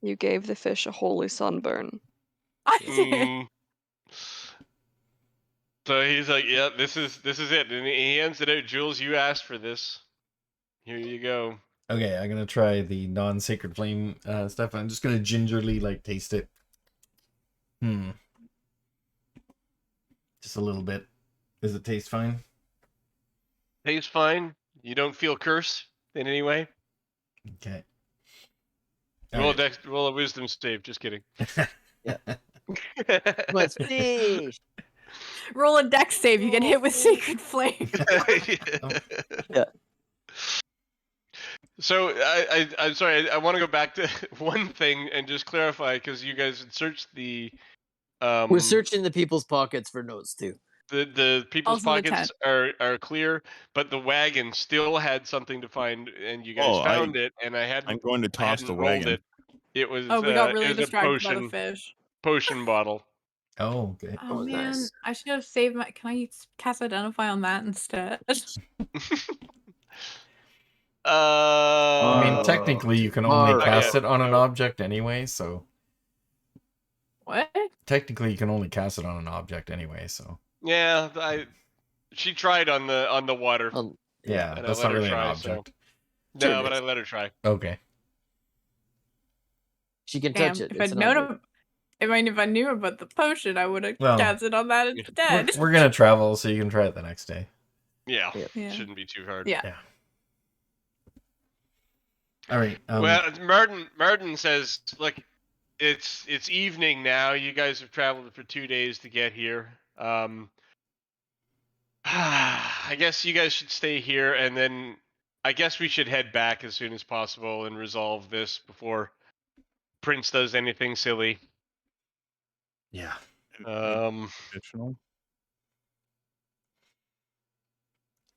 You gave the fish a holy sunburn. I did. Mm. So he's like, "Yeah, this is it," and he hands it out. Jules, you asked for this. Here you go. Okay, I'm gonna try the non-Sacred Flame stuff. I'm just gonna gingerly like taste it. Just a little bit. Does it taste fine? Tastes fine. You don't feel cursed in any way. Okay. Roll a wisdom save. Just kidding. Let's fish. Roll a dex save. You get hit with sacred flame. Yeah. So I'm sorry. I want to go back to one thing and just clarify, because you guys had searched the. We're searching the people's pockets for notes too. The people's Also the pockets are clear, but the wagon still had something to find, and you guys Oh, found it, and I I'm going to toss the hadn't rolled wagon. it. It was Oh, we got it really was distracted by the a fish. potion bottle. Oh, okay. Oh Oh, man, nice. I should have saved my. Can I cast Identify on that instead? I mean, Uh, technically, you can only Alright. cast it on an object anyway, so What? technically you can only cast it on an object anyway, so Yeah, she tried on the water. yeah, And I that's let not her really try, an object. No, Sure but is. I let her try. Okay. She can Damn! touch it. If It's I'd an known object. if I knew about the potion, I would have Well, cast it on that instead. We're gonna travel, so you can try it the next day. Yeah, Yeah. shouldn't be too hard. Yeah. Yeah. All right. Well, Martin says, "Look, it's evening now. You guys have traveled for 2 days to get here. I guess you guys should stay here, and then I guess we should head back as soon as possible and resolve this before Prince does anything silly." yeah. Additional.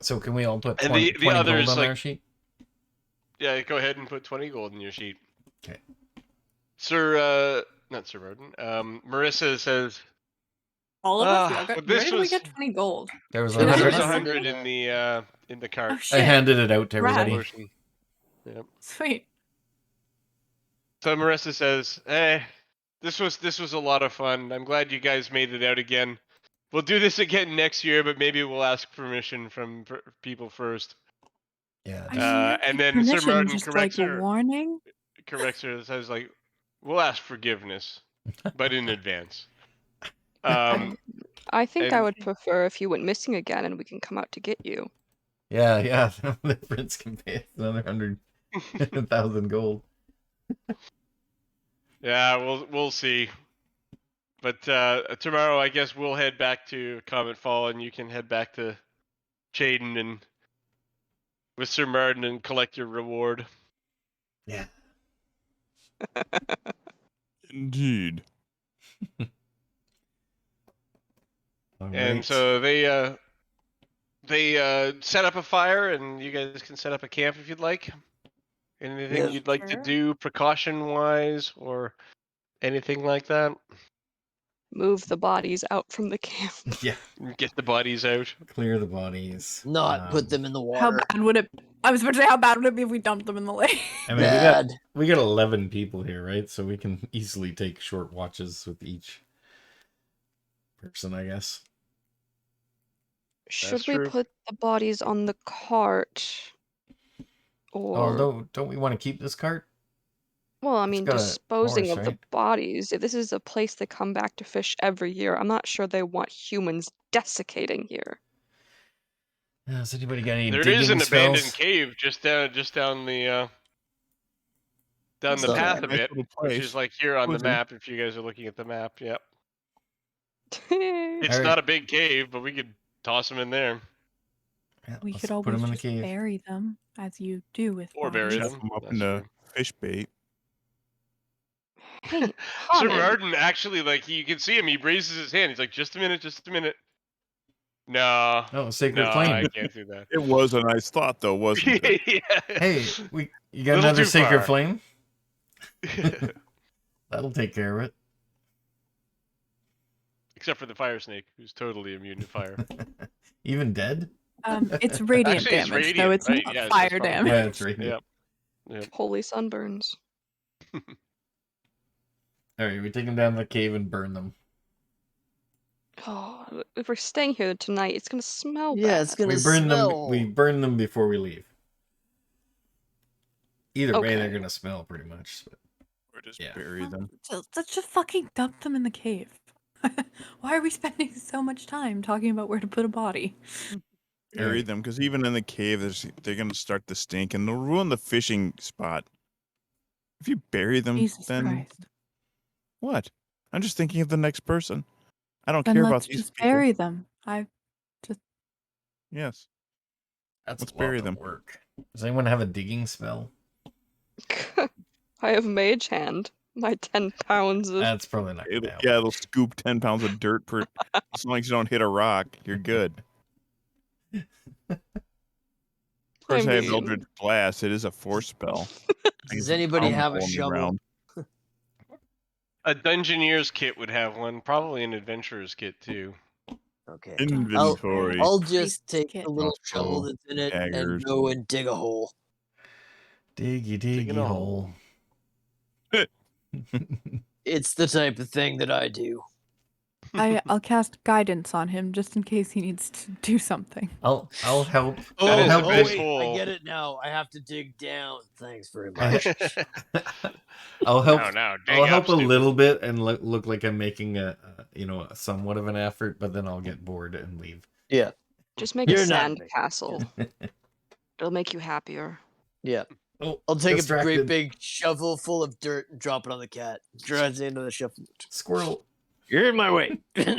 So can we all put And 20, the 20 others, gold on like- our sheet? Yeah, go ahead and put 20 gold in your sheet. Okay. Not Sir Martin. Marissa says, All of us. We all got. but Where this did we was- get 20 gold? There was There was "There's 100. 100 in the cart." Oh I shit! handed it out to Rad. everybody. Potion. Yep. Sweet. So Marissa says, "Hey, this was a lot of fun. I'm glad you guys made it out again. We'll do this again next year, but maybe we'll ask permission from people first." Yeah. I mean, not And like then Sir permission, Martin just corrects like a her. warning. Says like, "We'll ask forgiveness, but in advance." I think I and- would prefer if you went missing again and we can come out to get you. Yeah, yeah. The prince can pay us another 100,000 gold. Yeah, we'll see. But tomorrow, I guess we'll head back to Comet Fall, and you can head back to Chaden and with Sir Martin and collect your reward. Yeah. Indeed. And so they set up a fire, and you guys can set up a camp if you'd like. Anything Yeah. you'd like to Sure. do precaution-wise, or anything like that? Move the bodies out from the camp. yeah, Get the bodies out. clear the bodies. Not put them in the How water. bad would it? I was about to say, how bad would it be if we dumped them in the lake? I mean, Bad. we got 11 people here, right? So we can easily take short watches with each person, I guess. Should we true. put the bodies on the cart? Or Don't we want to keep this cart? well, I mean, got a disposing horse, of the right? bodies. If this is a place they come back to fish every year, I'm not sure they want humans desiccating here. Has anybody got any There digging is an abandoned spells? cave just down the down the So, path a nice bit, little which place. is like here on the Cozy. map. If you guys are looking at the map, yep. We It's Alright. not a big cave, but we could toss them in there Yeah, We let's could put always them in the just cave. bury them, as you do with or bury bodies. Chop them. them up That's into true. fish bait. Hey, Sir Haunted. Martin actually, like, you can see him. He raises his hand. He's like, "Just a minute, just a minute." No, Oh, Sacred no, Flame. I can't do that. It was a nice thought, though, wasn't it? Yeah. Hey, you got Little another too Sacred far. Flame? That'll take care of it. Except for the fire snake, who's totally immune to fire. Even dead? It's radiant Actually, it's damage, so radiant, it's right? not Yeah, it's fire just fire damage. Yeah, it's radiant. Yep. Holy sunburns. Alright, we take them down to the cave and burn them. Oh, if we're staying here tonight, it's gonna smell Yeah, bad. it's gonna We burn them. smell. We burn them before we leave. Either way, they're Okay. gonna smell pretty much. But Or just Yeah. bury them. Let's just fucking dump them in the cave. Why are we spending so much time talking about where to put a body? Bury Alright. them, because even in the cave, they're going to start to stink, and they'll ruin the fishing spot. If you bury them, Jesus then Christ. what? I'm just thinking of the next person. I don't Then care let's about these just people. bury them. Yes. That's Let's a lot bury of them. work. Does anyone have a digging spell? I have mage hand. My 10 pounds of That's probably not gonna help. It'll scoop 10 pounds of dirt per. As long as you don't hit a rock, you're good. Of course, I have mean- Eldritch Blast. It is a force spell. Does anybody Pound have a hole in the shovel? ground. A Dungeoneer's kit would have one, probably an Adventurer's kit too. Okay. Inventory. I'll just take kit. the little Crossbow, shovel that's in it daggers. and go and dig a hole. Diggy Digging diggy a hole. It's the type of thing that I do. I'll cast guidance on him just in case he needs to do something. I'll help. That I'll is a help big with- hole. I get it now. I have to dig down. Thanks very I much. I'll help. No, I'll dig help up, a stupid. little bit and look like I'm making a somewhat of an effort, but then I'll get bored and leave. Yeah. Just make You're a not sand me. castle. It'll make you happier. Yeah. Oh, I'll take a distracted. great big shovel full of dirt and drop it on the cat. Drives into the shovel. Squirrel. You're in my way. Bury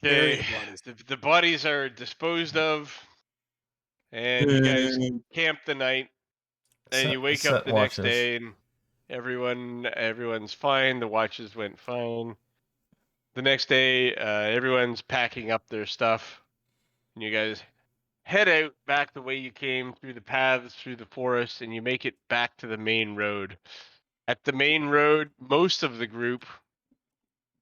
Okay, the bodies. the bodies are disposed of, and you guys camp the night, and you wake up Set the next watches. day, and everyone's fine. The watches went fine. The next day, everyone's packing up their stuff, and you guys head out back the way you came, through the paths, through the forest, and you make it back to the main road. At the main road, most of the group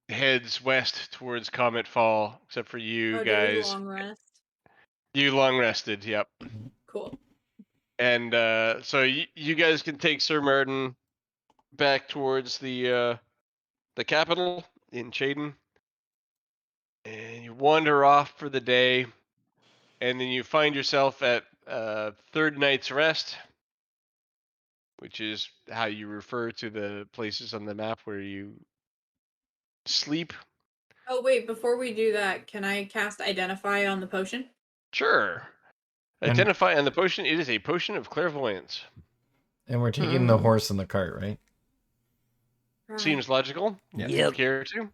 heads west towards Comet Fall, except for you guys. Long rest. You long rested, yep. Cool. And so you guys can take Sir Martin back towards the capital in Chaden, and you wander off for the day, and then you find yourself at third night's rest, which is how you refer to the places on the map where you sleep. Oh wait, before we do that, can I cast Identify on the potion? Sure. And- Identify on the potion. It is a potion of clairvoyance. And we're taking the horse and the cart, right? Seems logical. Yeah. If you care to.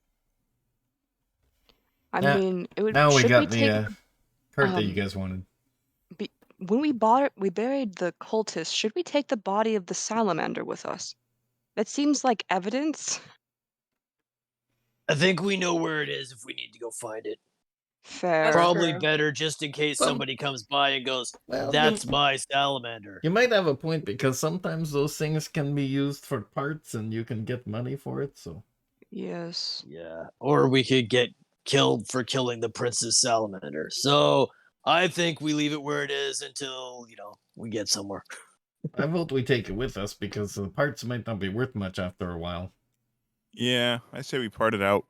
I Now- mean, it would. Now we should got we the take, cart that you um, guys wanted. when we buried the cultist, should we take the body of the salamander with us? That seems like evidence. I think we know where it is if we need to go find it. Fair. Probably true. better just in case Well- somebody comes by and goes, Well, that's my salamander. You might have a point because sometimes those things can be used for parts and you can get money for it. So Yes. Yeah. Or we could get killed for killing the princess salamander. So I think we leave it where it is until, we get somewhere. I vote we take it with us because the parts might not be worth much after a while. Yeah, I say we part it out.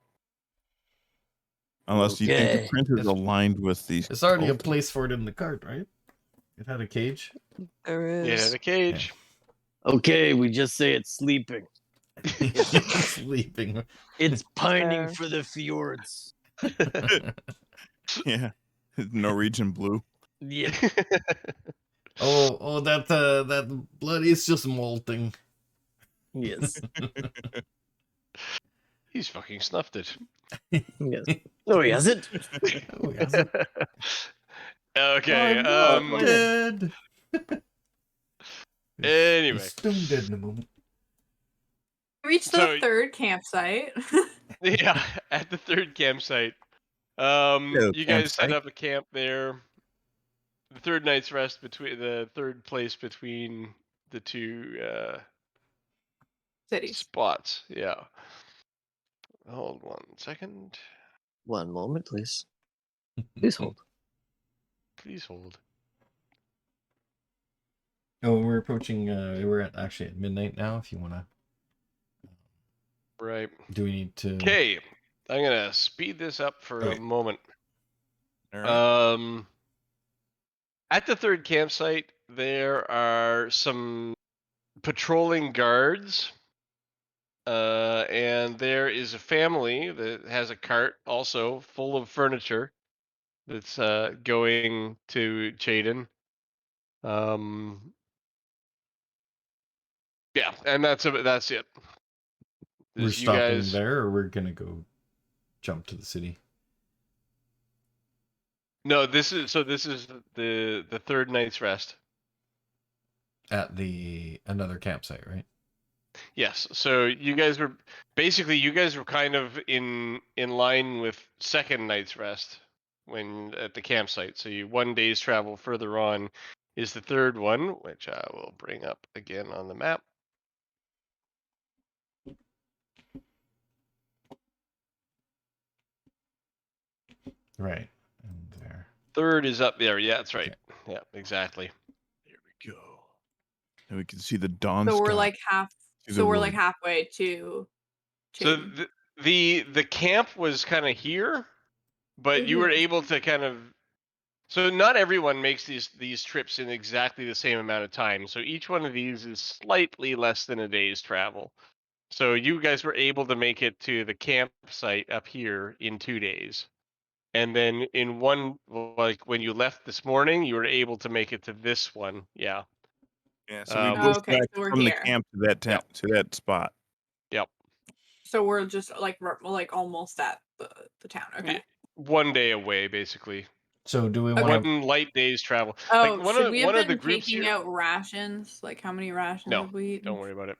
Unless you think Okay. the print is It's- aligned with these. There's already a cultists. place for it in the cart, right? It had a cage. There Yeah, is. the cage. Okay, we just say it's sleeping. Sleeping. It's pining Fair. for the fjords. Yeah. Norwegian blue. Yep. Oh, that blood is just molting. Yes. He's fucking snuffed it. Yes. No, he hasn't. Oh, he hasn't. Okay. I'm not why not? dead. Anyway. He's stone dead in a moment. Reach the So- third campsite. Yeah, at the third campsite. Hello, You guys set campsite. up a camp there. The third night's rest between the third place between the two Cities. spots. Yeah. Hold 1 second. One moment, please. Please hold. Please hold. Oh, we're approaching. We're actually at midnight now. If you wanna, Right. do we need to? Okay. I'm gonna speed this up for Okay. a moment. All right. At the third campsite, there are some patrolling guards. And there is a family that has a cart also full of furniture that's going to Chaden. Yeah, and that's it. We're Is you stopping guys there, or we're gonna go jump to the city. No, this is the third night's rest. At another campsite, right? Yes. So you guys were kind of in line with second night's rest when at the campsite. So you 1 day's travel further on is the third one, which I will bring up again on the map. Right. And there. Third is up there. Yeah, that's right. Yeah, exactly. There we go. And we can see the dawn So we're sky like through the wood. halfway to So Chaden. the camp was kind of here, but you were Mhm. able to kind of. So not everyone makes these trips in exactly the same amount of time. So each one of these is slightly less than a day's travel. So you guys were able to make it to the campsite up here in 2 days. And then in one, like when you left this morning, you were able to make it to this one. Yeah. Yeah, so we Um, Oh, pushed okay, back so we're from here. the camp to that Yep. to that spot. Yep. So we're just like almost at the town. Okay. 1 day away, basically. So do we Okay. want to? One light day's travel. Oh, Like should we have one of the been groups taking here. out rations? Like how many rations No, have we eaten? don't worry about it.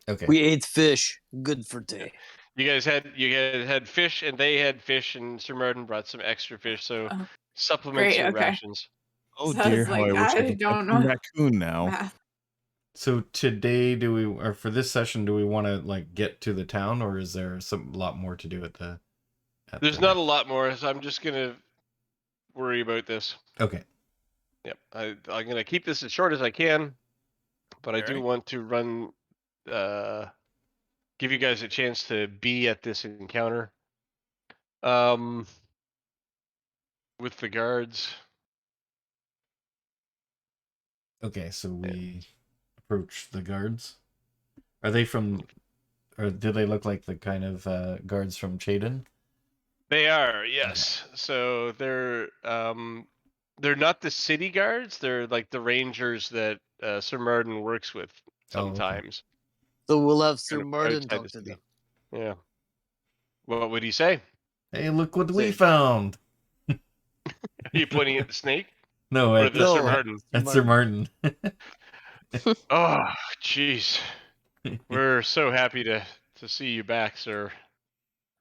Okay. We ate fish. Good for day. You guys had fish, and they had fish, and Sir Martin brought some extra fish, so Oh, supplements great, your okay. rations. Oh So I dear, was how like, I wish I I could don't catch a know. raccoon now. Math. So today, or for this session, do we want to like get to the town, or is there lot more to do at the? There's not a lot more, so I'm just gonna worry about this. Okay. Yep, I'm gonna keep this as short as I can, but I do Alright. want to run, give you guys a chance to be at this encounter, with the guards. Okay. So we approach the guards. Are they from? Or do they look like the kind of guards from Chaden? They are, yes. So they're not the city guards. They're like the rangers that Sir Martin works with Oh, okay. sometimes. So we'll have Sir Kind of Martin outside talk the to city. them. Yeah. What would he say? Hey, look what we Say- found! Are you pointing at the snake No, or at the Sir No. Martin? That's Sir Martin. Oh, jeez. We're so happy to see you back, sir.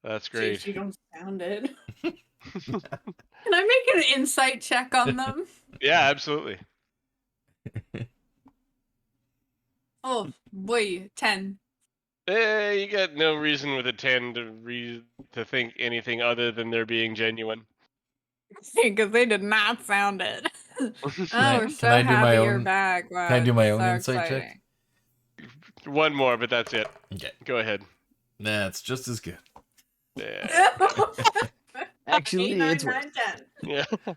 That's great. Jeez, you don't sound it. Can I make an insight check on them? Yeah, absolutely. Oh boy, 10. You got no reason with a 10 to think anything other than they're being genuine. Because they did not sound it. I- We're can so I do my happy you're own- back. Wow, can I do my it's own so insight check? exciting. One more, but that's it. Okay. Go ahead. That's just as good. Yeah. Actually, 8, 9, it's 9, worth 10. Yeah.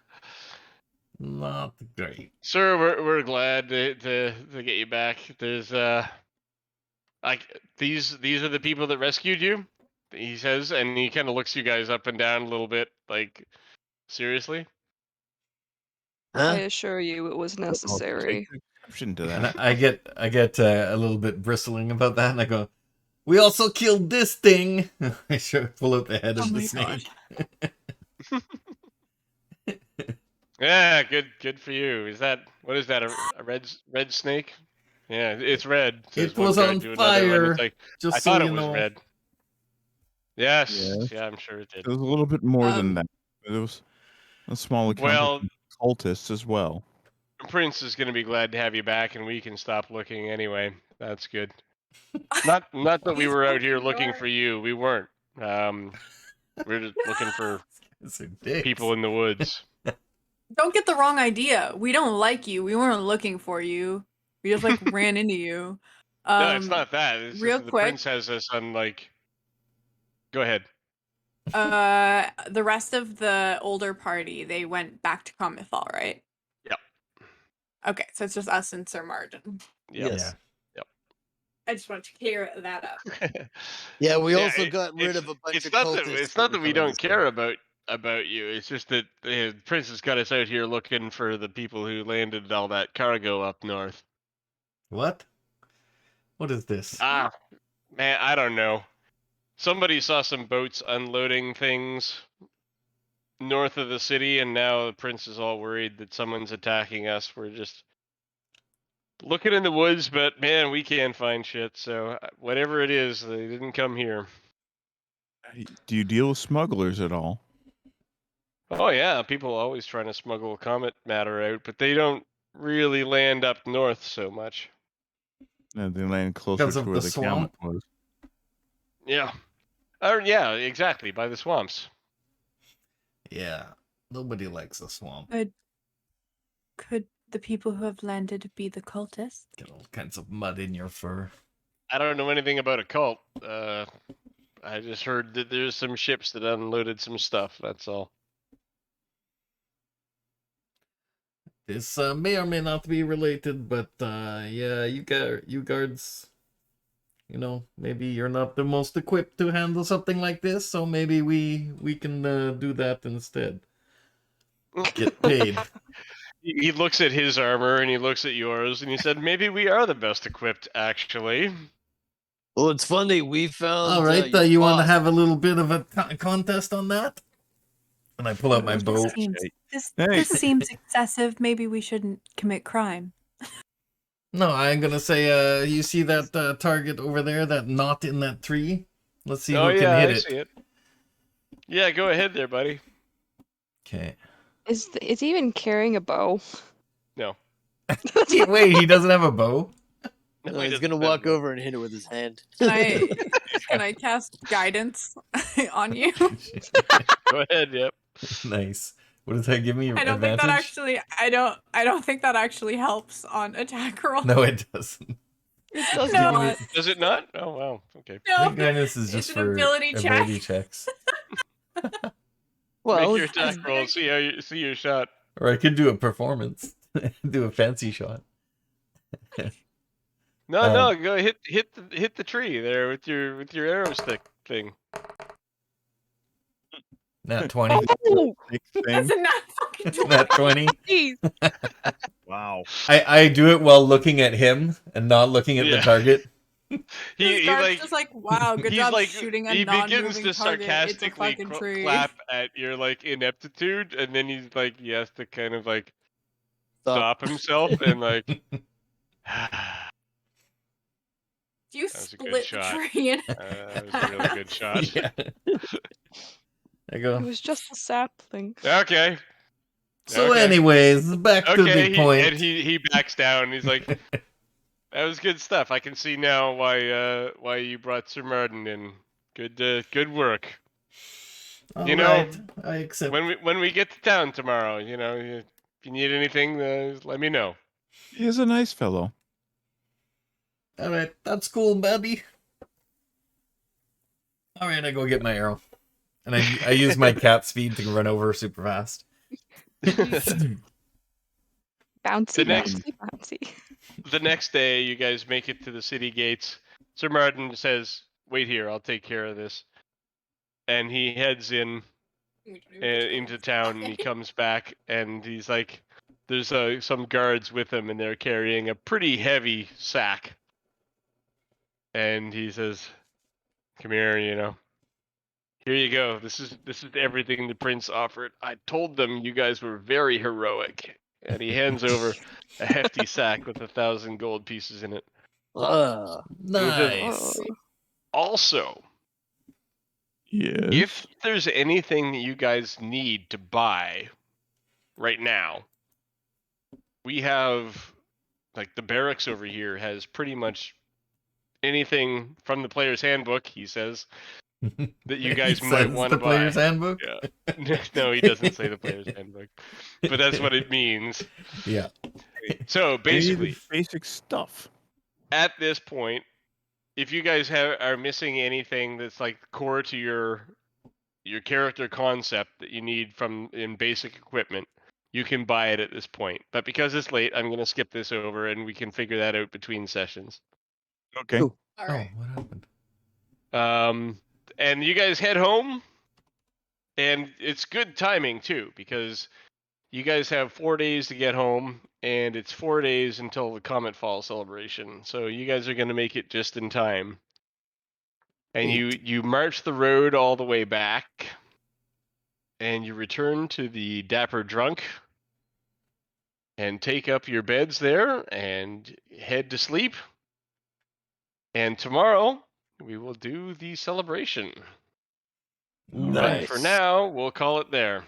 Not great. Sir, we're glad to get you back. There's like these are the people that rescued you. he says, and he kind of looks you guys up and down a little bit, like, seriously? I Huh? assure you it was I'll necessary. take exception to And that. I get a little bit bristling about that, and I go, "We also killed this thing." I pull out the head Oh of the my snake. Yeah, good for you. What is that? A red snake? Yeah, it's red. Says It one was guard on to another. fire. Lemmon's like, I Just so thought you it was know. red. Yes, Yes. yeah, I'm sure it did. It was a little bit more than Um, that. It was a small Well, accomplishment of cultists as well. Prince is gonna be glad to have you back, and we can stop looking anyway. That's good. Not that we He's were out here fucking looking dark. for you. We weren't. We're just looking for It's a dicks. people in the woods. Don't get the wrong idea. We don't like you. We weren't looking for you. We just like ran into you. No, it's not that. It's Real just that the quick, prince has us on like. Go ahead. the rest of the older party, they went back to Comethal, right? Yep. Okay, so it's just us and Sir Martin. Yep. Yes. I just wanted to clear that up. Yeah, we Yeah, also got rid of a bunch it's of not cultists. that it's that not were that we coming don't this care way. about you. It's just that the prince has got us out here looking for the people who landed all that cargo up north. What? What is this? Ah, man, I don't know. Somebody saw some boats unloading things north of the city, and now the prince is all worried that someone's attacking us. We're just looking in the woods, but man, we can't find shit. So whatever it is, they didn't come here. Do you deal with smugglers at all? Oh yeah, people always trying to smuggle comet matter out, but they don't really land up north so much. They land closer Because to of where the the comet swamp? was. Yeah. Yeah, exactly, by the swamps. Yeah. Nobody likes a swamp. Could the people who have landed be the cultists? Get all kinds of mud in your fur. I don't know anything about a cult. I just heard that there's some ships that unloaded some stuff. That's all. This may or may not be related, but yeah, you guards, you know, maybe you're not the most equipped to handle something like this, so maybe we can do that instead. Get paid. He looks at his armor and he looks at yours and he said, "Maybe we are the best equipped, actually." Well, it's funny. We found. All right, your you want to boss. have a little bit of a contest on that? And I pull out my bow. This seems excessive. Maybe we shouldn't commit crime. No, I'm gonna say, you see that target over there, that knot in that tree? Let's see who can hit I it. see it. Yeah, go ahead there, buddy. Okay. Is he even carrying a bow? No. Wait, he doesn't have a bow? No, he he's doesn't gonna have walk one. over and hit it with his hand. Can I cast guidance on you? Go ahead, yep. Nice. What does that give me? I don't Advantage? think that actually. I don't think that actually helps on attack roll. No, it doesn't. It does No. not. Does it not? Oh wow. Okay. I No, think guidance is it's just an for ability check. ability checks. Well, Make your attack roll. See your shot. Or I could do a performance. Do a fancy shot. No, go hit the tree there with your arrow stick thing. Nat 20. Oh, That's a not fucking Nat 20. jeez. Wow. I do it while looking at him and not looking at the Yeah. target. His guard's just like, wow, good he's job like, shooting a he begins non-moving to target. It's a sarcastically fucking tree. clap at your like ineptitude, and then he has to kind of like stop himself and like. Do you That was a good split the shot. tree in That was a really good shot. Yeah. I go. It was just a sapling. Okay. So, Okay. anyways, back to the point. He backs down. He's like, "That was good stuff. I can see now why you brought Sir Martin in. Good work. All you know, right, I accept. When we get to town tomorrow, if you need anything, let me know." He is a nice fellow. All right, that's cool, buddy. All right, I go get my arrow, and I use my cat speed to run over super fast. Bouncy, The next- bouncy, bouncy. The next day, you guys make it to the city gates. Sir Martin says, "Wait here. I'll take care of this." and he heads in into town, and he comes back, and he's like, there's some guards with him, and they're carrying a pretty heavy sack. And he says, "Come here, here you go. This is everything the prince offered. I told them you guys were very heroic." And he hands over a hefty sack with 1,000 gold pieces in it. Uh, And he says, Nice. also, Yes. if there's anything that you guys need to buy right now, we have, like, the barracks over here has pretty much anything from the player's handbook, he says, that you guys He might says want the to player's buy. handbook. Yeah. No, he doesn't say the player's handbook, but that's what it means. Yeah. So Any of the basically, basic stuff. at this point, if you guys are missing anything that's like core to your character concept that you need in basic equipment, you can buy it at this point. But because it's late, I'm going to skip this over, and we can figure that out between sessions. Okay. Cool. All Oh, right. what happened? And you guys head home, and it's good timing too, because you guys have 4 days to get home, and it's 4 days until the Comet Fall celebration. So you guys are going to make it just in time. And you march the road all the way back, and you return to the Dapper Drunk, and take up your beds there and head to sleep. And tomorrow we will do the celebration. But for Nice. now, we'll call it there.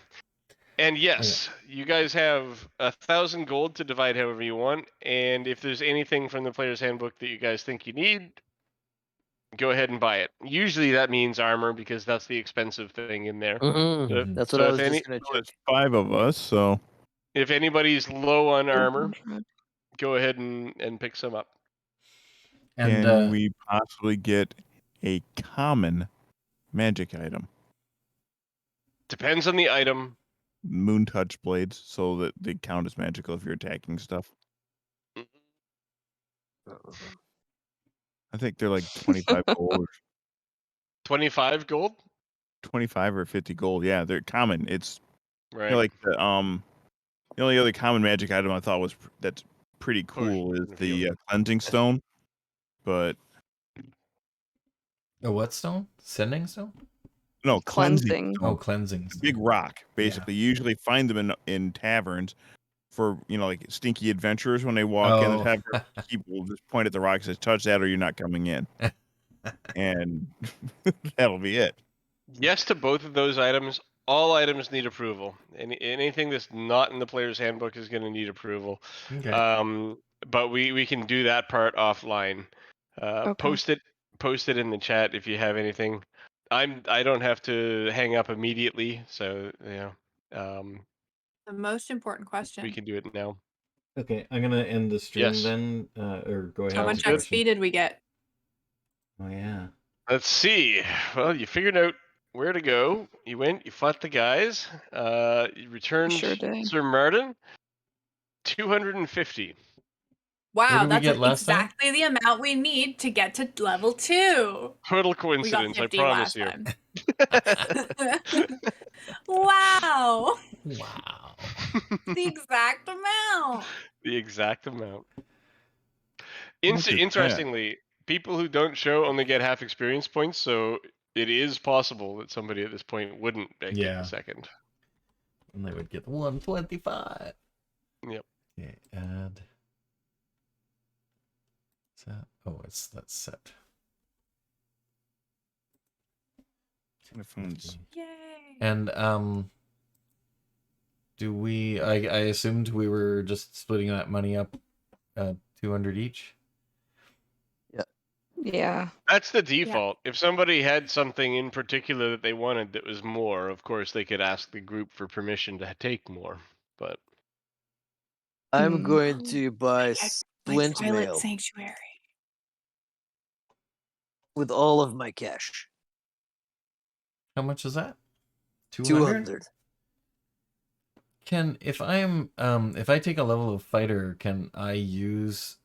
And yes, you guys have 1,000 gold to divide however you want. And if there's anything from the player's handbook that you guys think you need, go ahead and buy it. Usually that means armor, because that's the expensive thing in there. Mhm. That's what So I if was any- just gonna Well, check. there's 5 of us, so If anybody's low on armor, 400. go ahead and pick some up. And can we possibly get a common magic item? Depends on the item. Moon touch blades, so that they count as magical if you're attacking stuff. I think they're like 25 gold, or 25 gold? 25 or 50 gold. Yeah, they're common. It's Right. like the only other common magic item I thought was that's pretty cool is the cleansing stone, but a what stone? Sending stone? no, cleansing. Cleansing. Oh, Stone. cleansing It's a stone. big rock, basically. You usually find them in taverns for like stinky adventurers when they walk in the tavern. People just point at the rock and says, "Touch that, or you're not coming in," and that'll be it. Yes to both of those items. All items need approval. Anything that's not in the player's handbook is going to need approval. Okay. But we can do that part offline. Okay. Post it in the chat if you have anything. I don't have to hang up immediately, so The most important question. we can do it now. Okay, I'm gonna end the stream Yes. then, or go ahead. How Sounds much good. XP did we get? Oh yeah. Let's see. Well, you figured out where to go. You went. You fought the guys. You returned Sure did. Sir Martin. 250. Wow, did we that's get last time? exactly the amount we need to get to level 2. Total We got coincidence, I 50 promise last you. time. Wow. Wow. The exact amount. The exact amount. Look at that. Interestingly, people who don't show only get half experience points, so it is possible that somebody at this point wouldn't get Yeah. the second. And they would get 125. Yep. Okay, add. That's set. Telephones. Yay. And do we? I assumed we were just splitting that money up, 200 each. Yeah. That's the default. If somebody had something in particular that they wanted that was more, of course they could ask the group for permission to take more. But I'm Mm. going to buy My splint Twilight mail Sanctuary. with all of my cash. How much is that? 200. If I take a level of fighter, can I use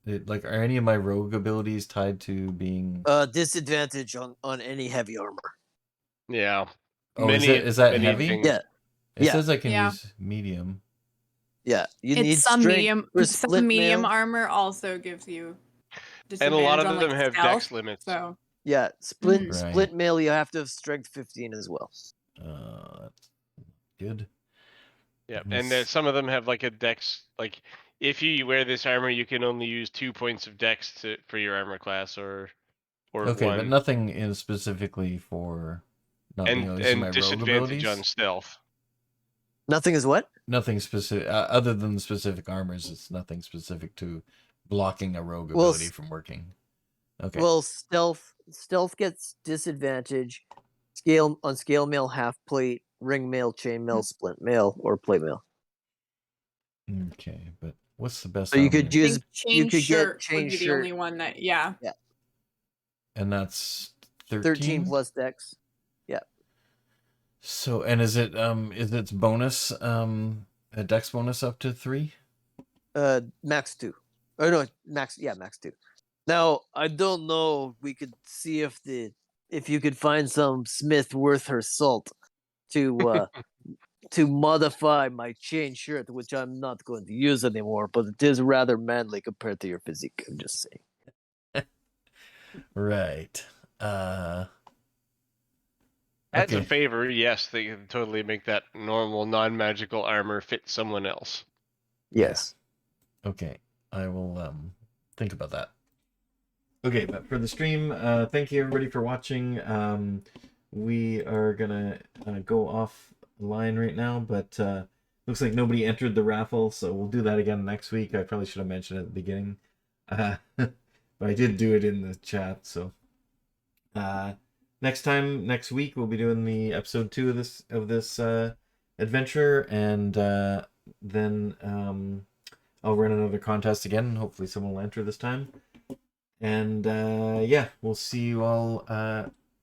it? Like, are any of my rogue abilities tied to being? Disadvantage on any heavy armor. Yeah. Oh, many, is that many heavy? things. Yeah. It Yeah. says I can Yeah. use medium. Yeah, you It's need some strength medium. for Some split medium mail. armor also gives you And a lot disadvantage of on like them have stealth. dex limits. So Yeah, split Mhm. split mail. You have to have strength 15 as well. That's good. Yeah, Let me and s- some of them have like a dex. Like, if you wear this armor, you can only use 2 points of dex for your armor class, or Okay, but one, nothing is specifically for not being able to use my and rogue disadvantage on abilities. stealth. Nothing is what? Nothing specific other than the specific armors. It's nothing specific to blocking a rogue Well, ability from working. Okay. Well, stealth gets disadvantage. Scale mail, half plate, ring mail, chain mail, split mail, or plate mail. Okay, but what's the best So you armor? could I use think you chain could get shirt chain would be the shirt only one that yeah. And that's 13 plus dex. So, and is its bonus a dex bonus up to 3? Max 2. Oh no, max 2. Now, I don't know, we could see if you could find some smith worth her salt to to modify my chain shirt, which I'm not going to use anymore, but it is rather manly compared to your physique. I'm just saying. Right. As a Okay. favor, yes, they can totally make that normal non-magical armor fit someone else. Yes. Okay. I will think about that. Okay, but for the stream, thank you everybody for watching. We are gonna go offline right now, but looks like nobody entered the raffle, so we'll do that again next week. I probably should have mentioned it at the beginning, but I did do it in the chat. So next week we'll be doing the episode 2 of this adventure, and then I'll run another contest again. Hopefully someone will enter this time. And yeah, we'll see you all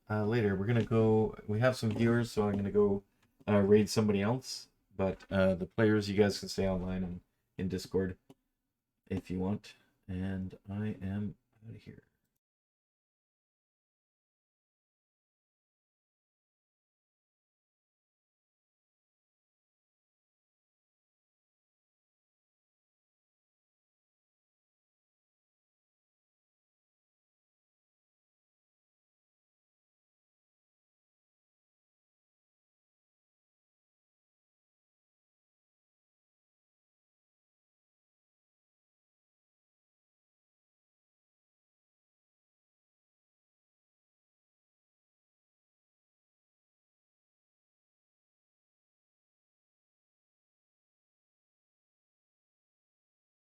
later. We're gonna go. We have some viewers, so I'm gonna go raid somebody else. But the players, you guys can stay online and in Discord if you want. And I am out of here.